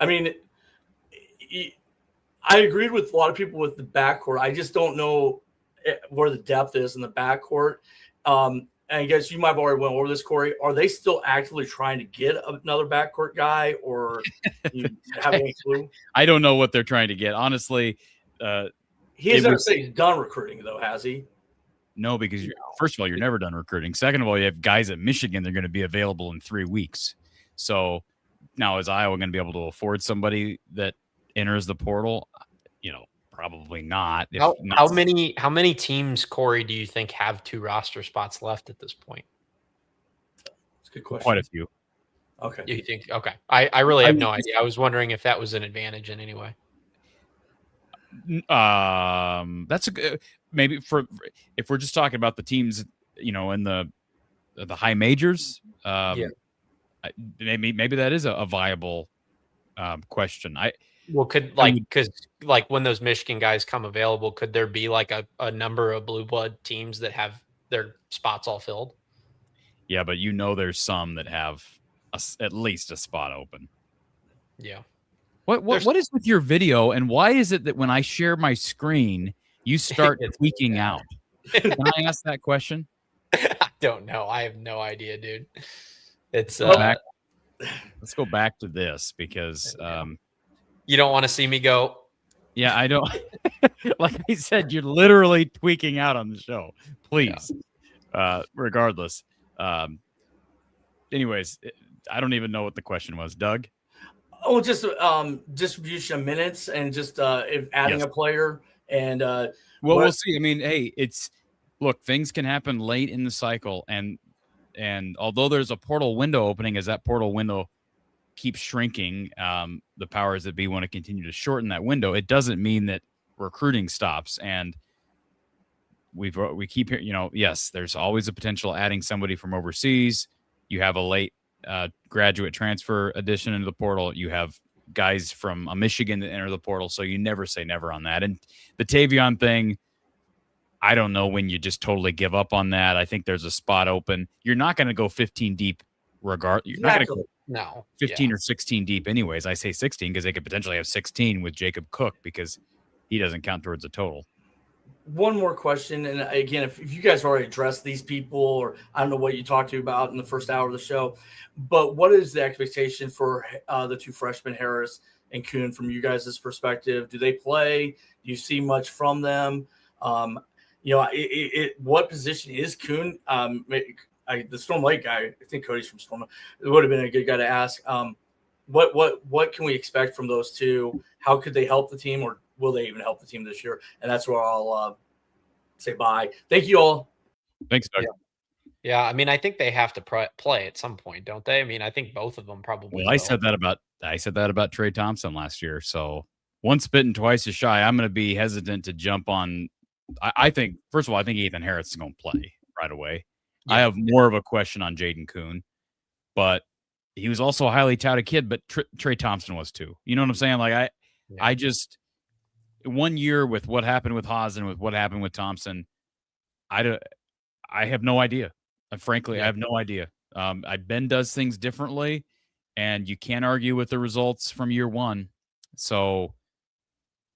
I mean, I agreed with a lot of people with the backcourt. I just don't know where the depth is in the backcourt. And I guess you might have already went over this, Corey. Are they still actively trying to get another backcourt guy, or you have any clue? I don't know what they're trying to get. Honestly, he hasn't said he's done recruiting, though, has he? No, because first of all, you're never done recruiting. Second of all, you have guys at Michigan. They're going to be available in 3 weeks. So now is Iowa going to be able to afford somebody that enters the portal? Probably not. How many teams, Corey, do you think have 2 roster spots left at this point? That's a good question. Quite a few. Okay. You think? Okay. I really have no idea. I was wondering if that was an advantage in any way. That's a good maybe for if we're just talking about the teams, in the high majors. Maybe that is a viable question. Well, could because when those Michigan guys come available, could there be like a number of blue blood teams that have their spots all filled? Yeah, but there's some that have at least a spot open. Yeah. What is with your video, and why is it that when I share my screen, you start tweaking out? Can I ask that question? I don't know. I have no idea, dude. It's let's go back to this because you don't want to see me go. Yeah, I don't. Like I said, you're literally tweaking out on the show. Please, regardless. Anyways, I don't even know what the question was, Doug. Oh, just distribution of minutes and just if adding a player and we'll see. I mean, hey, look, things can happen late in the cycle, and although there's a portal window opening, as that portal window keeps shrinking, the powers that be want to continue to shorten that window. It doesn't mean that recruiting stops, and we keep hearing, yes, there's always a potential adding somebody from overseas. You have a late graduate transfer addition into the portal. You have guys from Michigan that enter the portal, so you never say never on that. And the Tavion thing, I don't know when you just totally give up on that. I think there's a spot open. You're not going to go 15 deep You're not going to go 15 or 16 deep anyways. I say 16 because they could potentially have 16 with Jacob Cook because he doesn't count towards the total. One more question, and again, if you guys already addressed these people, or I don't know what you talked to about in the first hour of the show, but what is the expectation for the two freshmen, Harris and Kuhn, from you guys' perspective? Do they play? Do you see much from them? What position is Kuhn? The Storm Lake guy, I think Cody's from Storm. It would have been a good guy to ask. What can we expect from those two? How could they help the team, or will they even help the team this year? And that's where I'll say bye. Thank you all. Thanks, Doug. Yeah, I mean, I think they have to play at some point, don't they? I mean, I think both of them probably. Well, I said that about Trey Thompson last year. So once bitten, twice as shy. I'm going to be hesitant to jump on. I think, first of all, I think Ethan Harris is going to play right away. Yeah. I have more of a question on Jaden Kuhn, but he was also a highly touted kid, but Trey Thompson was too. You know what I'm saying? Like I just 1 year with what happened with Haas and with what happened with Thompson, I have no idea. Frankly, I have no idea. Ben does things differently, and you can't argue with the results from year one. So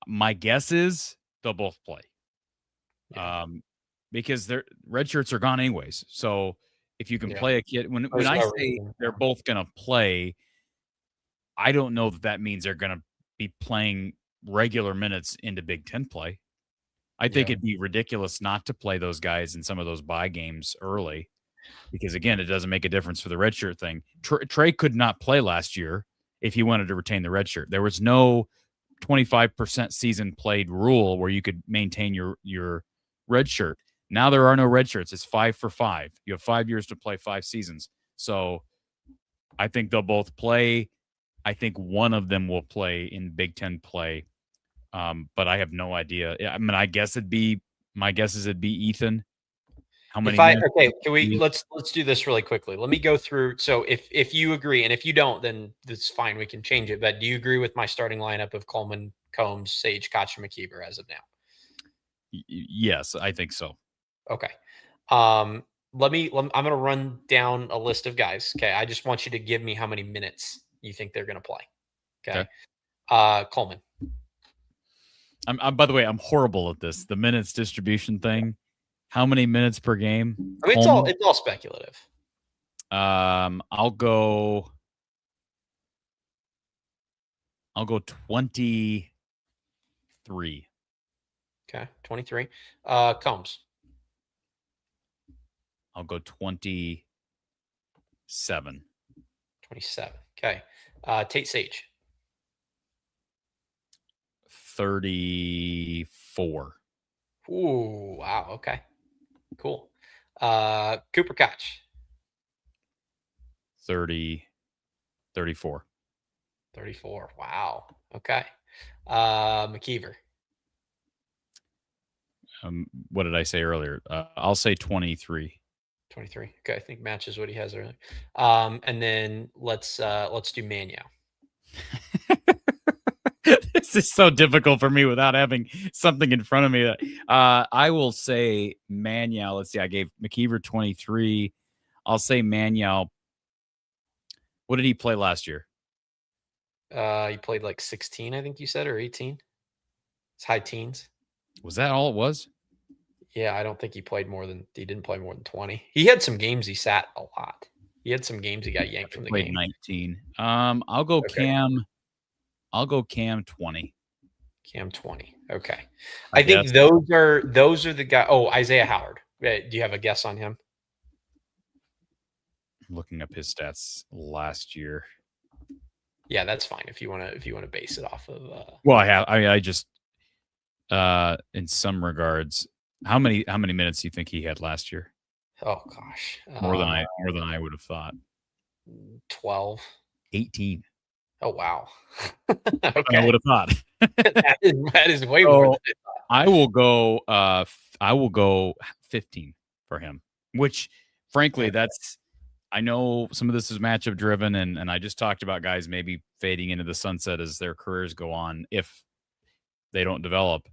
my guess is they'll both play. Because their red shirts are gone anyways. So if you can play a kid, when I say they're both going to play, I don't know that means they're going to be playing regular minutes into Big Ten play. I think it'd be ridiculous not to play those guys in some of those bye games early, because again, it doesn't make a difference for the red shirt thing. Trey could not play last year if he wanted to retain the red shirt. There was no 25% season played rule where you could maintain your red shirt. Now there are no red shirts. It's 5 for 5. You have 5 years to play 5 seasons. So I think they'll both play. I think one of them will play in Big Ten play. But I have no idea. I mean, my guess is it'd be Ethan. How many? Can we let's do this really quickly. Let me go through. So if you agree, and if you don't, then that's fine. We can change it. But do you agree with my starting lineup of Coleman, Combs, Sage, Koch, and McKeever as of now? Yes, I think so. Okay. I'm going to run down a list of guys. Okay. I just want you to give me how many minutes you think they're going to play. Okay. Coleman. By the way, I'm horrible at this. The minutes distribution thing. How many minutes per game? I mean, it's all speculative. I'll go 23. Okay. 23. Combs. I'll go 27. 27. Okay. Tate Sage. 34. Ooh, wow. Okay. Cool. Cooper Koch. 34. 34. Wow. Okay. McKeever. What did I say earlier? I'll say 23. 23. Okay, I think matches what he has earlier. And then let's do Manio. This is so difficult for me without having something in front of me. I will say Manuel. Let's see. I gave McKeever 23. I'll say Manuel. What did he play last year? He played like 16, I think you said, or 18. It's high teens. Was that all it was? Yeah, I don't think he didn't play more than 20. He had some games he sat a lot. He had some games he got yanked from the Played game. 19. I'll go Okay. Cam. I'll go Cam 20. Cam 20. Okay. I I think guess. those are the guys. Oh, Isaiah Howard. Do you have a guess on him? Looking up his stats last year. Yeah, that's fine if you want to base it off of Well, I have. I just in some regards, how many minutes do you think he had last year? oh gosh. More than I would have thought. 12. 18. Oh wow. I Okay. would have thought. that is way more than I thought. I will go. I will go 15 for him. Which, frankly, that's. I know some of this is matchup driven, and I just talked about guys maybe fading into the sunset as their careers go on if they don't develop.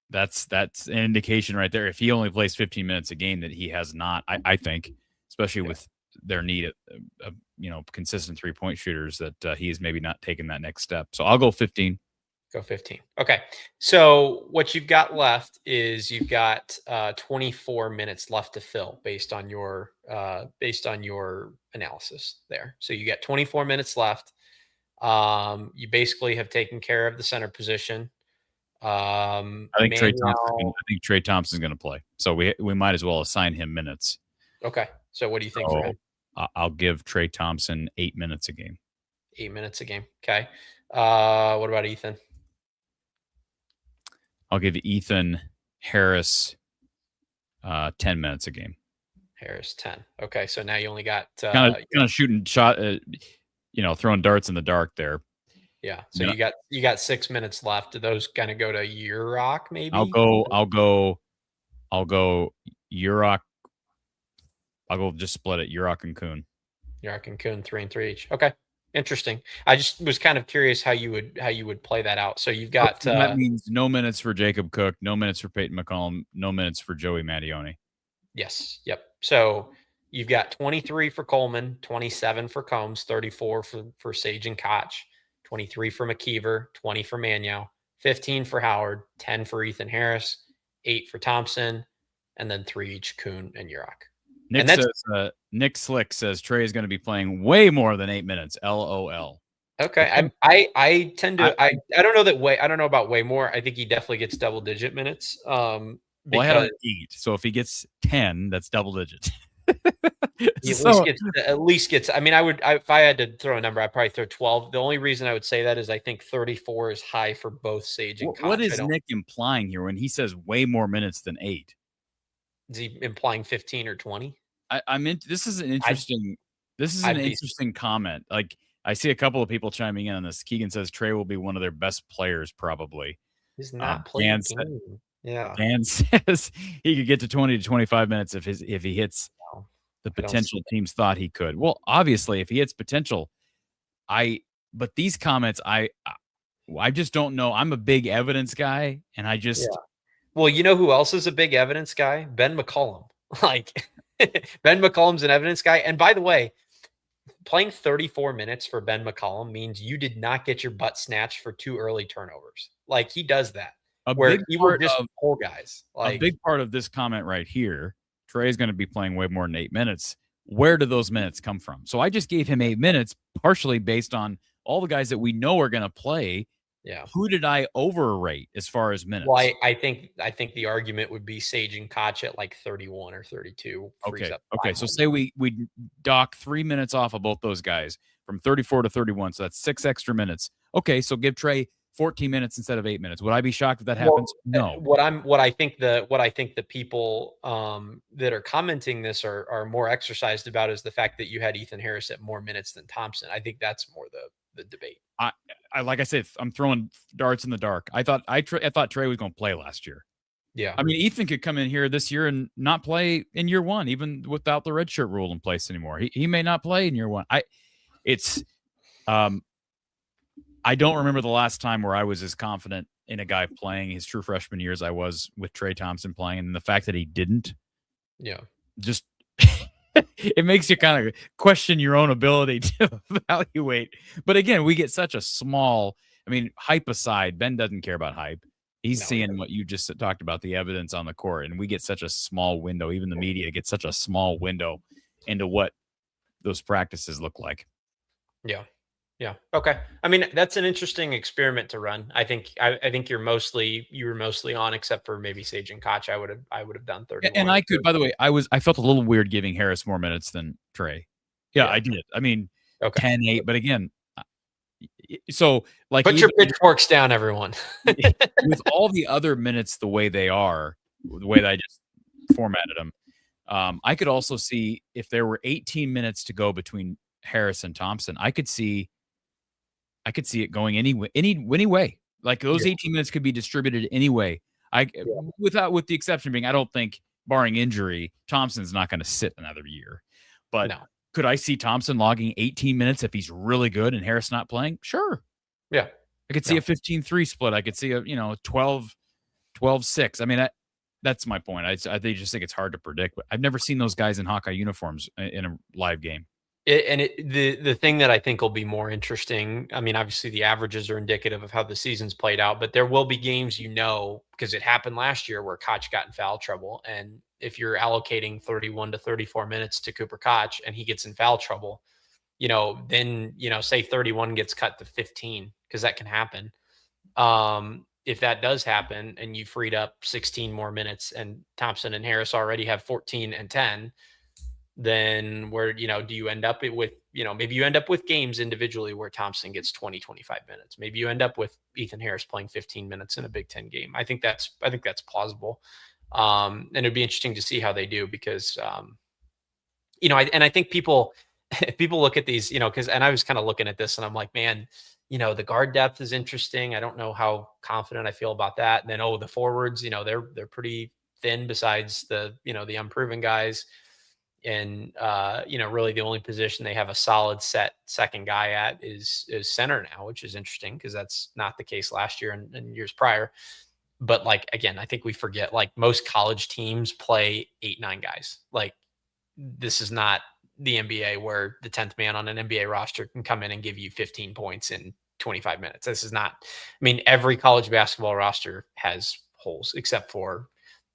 That's an indication right there. If he only plays 15 minutes a game, that he has not. I think, especially with their need of consistent 3-point shooters, that he's maybe not taken that next step. So I'll go 15. Go 15. Okay. So what you've got left is you've got 24 minutes left to fill based on your analysis there. So you got 24 minutes left. You basically have taken care of the center position. I think Trey Thompson's going to play. So we might as well assign him minutes. Okay. So what do you think for him? I'll give Trey Thompson 8 minutes a game. 8 minutes a game. Okay. What about Ethan? I'll give Ethan Harris 10 minutes a game. Harris 10. Okay, so now you only got kind of shooting shot, throwing darts in the dark there. Yeah. So you got 6 minutes left. Do those kind of go to Urok maybe? I'll go Urok. I'll go just split it. Urok and Kuhn. Urok and Kuhn 3 and 3 each. Okay. Interesting. I just was kind of curious how you would play that out. So you've got that means no minutes for Jacob Cook, no minutes for Peyton McCollum, no minutes for Joey Mattione. Yes. Yep. So you've got 23 for Coleman, 27 for Combs, 34 for Sage and Koch, 23 for McKeever, 20 for Manuel, 15 for Howard, 10 for Ethan Harris, 8 for Thompson, and then 3 each Kuhn and Urok. Nick Slick says Trey is going to be playing way more than 8 minutes. LOL. Okay. I tend to I don't know about way more. I think he definitely gets double digit minutes. Well, I had an 8, so if he gets 10, that's double digit. He at least gets. I mean, if I had to throw a number, I'd probably throw 12. The only reason I would say that is I think 34 is high for both Sage and Koch. What is Nick implying here when he says way more minutes than 8? Is he implying 15 or 20? This is an interesting. Interesting comment. Like, I see a couple of people chiming in on this. Keegan says Trey will be one of their best players, probably. He's not playing. Yeah. Dan says he could get to 20 to 25 minutes if he hits the potential teams thought he could. Well, obviously, if he hits potential, but these comments, I just don't know. I'm a big evidence guy, and I just. Yeah. Well, you know who else is a big evidence guy? Ben McCollum. Like, Ben McCollum's an evidence guy. And by the way, playing 34 minutes for Ben McCollum means you did not get your butt snatched for 2 early turnovers. Like, he does that. Where you were just poor guys. Like, a big part of this comment right here, Trey is going to be playing way more than 8 minutes. Where do those minutes come from? So I just gave him 8 minutes, partially based on all the guys that we know are going to play. Yeah. Who did I overrate as far as minutes? Well, I think the argument would be Sage and Koch at like 31 or 32. Okay. So say we dock 3 minutes off of both those guys from 34 to 31. So that's 6 extra minutes. Okay. So give Trey 14 minutes instead of 8 minutes. Would I be shocked if that happens? No. What I think the people that are commenting this are more exercised about is the fact that you had Ethan Harris at more minutes than Thompson. I think that's more the debate. I like I said, I'm throwing darts in the dark. I thought Trey was going to play last year. Yeah. I mean, Ethan could come in here this year and not play in year one, even without the redshirt rule in place anymore. He may not play in year one. I don't remember the last time where I was as confident in a guy playing his true freshman year as I was with Trey Thompson playing, and the fact that he didn't, just it makes you kind of question your own ability to evaluate. But again, we get such a small. I mean, hype aside, Ben doesn't care about hype. He's seeing what you just talked about, the evidence on the court, and we get such a small window. Even the media gets such a small window into what those practices look like. Yeah. Yeah. Okay. I mean, that's an interesting experiment to run. I think you were mostly on, except for maybe Sage and Koch. I would have done 30. And I could, by the way, I felt a little weird giving Harris more minutes than Trey. Yeah. I did. I mean, 10-8, but again, so like put your pitchforks down, everyone. With all the other minutes the way they are, the way that I just formatted them, I could also see if there were 18 minutes to go between Harris and Thompson, I could see it going any way. Like those 18 minutes could be distributed anyway. With the exception being, I don't think, barring injury, Thompson's not going to sit another year. But could I see Thompson logging 18 minutes if he's really good and Harris not playing? Sure. Yeah. I could see a 15-3 split. I could see a 12-6. I mean, that's my point. I just think it's hard to predict. But I've never seen those guys in Hawkeye uniforms in a live game. The thing that I think will be more interesting, I mean, obviously the averages are indicative of how the season's played out, but there will be games, because it happened last year where Koch got in foul trouble. And if you're allocating 31 to 34 minutes to Cooper Koch and he gets in foul trouble, then, say 31 gets cut to 15, because that can happen. If that does happen and you freed up 16 more minutes and Thompson and Harris already have 14 and 10, then where, do you end up with, maybe you end up with games individually where Thompson gets 20, 25 minutes. Maybe you end up with Ethan Harris playing 15 minutes in a Big Ten game. I think that's plausible. And it'd be interesting to see how they do because, I think people look at these, and I was kind of looking at this and I'm like, man, the guard depth is interesting. I don't know how confident I feel about that. And then, the forwards, they're pretty thin besides the unproven guys. And, really the only position they have a solid set second guy at is center now, which is interesting because that's not the case last year and years prior. But again, I think we forget, most college teams play 8-9 guys. This is not the NBA where the 10th man on an NBA roster can come in and give you 15 points in 25 minutes. This is not, every college basketball roster has holes except for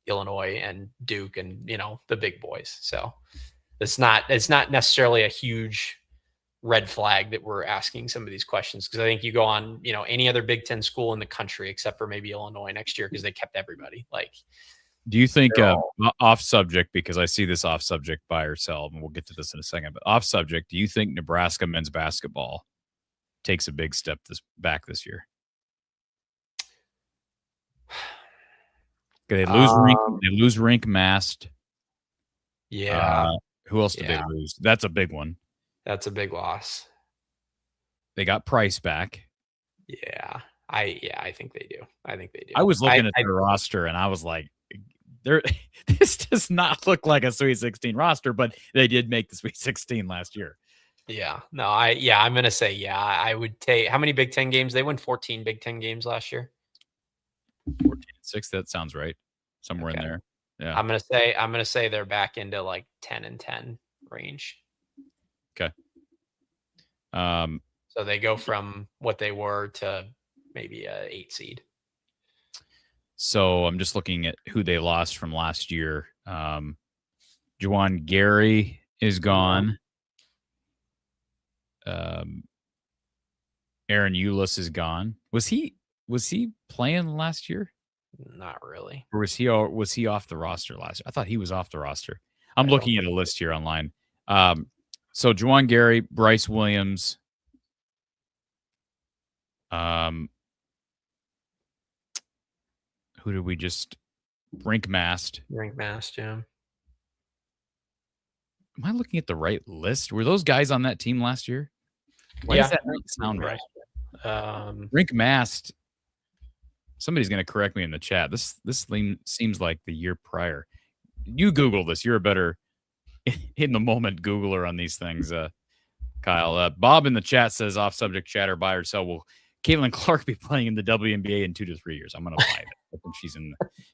Illinois and Duke and, the big boys. So it's not necessarily a huge red flag that we're asking some of these questions. Cause I think you go on, any other Big Ten school in the country, except for maybe Illinois next year, cause they kept everybody. Do you think off subject, because I see this off subject buy or sell, and we'll get to this in a second, but off subject, do you think Nebraska men's basketball takes a big step back this year? They lose Rink Mast. Yeah. Who else did they lose? That's a big one. That's a big loss. They got Price back. Yeah. I think they do. I was looking at their roster and I was like, this does not look like a Sweet 16 roster, but they did make the Sweet 16 last year. Yeah. No, I'm going to say, I would take, how many Big Ten games? They won 14 Big Ten games last year. 14-6. That sounds right. Somewhere in there. Yeah. I'm gonna say they're back into 10-10 range. Okay. So they go from what they were to maybe a 8 seed. So I'm just looking at who they lost from last year. Juwan Gary is gone. Aaron Eulis is gone. Was he playing last year? Not really. Or was he off the roster last year? I thought he was off the roster. I'm looking at a list here online. So Juwan Gary, Bryce Williams, who did we just Rink Mast, yeah. Am I looking at the right list? Were those guys on that team last year? Why does that not sound right? Rink Mast. Somebody's going to correct me in the chat. This seems like the year prior. You Google this. You're a better in the moment Googler on these things, Kyle. Bob in the chat says off subject chatter, buy or sell. We'll Caitlin Clark be playing in the WNBA in 2 to 3 years. I'm gonna buy it. I think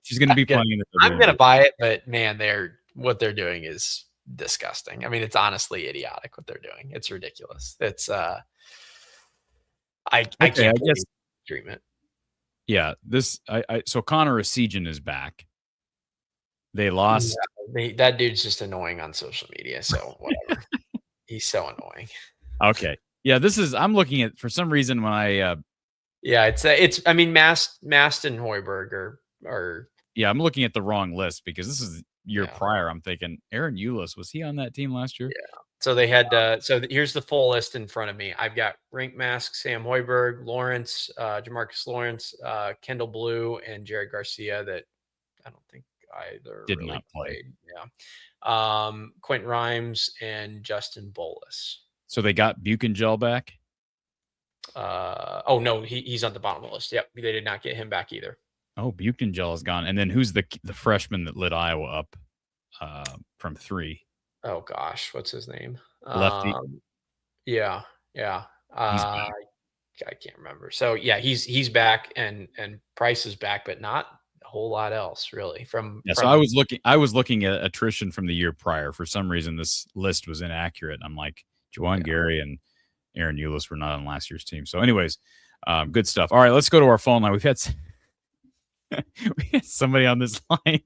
she's gonna be playing in the WNBA. I'm gonna buy it, but man, what they're doing is disgusting. I mean, it's honestly idiotic what they're doing. It's ridiculous. It's I can't believe treatment. Yeah, so Connor Essegian is back. They lost. Yeah, that dude's just annoying on social media. So whatever. He's so annoying. Okay. Yeah, I'm looking at, for some reason when I it's I mean Mast and Hoiberg are yeah, I'm looking at the wrong list because this is year prior. I'm thinking Aaron Eulis, was he on that team last year? Yeah. So they had here's the full list in front of me. I've got Rink Mask, Sam Hoiberg, Lawrence, Jamarcus Lawrence, Kendall Blue, and Jared Garcia that I don't think either did not play. Yeah. Quentin Rhymes and Justin Bolus. So they got Buchengel back? Oh no, he's on the bottom of the list. Yep. They did not get him back either. Oh, Buchengel is gone. And then who's the freshman that lit Iowa up from 3? Oh gosh, what's his name? Lefty. Yeah. I can't remember. So yeah, he's back and Price is back, but not a whole lot else really. So I was looking at attrition from the year prior. For some reason, this list was inaccurate. I'm like, Juwan Gary and Aaron Eulis were not on last year's team. So, anyways, good stuff. All right, let's go to our phone line. We had somebody on this line.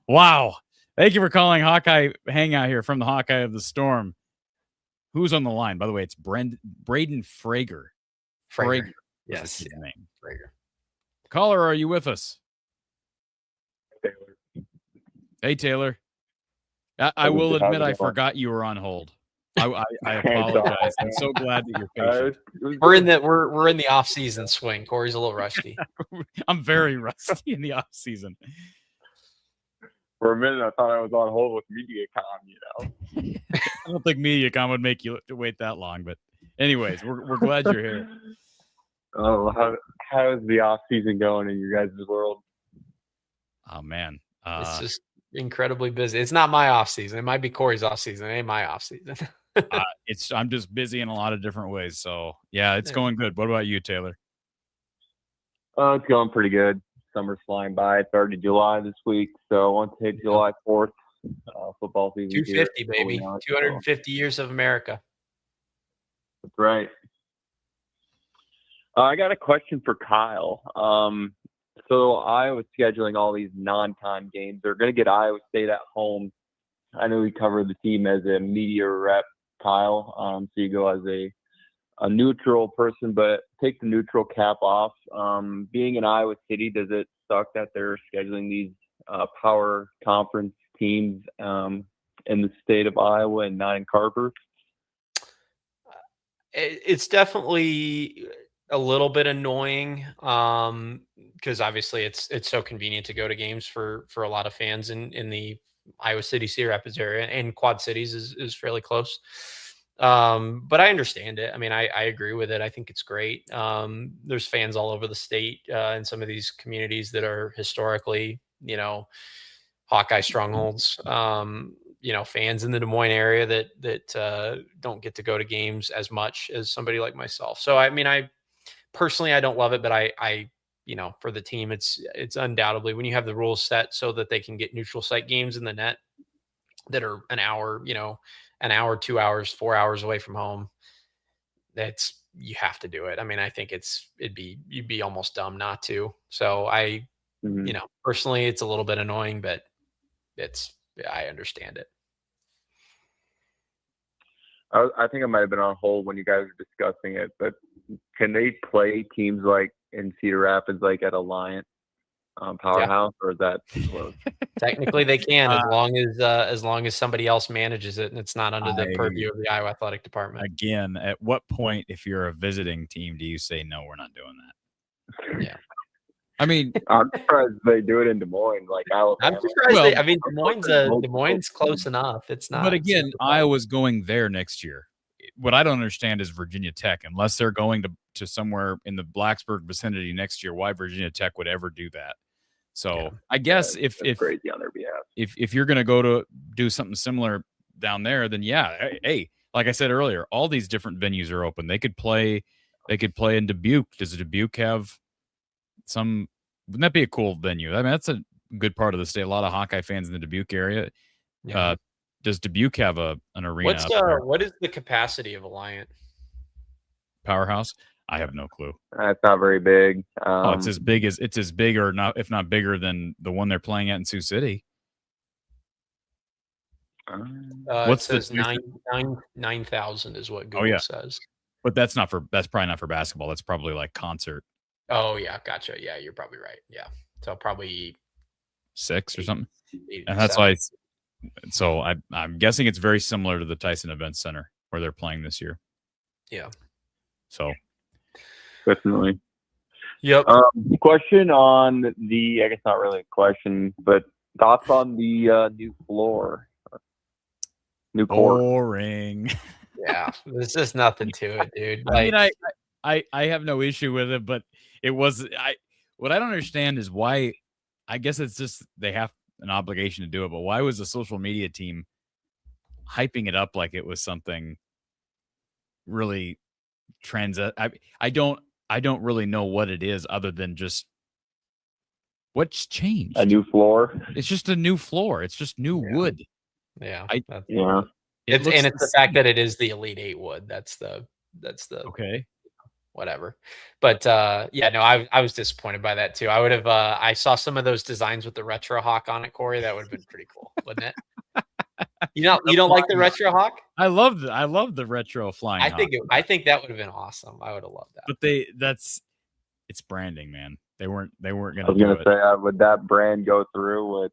Wow. Thank you for calling Hawkeye Hangout here from the Hawkeye of the Storm. Who's on the line? By the way, it's Braden Frager. Frager. Yes. His name. Frager. Caller, are you with us? Taylor. Hey, Taylor. I will admit I forgot you were on hold. I apologize. I'm so glad that you're patient. We're in the off season swing. Corey's a little rusty. I'm very rusty in the off season. For a minute, I thought I was on hold with MediaCom. I don't think MediaCom would make you wait that long, but anyways, we're glad you're here. Oh, how is the off season going in your guys' world? Oh man, it's just incredibly busy. It's not my off season. It might be Corey's off season. It ain't my off season. I'm just busy in a lot of different ways. So yeah, it's going good. What about you, Taylor? It's going pretty good. Summer's flying by. It's already July this week, so I want to hit July 4th. Football season. 250, baby. 250 years of America. That's right. I got a question for Kyle. So Iowa's scheduling all these non-time games. They're going to get Iowa State at home. I know we covered the team as a media rep, Kyle. So you go as a neutral person, but take the neutral cap off. Being in Iowa City, does it suck that they're scheduling these power conference teams in the state of Iowa and not in Carver? It's definitely a little bit annoying because obviously it's so convenient to go to games for a lot of fans in the Iowa City, Cedar Rapids area, and Quad Cities is fairly close. But I understand it. I mean, I agree with it. I think it's great. There's fans all over the state in some of these communities that are historically, Hawkeye strongholds. Fans in the Des Moines area that don't get to go to games as much as somebody like myself. So, I mean, I personally don't love it, but I for the team, it's undoubtedly when you have the rules set so that they can get neutral site games in the net that are an hour, 2 hours, 4 hours away from home. You have to do it. I mean, I think you'd be almost dumb not to. So personally, it's a little bit annoying, but I understand it. I think I might have been on hold when you guys were discussing it, but can they play teams like in Cedar Rapids, like at Alliant Powerhouse, or is that too close? Technically, they can as long as somebody else manages it and it's not under the purview of the Iowa Athletic Department. Again, at what point, if you're a visiting team, do you say no? We're not doing that. Yeah. I mean, I'm surprised they do it in Des Moines, like Alabama. I'm surprised. Des Moines close enough. It's not. But again, Iowa's going there next year. What I don't understand is Virginia Tech, unless they're going to somewhere in the Blacksburg vicinity next year, why Virginia Tech would ever do that. So I guess if crazy on their behalf. If you're going to go to do something similar down there, then hey, like I said earlier, all these different venues are open. They could play They could play in Dubuque. Does Dubuque have some? Wouldn't that be a cool venue? I mean, that's a good part of the state. A lot of Hawkeye fans in the Dubuque area. Yeah. Does Dubuque have an arena up there? What is the capacity of Alliant? Powerhouse? I have no clue. It's not very big. It's as big or not, if not bigger than the one they're playing at in Sioux City. What's it says 9,000 is what Google says. But that's probably not for basketball. That's probably like concert. Oh yeah, gotcha. Yeah, you're probably right. Yeah, so probably 6 or something. And that's why. So I'm guessing it's very similar to the Tyson Event Center where they're playing this year. Yeah. So definitely. Yep. Question on I guess not really a question, but thoughts on the new floor. New court. Boring. Yeah, there's just nothing to it, dude. I mean, I have no issue with it, but what I don't understand is why. I guess it's just they have an obligation to do it, but why was the social media team hyping it up like it was something really I don't really know what it is other than just what's changed. A new floor. It's just a new floor. It's just new wood. Yeah. It's the fact that it is the Elite 8 wood. That's the okay. Whatever. But I was disappointed by that too. I would have I saw some of those designs with the retro hawk on it, Corey. That would have been pretty cool, wouldn't it? You don't like the retro hawk? I love the retro flying hawk. I think that would have been awesome. I would have loved that. But it's branding, man. They weren't gonna. I was gonna say, would that brand go through with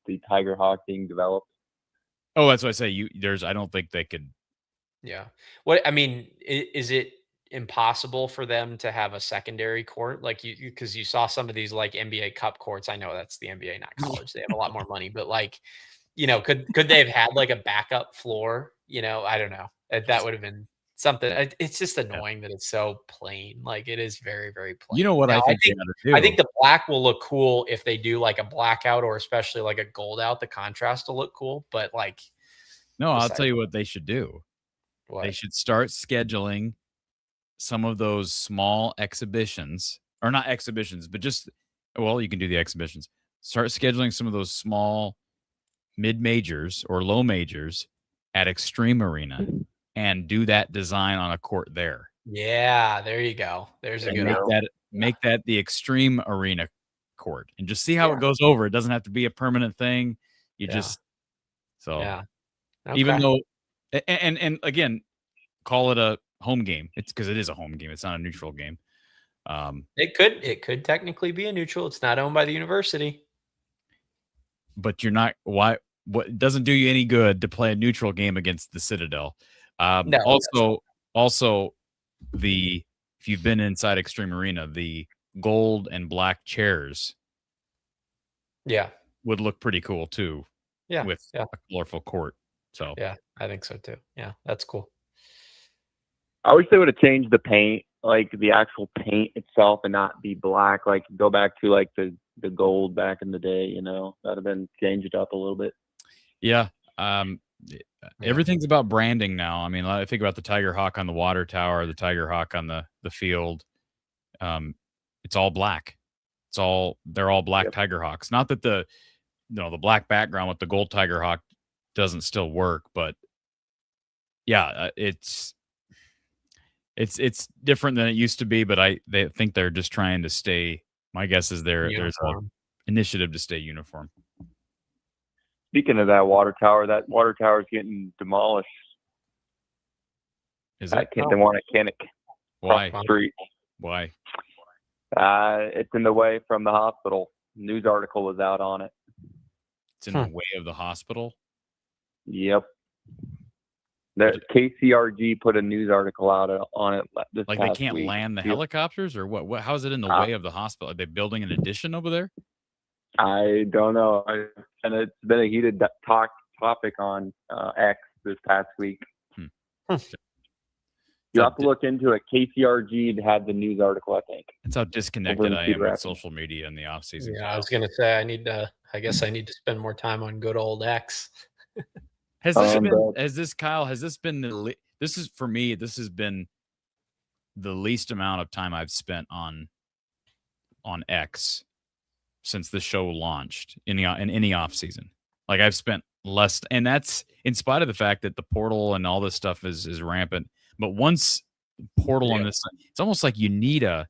the Tiger Hawk being developed? Oh, that's what I say. I don't think they could. Yeah. What I mean, is it impossible for them to have a secondary court because you saw some of these like NBA Cup courts? I know that's the NBA, not college. They have a lot more money, but like, could they have had like a backup floor? I don't know. That would have been something. It's just annoying that it's so plain. Like it is very, very plain. You know what? Now, I think the black will look cool if they do like a blackout or especially like a gold out. The contrast will look cool, but like, no, I'll tell you what they should do. What? They should start scheduling some of those small exhibitions, or not exhibitions, but you can do the exhibitions. Start scheduling some of those small mid majors or low majors at Extreme Arena and do that design on a court there. Yeah, there you go. There's a good make that the Extreme Arena court and just see how it goes over. It doesn't have to be a permanent thing. Okay. Even though, and again, call it a home game. It's because it is a home game. It's not a neutral game. It could technically be a neutral. It's not owned by the university. But you're not. Why? What doesn't do you any good to play a neutral game against the Citadel? No, also, if you've been inside Extreme Arena, the gold and black chairs, would look pretty cool too. Yeah, with a colorful court. So yeah, I think so too. Yeah, that's cool. I wish they would have changed the paint, like the actual paint itself, and not be black. Like go back to like the gold back in the day. That'd have been changed up a little bit. Yeah. Everything's about branding now. I mean, I think about the Tiger Hawk on the water tower, the Tiger Hawk on the field. It's all black. They're all black Tiger Hawks. Not that the black background with the gold Tiger Hawk doesn't still work, but yeah, it's different than it used to be. But they think they're just trying to stay. My guess is there's an initiative to stay uniform. Speaking of that water tower is getting demolished. Is it? They want a Kinnick. Why? Street. Why? It's in the way from the hospital. News article was out on it. It's in the way of the hospital? Yep. The KCRG put a news article out on it this like past they can't week. land the helicopters or what? How is it in the way of the hospital? Are they building an addition over there? I don't know. And it's been a heated topic on X this past week. You have to look into it. KCRG had the news article, I think. That's how disconnected I am with social media in the off season. Yeah, I was gonna say I guess I need to spend more time on good old X. This has been for me, this has been the least amount of time I've spent on X since the show launched in any off season. Like I've spent less, and that's in spite of the fact that the portal and all this stuff is rampant. But once the portal on this, it's almost like you need a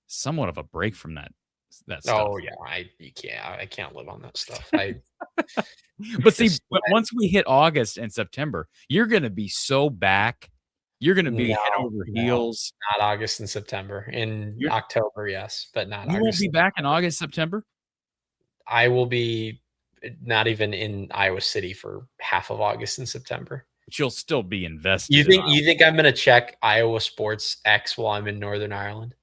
somewhat of a break from that stuff. Oh yeah, I can't live on that stuff. But see, but once we hit August and September, you're going to be so back. You're going to be head over heels. Not August and September. In October, yes, but not. You won't be back in August, September. I will be not even in Iowa City for half of August and September. But you'll still be invested. You think I'm going to check Iowa Sports X while I'm in Northern Ireland?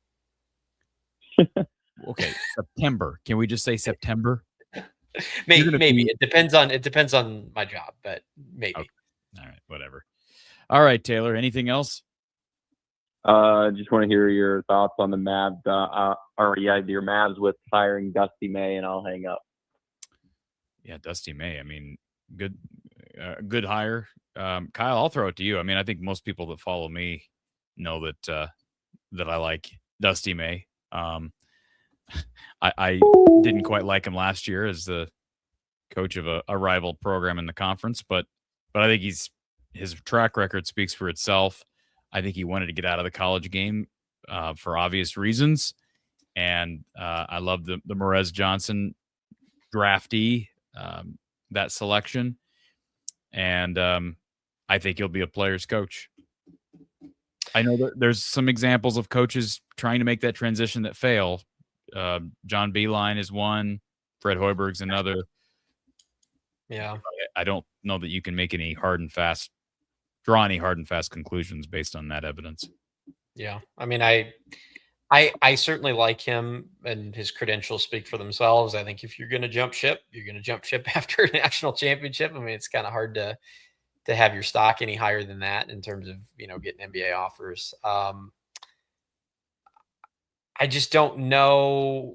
Okay, September. Can we just say September? Maybe it depends on my job, but maybe. Okay. All right, whatever. All right, Taylor. Anything else? Just want to hear your thoughts on the Mavs. Your Mavs with firing Dusty May, and I'll hang up. Yeah, Dusty May. I mean, good hire. Kyle, I'll throw it to you. I mean, I think most people that follow me know that I like Dusty May. I didn't quite like him last year as the coach of a rival program in the conference, but I think his track record speaks for itself. I think he wanted to get out of the college game for obvious reasons, and I love the Morez Johnson draftee, that selection, and I think he'll be a player's coach. I know that there's some examples of coaches trying to make that transition that fail. John Beeline is one. Fred Hoiberg's another. Yeah. I don't know that you can make any draw any hard and fast conclusions based on that evidence. Yeah. I mean, I certainly like him, and his credentials speak for themselves. I think if you're going to jump ship, you're going to jump ship after a national championship. I mean, it's kind of hard to have your stock any higher than that in terms of, getting NBA offers. I just don't know,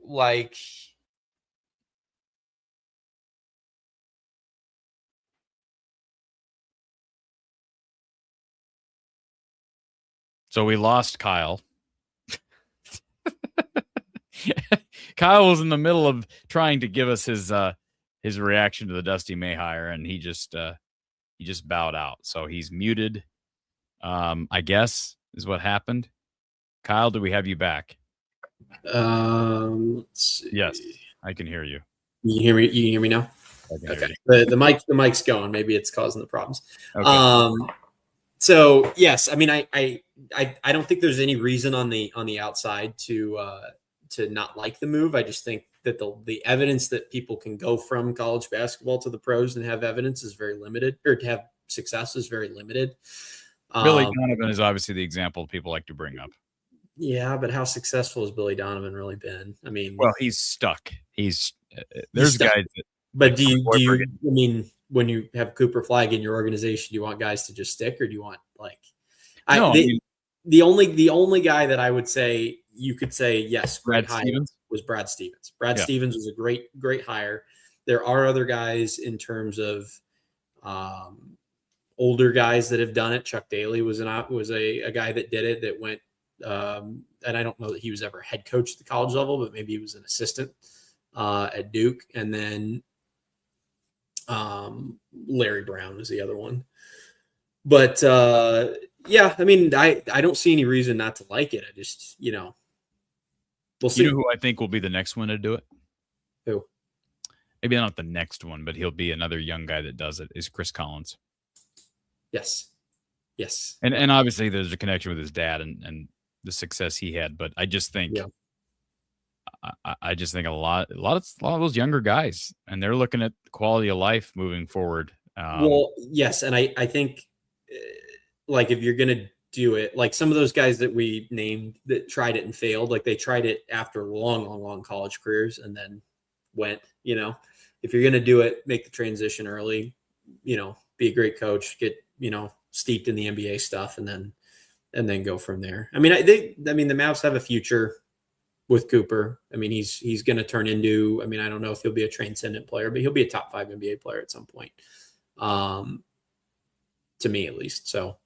So we lost Kyle. Kyle was in the middle of trying to give us his reaction to the Dusty May hire, and he just bowed out. So he's muted. I guess is what happened. Kyle, do we have you back? Let's see. Yes, I can hear you. You hear me? You can hear me now? Okay. The mic's going. Maybe it's causing the problems. Okay. So yes, I mean, I don't think there's any reason on the outside to not like the move. I just think that the evidence that people can go from college basketball to the pros and have evidence is very limited, or to have success is very limited. Billy Donovan is obviously the example people like to bring up. Yeah, but how successful has Billy Donovan really been? I mean, well, he's stuck. There's stuck. guys that, but do you I mean, when you have Cooper Flag in your organization, do you want guys to just stick, or do you want the only guy that I would say you could say yes, Brad Stevens was Brad Stevens. Brad Stevens was a great hire. There are other guys in terms of older guys that have done it. Chuck Daly was a guy that did it, that went and I don't know that he was ever head coach at the college level, but maybe he was an assistant at Duke. And then Larry Brown was the other one. But yeah, I mean, I don't see any reason not to like it. I just, we'll see. You know who I think will be the next one to do it? Who? Maybe not the next one, but he'll be another young guy that does it, is Chris Collins. Yes. And obviously there's a connection with his dad and the success he had, but I just think I just think a lot of those younger guys, and they're looking at quality of life moving forward. Well, yes, and I think like if you're gonna do it, like some of those guys that we named that tried it and failed, like they tried it after long college careers and then went. If you're gonna do it, make the transition early. Be a great coach, get steeped in the NBA stuff, and then go from there. I mean, the Mavs have a future with Cooper. I mean, he's going to turn into, I don't know if he'll be a transcendent player, but he'll be a top 5 NBA player at some point, to me at least. So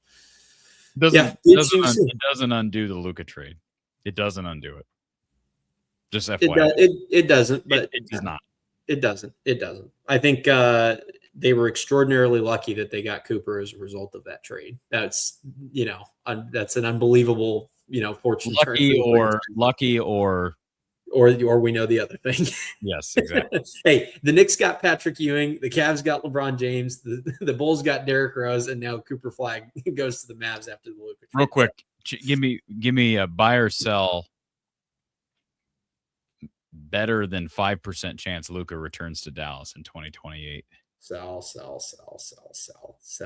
It doesn't undo the Luka trade. It doesn't undo it. Just FYI. It doesn't, but it does not. It doesn't. I think they were extraordinarily lucky that they got Cooper as a result of that trade. That's that's an unbelievable fortune. Lucky or we know the other thing. Yes, exactly. Hey, the Knicks got Patrick Ewing, the Cavs got LeBron James, the Bulls got Derrick Rose, and now Cooper Flag goes to the Mavs after the Luka trade. Real quick, give me a buy or sell. Better than 5% chance Luka returns to Dallas in 2028. Sell.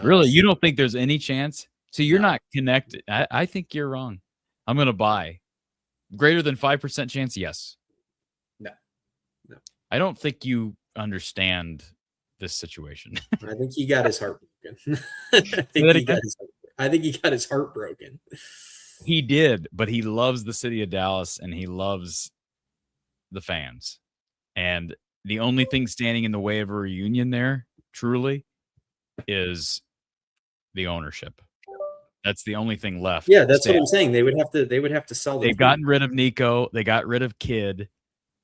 Really? You don't think there's any chance? So you're not connected. I think you're wrong. I'm going to buy. Greater than 5% chance? Yes. No. I don't think you understand this situation. I think he got his heart broken. I think he got his heart broken. He did, but he loves the city of Dallas and he loves the fans. And the only thing standing in the way of a reunion there, truly, is the ownership. That's the only thing left. Yeah, that's what I'm saying. They would have to sell. They've gotten rid of Nico. They got rid of Kidd.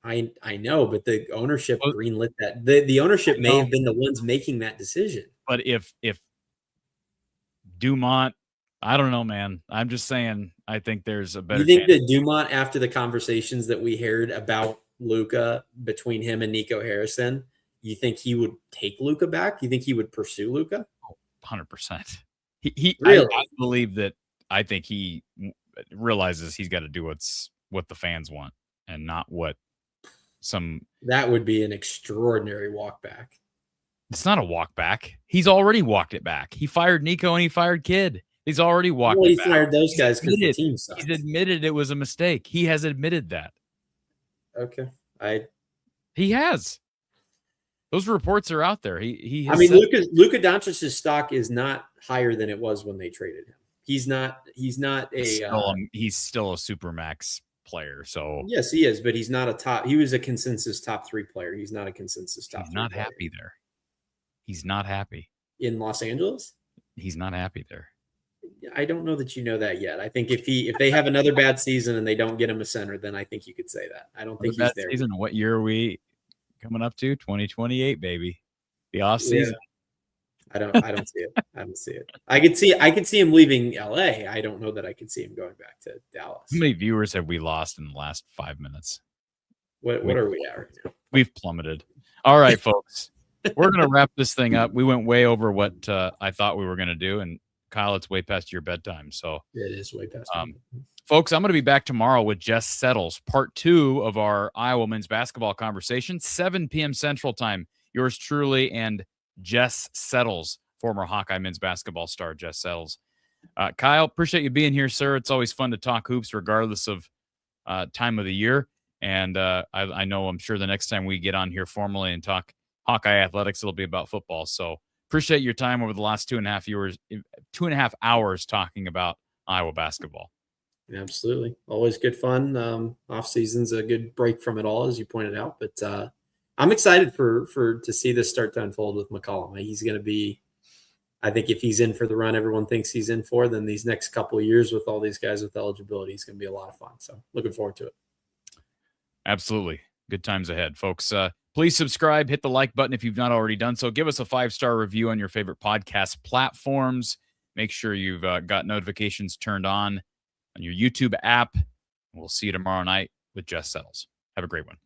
I know, but the ownership greenlit that. The ownership may have been the ones making that decision. But if Dumont, I don't know, man. I'm just saying. I think there's a better. You think that Dumont, after the conversations that we heard about Luka between him and Nico Harrison, you think he would take Luka back? You think he would pursue Luka? 100%. He really? I believe that. I think he realizes he's got to do what the fans want and not what some. That would be an extraordinary walk back. It's not a walk back. He's already walked it back. He fired Nico and he fired Kidd. He's already walked it back. He fired those guys because the team sucks. He's admitted it was a mistake. He has admitted that. Okay. He has. Those reports are out there. He I mean, Luka Doncic's stock is not higher than it was when they traded him. He's still a supermax player. So yes, he is, but he's not a top. He was a consensus top 3 player. He's not a consensus top. He's not happy there. He's not happy in Los Angeles. He's not happy there. I don't know that you know that yet. I think if they have another bad season and they don't get him a center, then I think you could say that. I don't think he's there. Season. What year are we coming up to? 2028, baby. The off season. Yeah. I don't see it. I don't see it. I could see him leaving LA. I don't know that I could see him going back to Dallas. How many viewers have we lost in the last 5 minutes? What are we at right now? We've plummeted. All right, folks. We're going to wrap this thing up. We went way over what I thought we were going to do. And Kyle, it's way past your bedtime. So it is way past. Folks, I'm going to be back tomorrow with Jess Settles, part 2 of our Iowa men's basketball conversation, 7 p.m. Central Time. Yours truly and Jess Settles, former Hawkeye men's basketball star Jess Settles. Kyle, appreciate you being here, sir. It's always fun to talk hoops regardless of time of the year. And I know I'm sure the next time we get on here formally and talk Hawkeye athletics, it'll be about football. So appreciate your time over the last 2.5 hours talking about Iowa basketball. Absolutely. Always good fun. Off season's a good break from it all, as you pointed out, but I'm excited to see this start to unfold with McCollum. He's going to be, I think if he's in for the run everyone thinks he's in for, then these next couple of years with all these guys with eligibility is going to be a lot of fun. So looking forward to it. Absolutely. Good times ahead, folks. Please subscribe, hit the like button if you've not already done so. Give us a 5-star review on your favorite podcast platforms. Make sure you've got notifications turned on your YouTube app. We'll see you tomorrow night with Jess Settles. Have a great one.